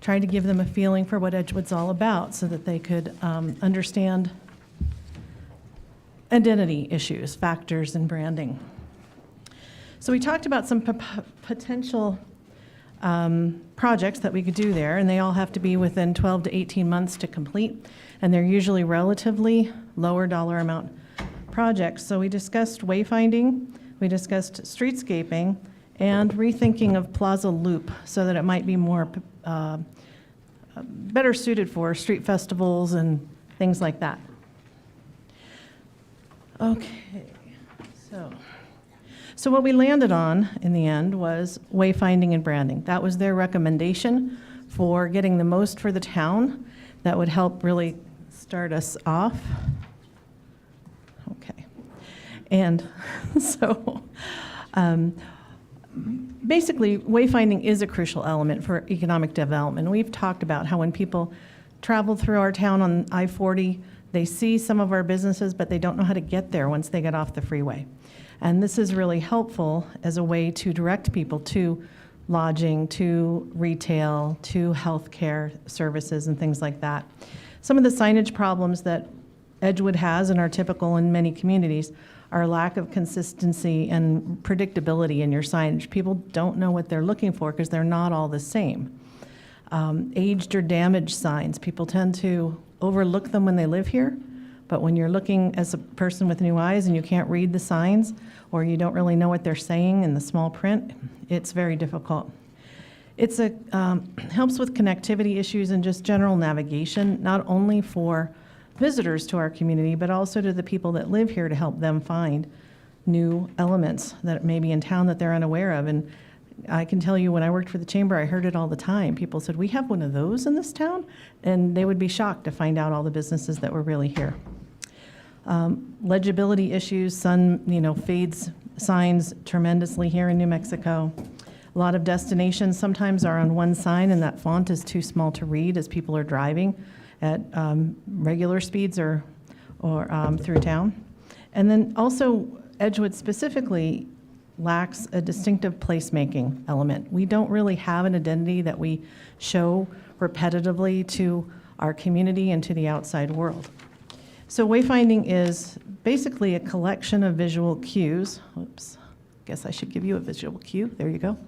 tried to give them a feeling for what Edgewood's all about so that they could understand identity issues, factors, and branding. So we talked about some potential projects that we could do there, and they all have to be within 12 to 18 months to complete, and they're usually relatively lower dollar amount projects. So we discussed wayfinding, we discussed streetscaping, and rethinking of Plaza Loop so that it might be more better suited for street festivals and things like that. Okay, so what we landed on in the end was wayfinding and branding. That was their recommendation for getting the most for the town. That would help really start us off. Okay. And so basically, wayfinding is a crucial element for economic development. We've talked about how when people travel through our town on I-40, they see some of our businesses, but they don't know how to get there once they get off the freeway. And this is really helpful as a way to direct people to lodging, to retail, to healthcare services and things like that. Some of the signage problems that Edgewood has and are typical in many communities are lack of consistency and predictability in your signage. People don't know what they're looking for because they're not all the same. Aged or damaged signs, people tend to overlook them when they live here, but when you're looking as a person with new eyes and you can't read the signs, or you don't really know what they're saying in the small print, it's very difficult. It's helps with connectivity issues and just general navigation, not only for visitors to our community, but also to the people that live here to help them find new elements that may be in town that they're unaware of. And I can tell you, when I worked for the chamber, I heard it all the time. People said, "We have one of those in this town?" And they would be shocked to find out all the businesses that were really here. Legibility issues, sun, fades signs tremendously here in New Mexico. A lot of destinations sometimes are on one sign and that font is too small to read as people are driving. at regular speeds or through town. And then also, Edgewood specifically lacks a distinctive placemaking element. We don't really have an identity that we show repetitively to our community and to the outside world. So wayfinding is basically a collection of visual cues. Oops, guess I should give you a visual cue. There you go.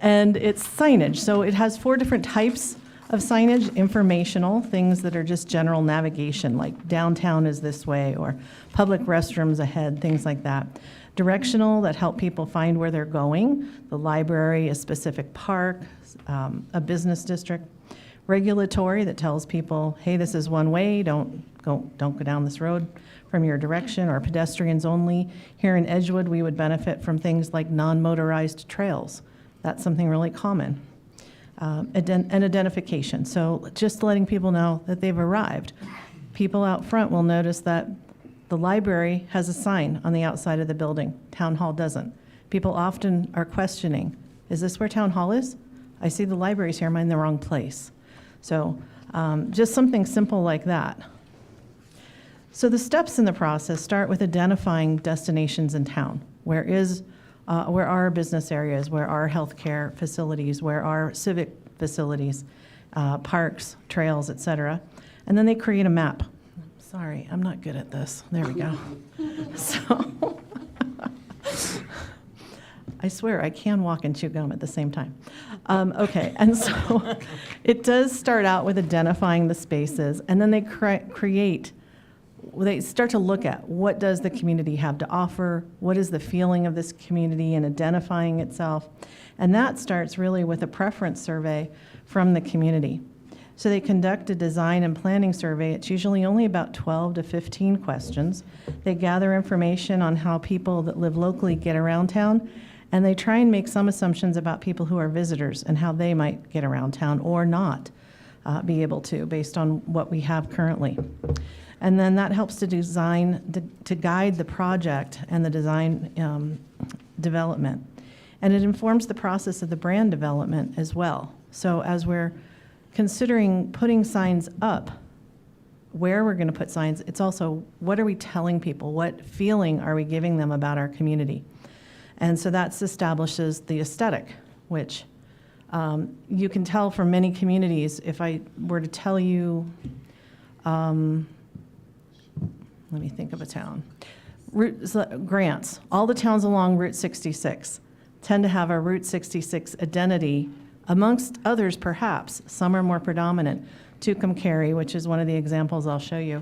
And it's signage. So it has 4 different types of signage: informational, things that are just general navigation, like downtown is this way, or public restrooms ahead, things like that. Directional, that help people find where they're going, the library, a specific park, a business district. Regulatory, that tells people, hey, this is one way, don't go down this road from your direction, or pedestrians only. Here in Edgewood, we would benefit from things like non-motorized trails. That's something really common. And identification, so just letting people know that they've arrived. People out front will notice that the library has a sign on the outside of the building. Town Hall doesn't. People often are questioning, is this where Town Hall is? I see the library's here, am I in the wrong place? So just something simple like that. So the steps in the process start with identifying destinations in town. Where are business areas? Where are healthcare facilities? Where are civic facilities, parks, trails, etc.? And then they create a map. Sorry, I'm not good at this. There we go. So I swear I can walk and chew gum at the same time. Okay, and so it does start out with identifying the spaces, and then they they start to look at what does the community have to offer, what is the feeling of this community and identifying itself. And that starts really with a preference survey from the community. So they conduct a design and planning survey. It's usually only about 12 to 15 questions. They gather information on how people that live locally get around town, and they try and make some assumptions about people who are visitors and how they might get around town or not be able to, based on what we have currently. And then that helps to to guide the project and the design development. And it informs the process of the brand development as well. So as we're considering putting signs up, where we're going to put signs, it's also what are we telling people? What feeling are we giving them about our community? And so that establishes the aesthetic, which you can tell from many communities. If I were to tell you, let me think of a town. Grants, all the towns along Route 66 tend to have a Route 66 identity, amongst others perhaps. Some are more predominant. Tucumcari, which is one of the examples I'll show you,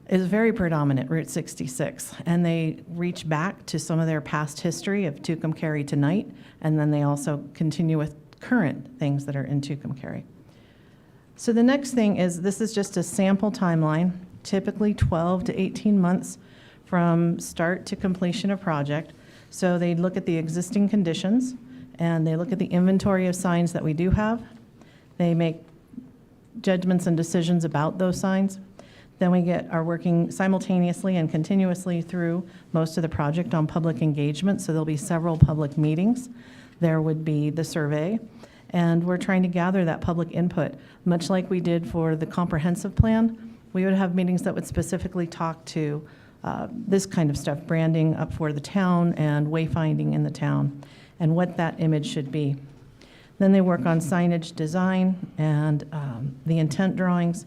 is very predominant, Route 66. And they reach back to some of their past history of Tucumcari tonight, and then they also continue with current things that are in Tucumcari. So the next thing is, this is just a sample timeline, typically 12 to 18 months from start to completion of project. So they look at the existing conditions, and they look at the inventory of signs that we do have. They make judgments and decisions about those signs. Then we are working simultaneously and continuously through most of the project on public engagement, so there'll be several public meetings. There would be the survey, and we're trying to gather that public input. Much like we did for the comprehensive plan, we would have meetings that would specifically talk to this kind of stuff, branding up for the town and wayfinding in the town, and what that image should be. Then they work on signage design and the intent drawings.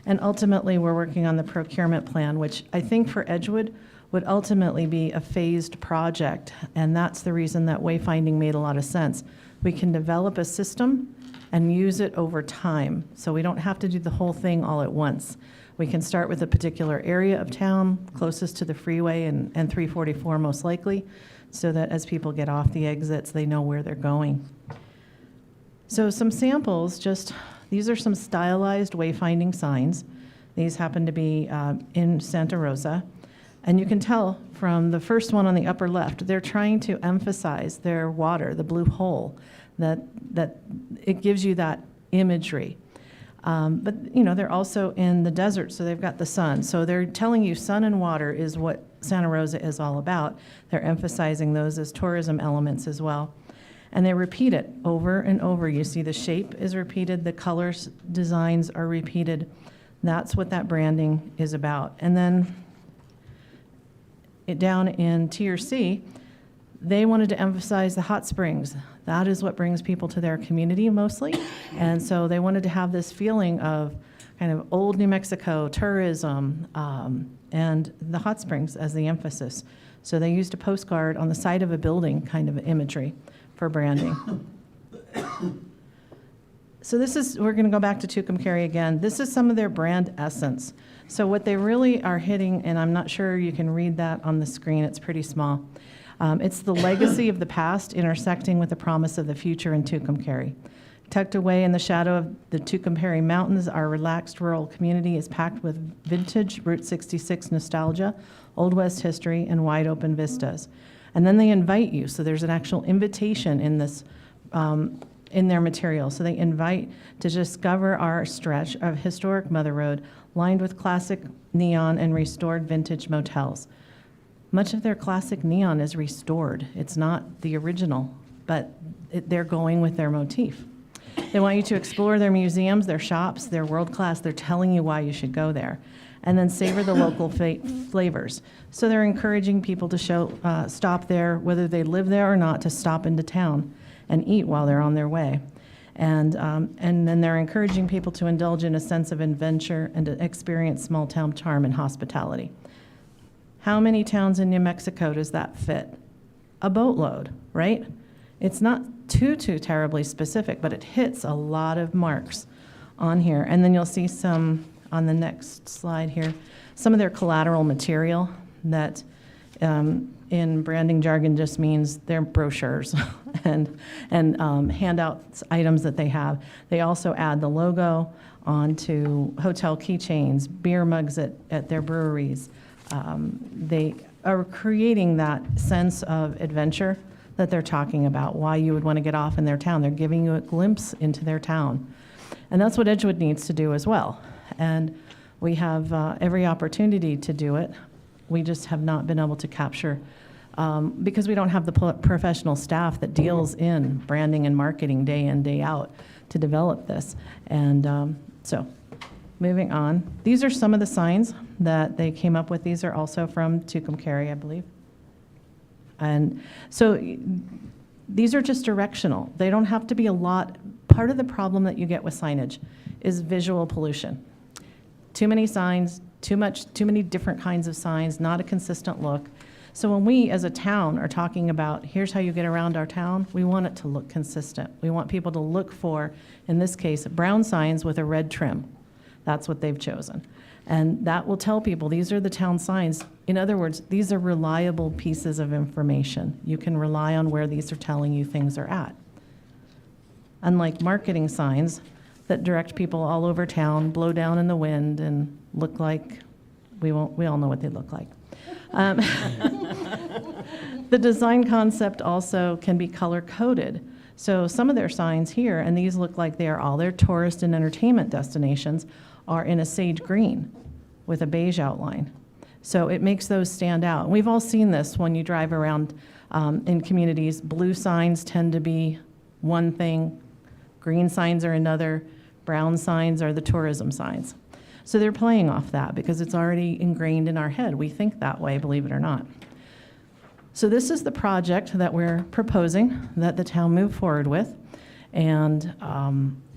And ultimately, we're working on the procurement plan, which I think for Edgewood would ultimately be a phased project. And that's the reason that wayfinding made a lot of sense. We can develop a system and use it over time. So we don't have to do the whole thing all at once. We can start with a particular area of town closest to the freeway and 344 most likely, so that as people get off the exits, they know where they're going. So some samples, these are some stylized wayfinding signs. These happen to be in Santa Rosa. And you can tell from the first one on the upper left, they're trying to emphasize their water, the blue hole, that it gives you that imagery. But they're also in the desert, so they've got the sun. So they're telling you sun and water is what Santa Rosa is all about. They're emphasizing those as tourism elements as well. And they repeat it over and over. You see the shape is repeated, the colors, designs are repeated. That's what that branding is about. And then down in Tier C, they wanted to emphasize the hot springs. That is what brings people to their community mostly. And so they wanted to have this feeling of kind of old New Mexico tourism and the hot springs as the emphasis. So they used a postcard on the side of a building kind of imagery for branding. So this is, we're going to go back to Tucumcari again. This is some of their brand essence. So what they really are hitting, and I'm not sure you can read that on the screen, it's pretty small. It's the legacy of the past intersecting with the promise of the future in Tucumcari. Tucked away in the shadow of the Tucumcari Mountains, our relaxed rural community is packed with vintage Route 66 nostalgia, Old West history, and wide open vistas. And then they invite you, so there's an actual invitation in this, in their material. So they invite to discover our stretch of historic Mother Road lined with classic neon and restored vintage motels. Much of their classic neon is restored. It's not the original, but they're going with their motif. They want you to explore their museums, their shops, they're world-class, they're telling you why you should go there. And then savor the local flavors. So they're encouraging people to stop there, whether they live there or not, to stop into town and eat while they're on their way. And then they're encouraging people to indulge in a sense of adventure and to experience small town charm and hospitality. How many towns in New Mexico does that fit? A boatload, right? It's not too terribly specific, but it hits a lot of marks on here. And then you'll see some, on the next slide here, some of their collateral material that in branding jargon just means their brochures and handouts, items that they have. They also add the logo onto hotel keychains, beer mugs at their breweries. They are creating that sense of adventure that they're talking about, why you would want to get off in their town. They're giving you a glimpse into their town. And that's what Edgewood needs to do as well. And we have every opportunity to do it. We just have not been able to capture, because we don't have the professional staff that deals in branding and marketing day in, day out to develop this. And so moving on. These are some of the signs that they came up with. These are also from Tucumcari, I believe. And so these are just directional. They don't have to be a lot. Part of the problem that you get with signage is visual pollution. Too many signs, too many different kinds of signs, not a consistent look. So when we as a town are talking about here's how you get around our town, we want it to look consistent. We want people to look for, in this case, brown signs with a red trim. That's what they've chosen. And that will tell people these are the town signs. In other words, these are reliable pieces of information. You can rely on where these are telling you things are at. Unlike marketing signs that direct people all over town, blow down in the wind, and look like, we all know what they look like. The design concept also can be color-coded. So some of their signs here, and these look like they are all their tourist and entertainment destinations, are in a sage green with a beige outline. So it makes those stand out. We've all seen this when you drive around in communities. Blue signs tend to be one thing, green signs are another, brown signs are the tourism signs. So they're playing off that because it's already ingrained in our head. We think that way, believe it or not. So this is the project that we're proposing that the town move forward with. And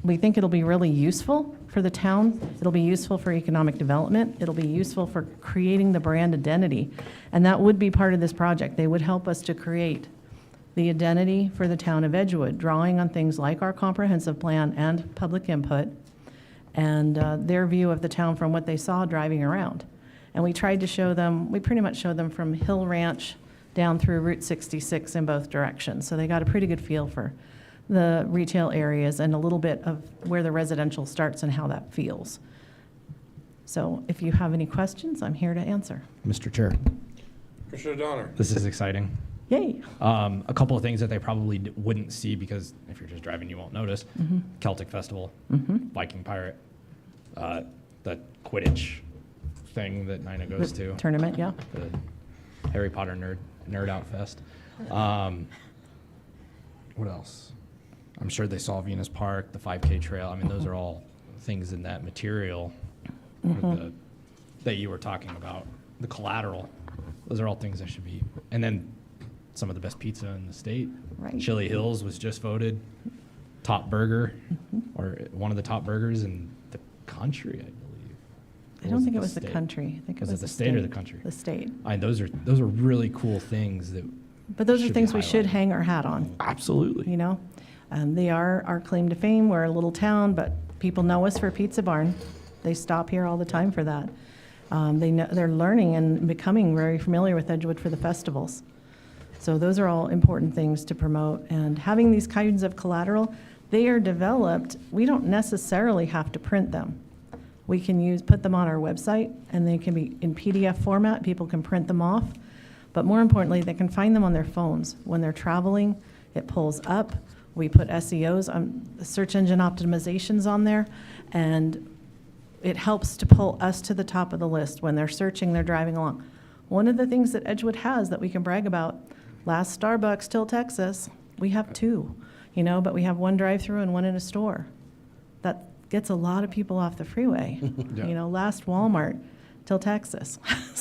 we think it'll be really useful for the town. It'll be useful for economic development. It'll be useful for creating the brand identity. And that would be part of this project. They would help us to create the identity for the town of Edgewood, drawing on things like our comprehensive plan and public input and their view of the town from what they saw driving around. And we tried to show them, we pretty much showed them from Hill Ranch down through Route 66 in both directions. So they got a pretty good feel for the retail areas and a little bit of where the residential starts and how that feels. So if you have any questions, I'm here to answer. Mr. Chair, Commissioner Donner. this is exciting. Yay. A couple of things that they probably wouldn't see because if you're just driving, you won't notice. Celtic Festival, Viking Pirate, the Quidditch thing that Nina goes to. Tournament, yeah. The Harry Potter Nerd Out Fest. what else? I'm sure they saw Venus Park, the 5K trail. I mean, those are all things in that material that you were talking about. The collateral, those are all things that should be. And then some of the best pizza in the state. Right. Chili Hills was just voted top burger, or one of the top burgers in the country, I believe. I don't think it was the country. I think it was the state or the country? The state. Those are really cool things that. But those are should be things we should highlighted. hang our hat on, Absolutely. you know? They are our claim to fame. We're a little town, but people know us for Pizza Barn. They stop here all the time for that. They're learning and becoming very familiar with Edgewood for the festivals. So those are all important things to promote. And having these kinds of collateral, they are developed. We don't necessarily have to print them. We can put them on our website, and they can be in PDF format. People can print them off. But more importantly, they can find them on their phones. When they're traveling, it pulls up. We put SEOs, search engine optimizations on there, and it helps to pull us to the top of the list when they're searching, they're driving along. One of the things that Edgewood has that we can brag about, last Starbucks till Texas, we have 2, but we have 1 drive-through and 1 in a store. That gets a lot of people off the freeway. Yeah. Last Walmart till Texas.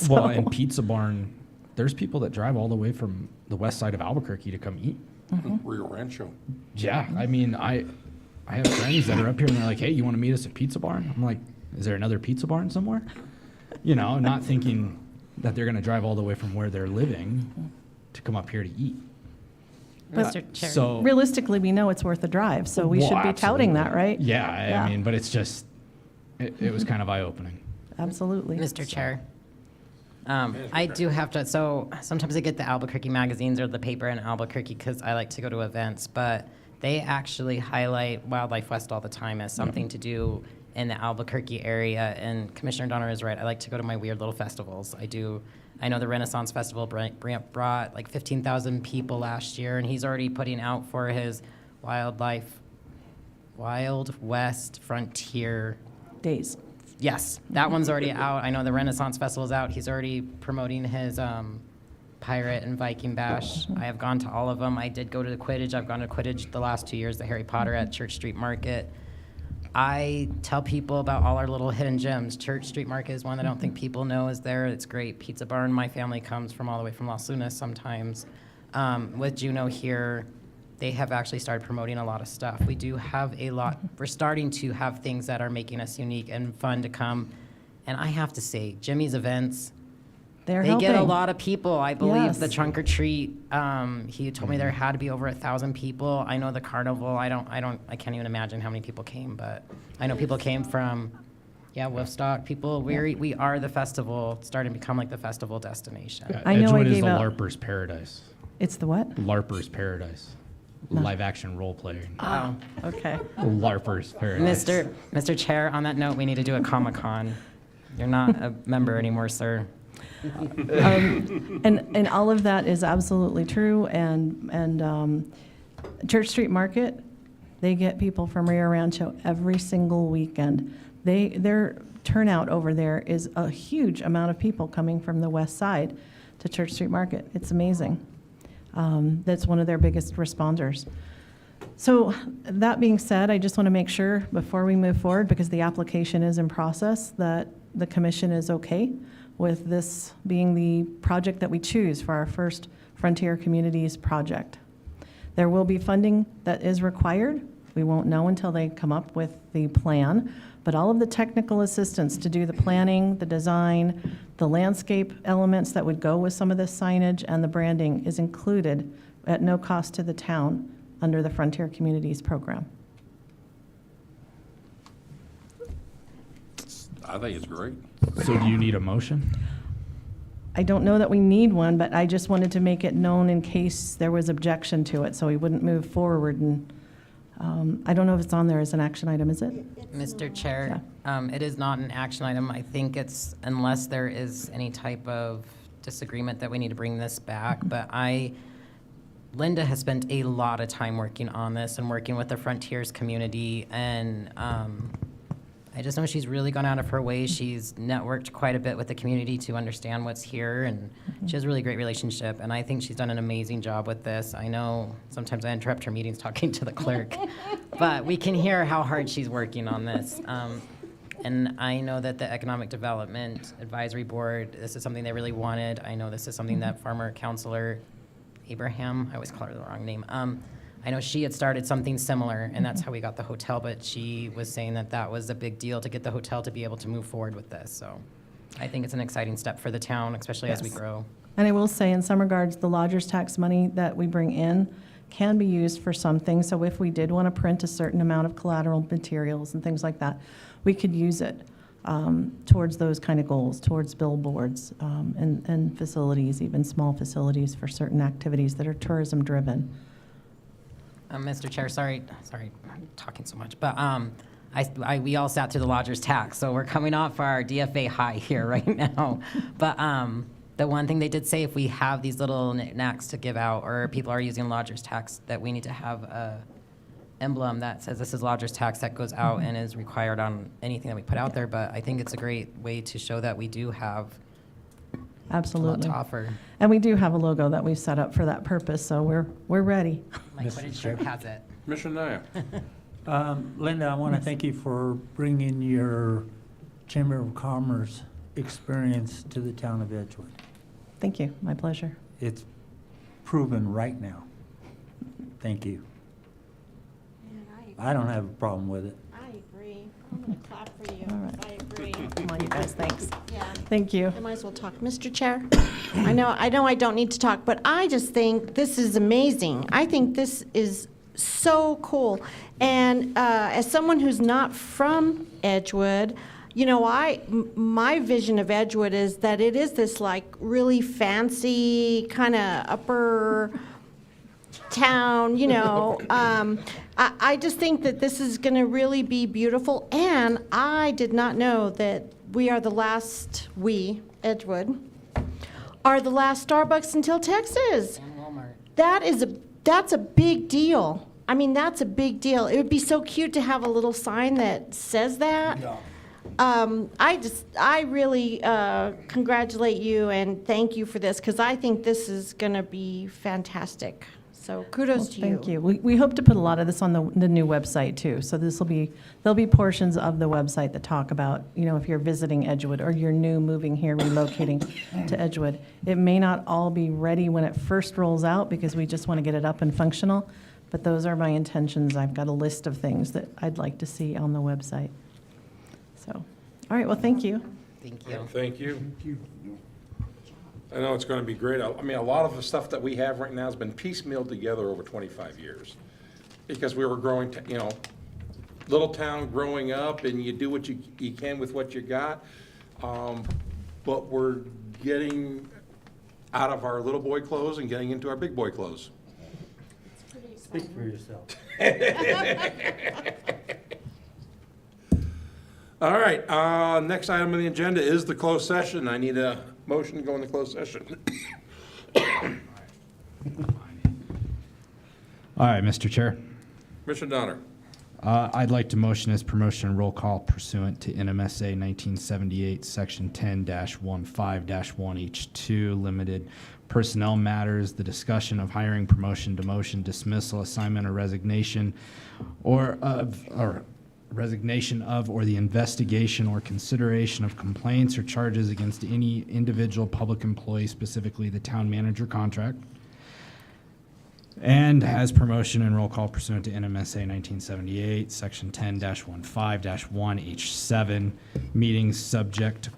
Well, and Pizza Barn, there's people that drive all the way from the west side of Albuquerque to come eat. Rio Rancho. Yeah, I mean, I have friends that are up here and they're like, hey, you want to meet us at Pizza Barn? I'm like, is there another Pizza Barn somewhere? Not thinking that they're going to drive all the way from where they're living to come up here to eat. Mr. Chair. So Realistically, we know it's worth a drive, so we Well, should be touting that, absolutely. right? Yeah, I mean, but it's just, it was kind of eye-opening. Absolutely. Mr. Chair. I do have to, so sometimes I get the Albuquerque magazines or the paper in Albuquerque because I like to go to events, but they actually highlight Wildlife Fest all the time as something to do in the Albuquerque area. And Commissioner Donner is right. I like to go to my weird little festivals. I know the Renaissance Festival brought like 15,000 people last year, and he's already putting out for his Wild West Frontier Days. Yes, that one's already out. I know the Renaissance Festival's out. He's already promoting his Pirate and Viking Bash. I have gone to all of them. I did go to the Quidditch. I've gone to Quidditch the last 2 years, the Harry Potter at Church Street Market. I tell people about all our little hidden gems. Church Street Market is one that I don't think people know is there. It's great. Pizza Barn, my family comes from all the way from Las Lunas sometimes. With Juneau here, they have actually started promoting a lot of stuff. We do have a lot. We're starting to have things that are making us unique and fun to come. And I have to say, Jimmy's events, They get a lot of people. I believe Yes. the trunk or treat, he told me there had to be over 1,000 people. I know the carnival, I can't even imagine how many people came, but I know people came from, Woodstock. People, we are the festival, starting to become like the festival destination. Yeah, I know I Edgewood is gave the out- LARPer's paradise. It's the what? LARPer's paradise. Live action role playing. Oh, Okay. LARPer's paradise. Mr. Chair, on that note, we need to do a Comic-Con. You're not a member anymore, sir. And all of that is absolutely true, and Church Street Market, they get people from Rio Rancho every single weekend. Their turnout over there is a huge amount of people coming from the west side to Church Street Market. It's amazing. That's one of their biggest responders. So that being said, I just want to make sure before we move forward, because the application is in process, that the commission is okay with this being the project that we choose for our first Frontier Communities project. There will be funding that is required. We won't know until they come up with the plan, but all of the technical assistance to do the planning, the design, the landscape elements that would go with some of this signage and the branding is included at no cost to the town under the Frontier Communities program. I think it's great. So do you need a motion? I don't know that we need one, but I just wanted to make it known in case there was objection to it, so we wouldn't move forward. And I don't know if it's on there as an action item, is it? Mr. Chair, it is not an action item. I think it's, unless there is any type of disagreement that we need to bring this back, but Linda has spent a lot of time working on this and working with the Frontiers community, and I just know she's really gone out of her way. She's networked quite a bit with the community to understand what's here, and she has a really great relationship, and I think she's done an amazing job with this. I know sometimes I interrupt her meetings talking to the clerk, but we can hear how hard she's working on this. And I know that the Economic Development Advisory Board, this is something they really wanted. I know this is something that former Councilor Abraham, I always call her the wrong name, I know she had started something similar, and that's how we got the hotel, but she was saying that that was a big deal to get the hotel to be able to move forward with this. So I think it's an exciting step for the town, especially as we Yes. grow. And I will say, in some regards, the lodger's tax money that we bring in can be used for something. So if we did want to print a certain amount of collateral materials and things like that, we could use it towards those kind of goals, towards billboards and facilities, even small facilities for certain activities that are tourism-driven. Mr. Chair, sorry, I'm talking so much, but we all sat through the lodger's tax, so we're coming off our DFA high here right now. But the one thing they did say, if we have these little knickknacks to give out, or people are using lodger's tax, that we need to have a emblem that says this is lodger's tax that goes out and is required on anything that we put out there. But I think it's a great way to show that we do have Absolutely. to offer. And we do have a logo that we've set up for that purpose, so we're ready. My footage shirt has it. Commissioner Naya. Linda, I want to thank you for bringing your Chamber of Commerce experience to the town of Edgewood. Thank you, my pleasure. It's proven right now. Thank you. I don't have a problem with it. I agree. I'm going to clap for you. All right. I agree. Come on, you guys, thanks. Yeah. Thank you. I might as well talk. Mr. Chair, I know I don't need to talk, but I just think this is amazing. I think this is so cool. And as someone who's not from Edgewood, you know, my vision of Edgewood is that it is this like really fancy kind of upper town, you know. I just think that this is going to really be beautiful, and I did not know that Edgewood, are the last Starbucks until Texas. And Walmart. That's a big deal. I mean, that's a big deal. It would be so cute to have a little sign that says that. Yeah. I really congratulate you and thank you for this, because I think this is going to be fantastic. So kudos to you. Thank you. We hope to put a lot of this on the new website too. So there'll be portions of the website that talk about, you know, if you're visiting Edgewood or you're new, moving here, relocating to Edgewood. It may not all be ready when it first rolls out because we just want to get it up and functional, but those are my intentions. I've got a list of things that I'd like to see on the website. So, all right, well, thank you. Thank you. Thank you. I know it's going to be great. I mean, a lot of the stuff that we have right now has been piecemealed together over 25 years. Because we were growing, you know, little town growing up, and you do what you can with what you got. But we're getting out of our little boy clothes and getting into our big boy clothes. Speak for yourself. All right, next item on the agenda is the closed session. I need a motion to go into closed session. All right, Mr. Chair. Commissioner Donner. I'd like to motion as promotion and roll call pursuant to NMSA 1978, Section 10-15-1H2, limited personnel matters, the discussion of hiring, promotion, demotion, dismissal, assignment, or resignation, or the investigation or consideration of complaints or charges against any individual public employee, specifically the town manager contract. And as promotion and roll call pursuant to NMSA 1978, Section 10-15-1H7, meetings subject to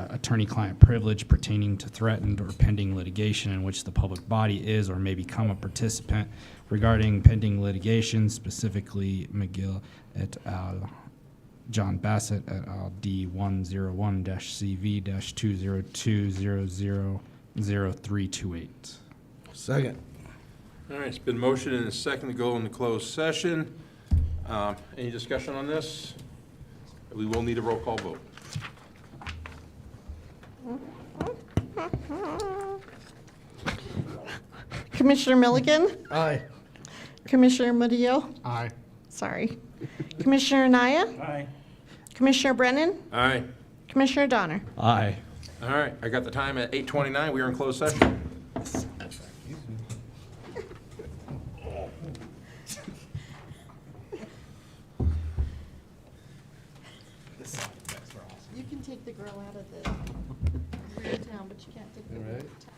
attorney-client privilege pertaining to threatened or pending litigation in which the public body is or may become a participant regarding pending litigation, specifically McGill et al., John Bassett et al., D101-CV-202000328. Second. All right, it's been motioned and a second to go into closed session. Any discussion on this? We will need a roll call vote. Commissioner Milligan? Aye. Commissioner Murillo? Aye. Sorry. Commissioner Naya? Aye. Commissioner Brennan? Aye. Commissioner Donner? Aye. All right, I got the time at 8:29. We are in closed session. You can take the girl out of the rear town, but you can't take the rear town.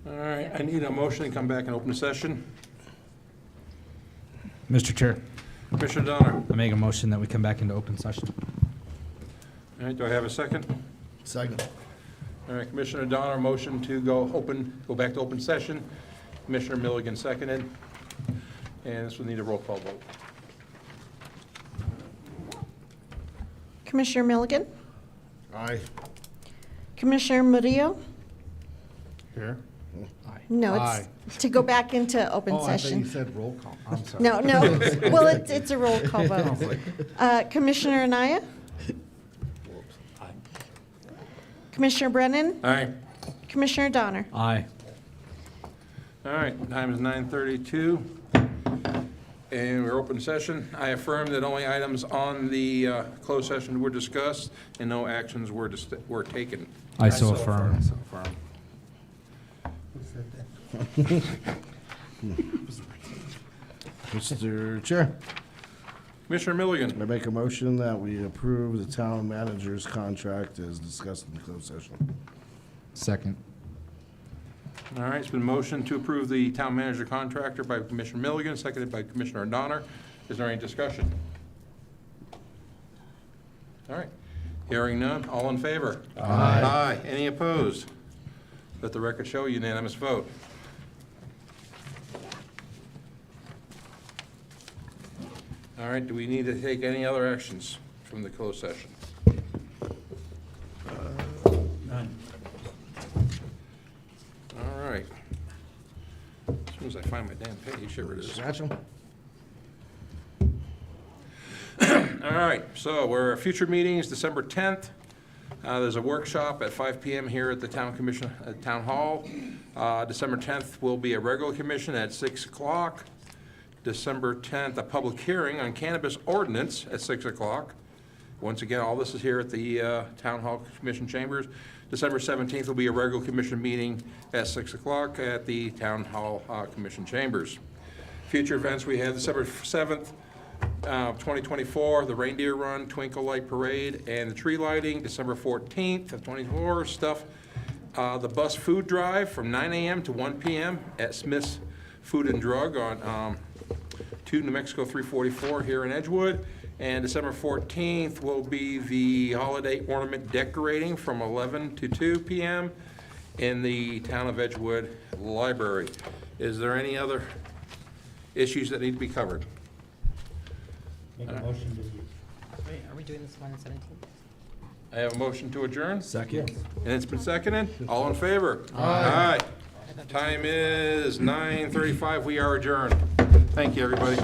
All right, I need a motion to come back in open session. Mr. Chair, Commissioner Donner. I make a motion that we come back into open session. All right, do I have a second? Second. All right, Commissioner Donner, motion to go back to open session. Commissioner Milligan seconded. And this will need a roll call vote. Commissioner Milligan, Aye. Commissioner Murillo? Here? No, Aye. it's to go back into open Oh, I thought you session. said roll call. I'm sorry. No, no, well, it's a roll call vote. Commissioner Anaya? Commissioner Brennan? All right. Commissioner Donner? Aye. All right, time is 9:32, and we're open session. I affirm that only items on the closed session were discussed and no actions were taken. I so affirm. Mr. Chair, Commissioner Milligan. I make a motion that we approve the town manager's contract as discussed in the closed session. Second. All right, it's been motioned to approve the town manager contractor by Commissioner Milligan, seconded by Commissioner Donner. Is there any discussion? All right, hearing none, all in favor? Aye. Aye, any opposed? Let the record show unanimous vote. All right, do we need to take any other actions from the closed session? None. All right. As soon as I find my damn page, here it is. Scratch 'em. All right, so we're future meetings, December 10th. There's a workshop at 5 PM here at the Town Hall. December 10th will be a regular commission at 6 o'clock. December 10th, a public hearing on cannabis ordinance at 6 o'clock. Once again, all this is here at the Town Hall Commission Chambers. December 17th will be a regular commission meeting at 6 o'clock at the Town Hall Commission Chambers. Future events, we have December 7th, 2024, the Reindeer Run, Twinkle Light Parade, and the tree lighting. December 14th of 24 stuff. The bus food drive from 9 a.m. to 1 p.m. at Smith's Food and Drug on 2 New Mexico 344 here in Edgewood. And December 14th will be the holiday ornament decorating from 11 to 2 p.m. in the Town of Edgewood Library. Is there any other issues that need to be covered? Make a motion to. Wait, are we doing this one on 17th? I have a motion to adjourn, Second. and it's been seconded. All in favor? Aye. Time is 9:35. We are adjourned. Thank you, everybody.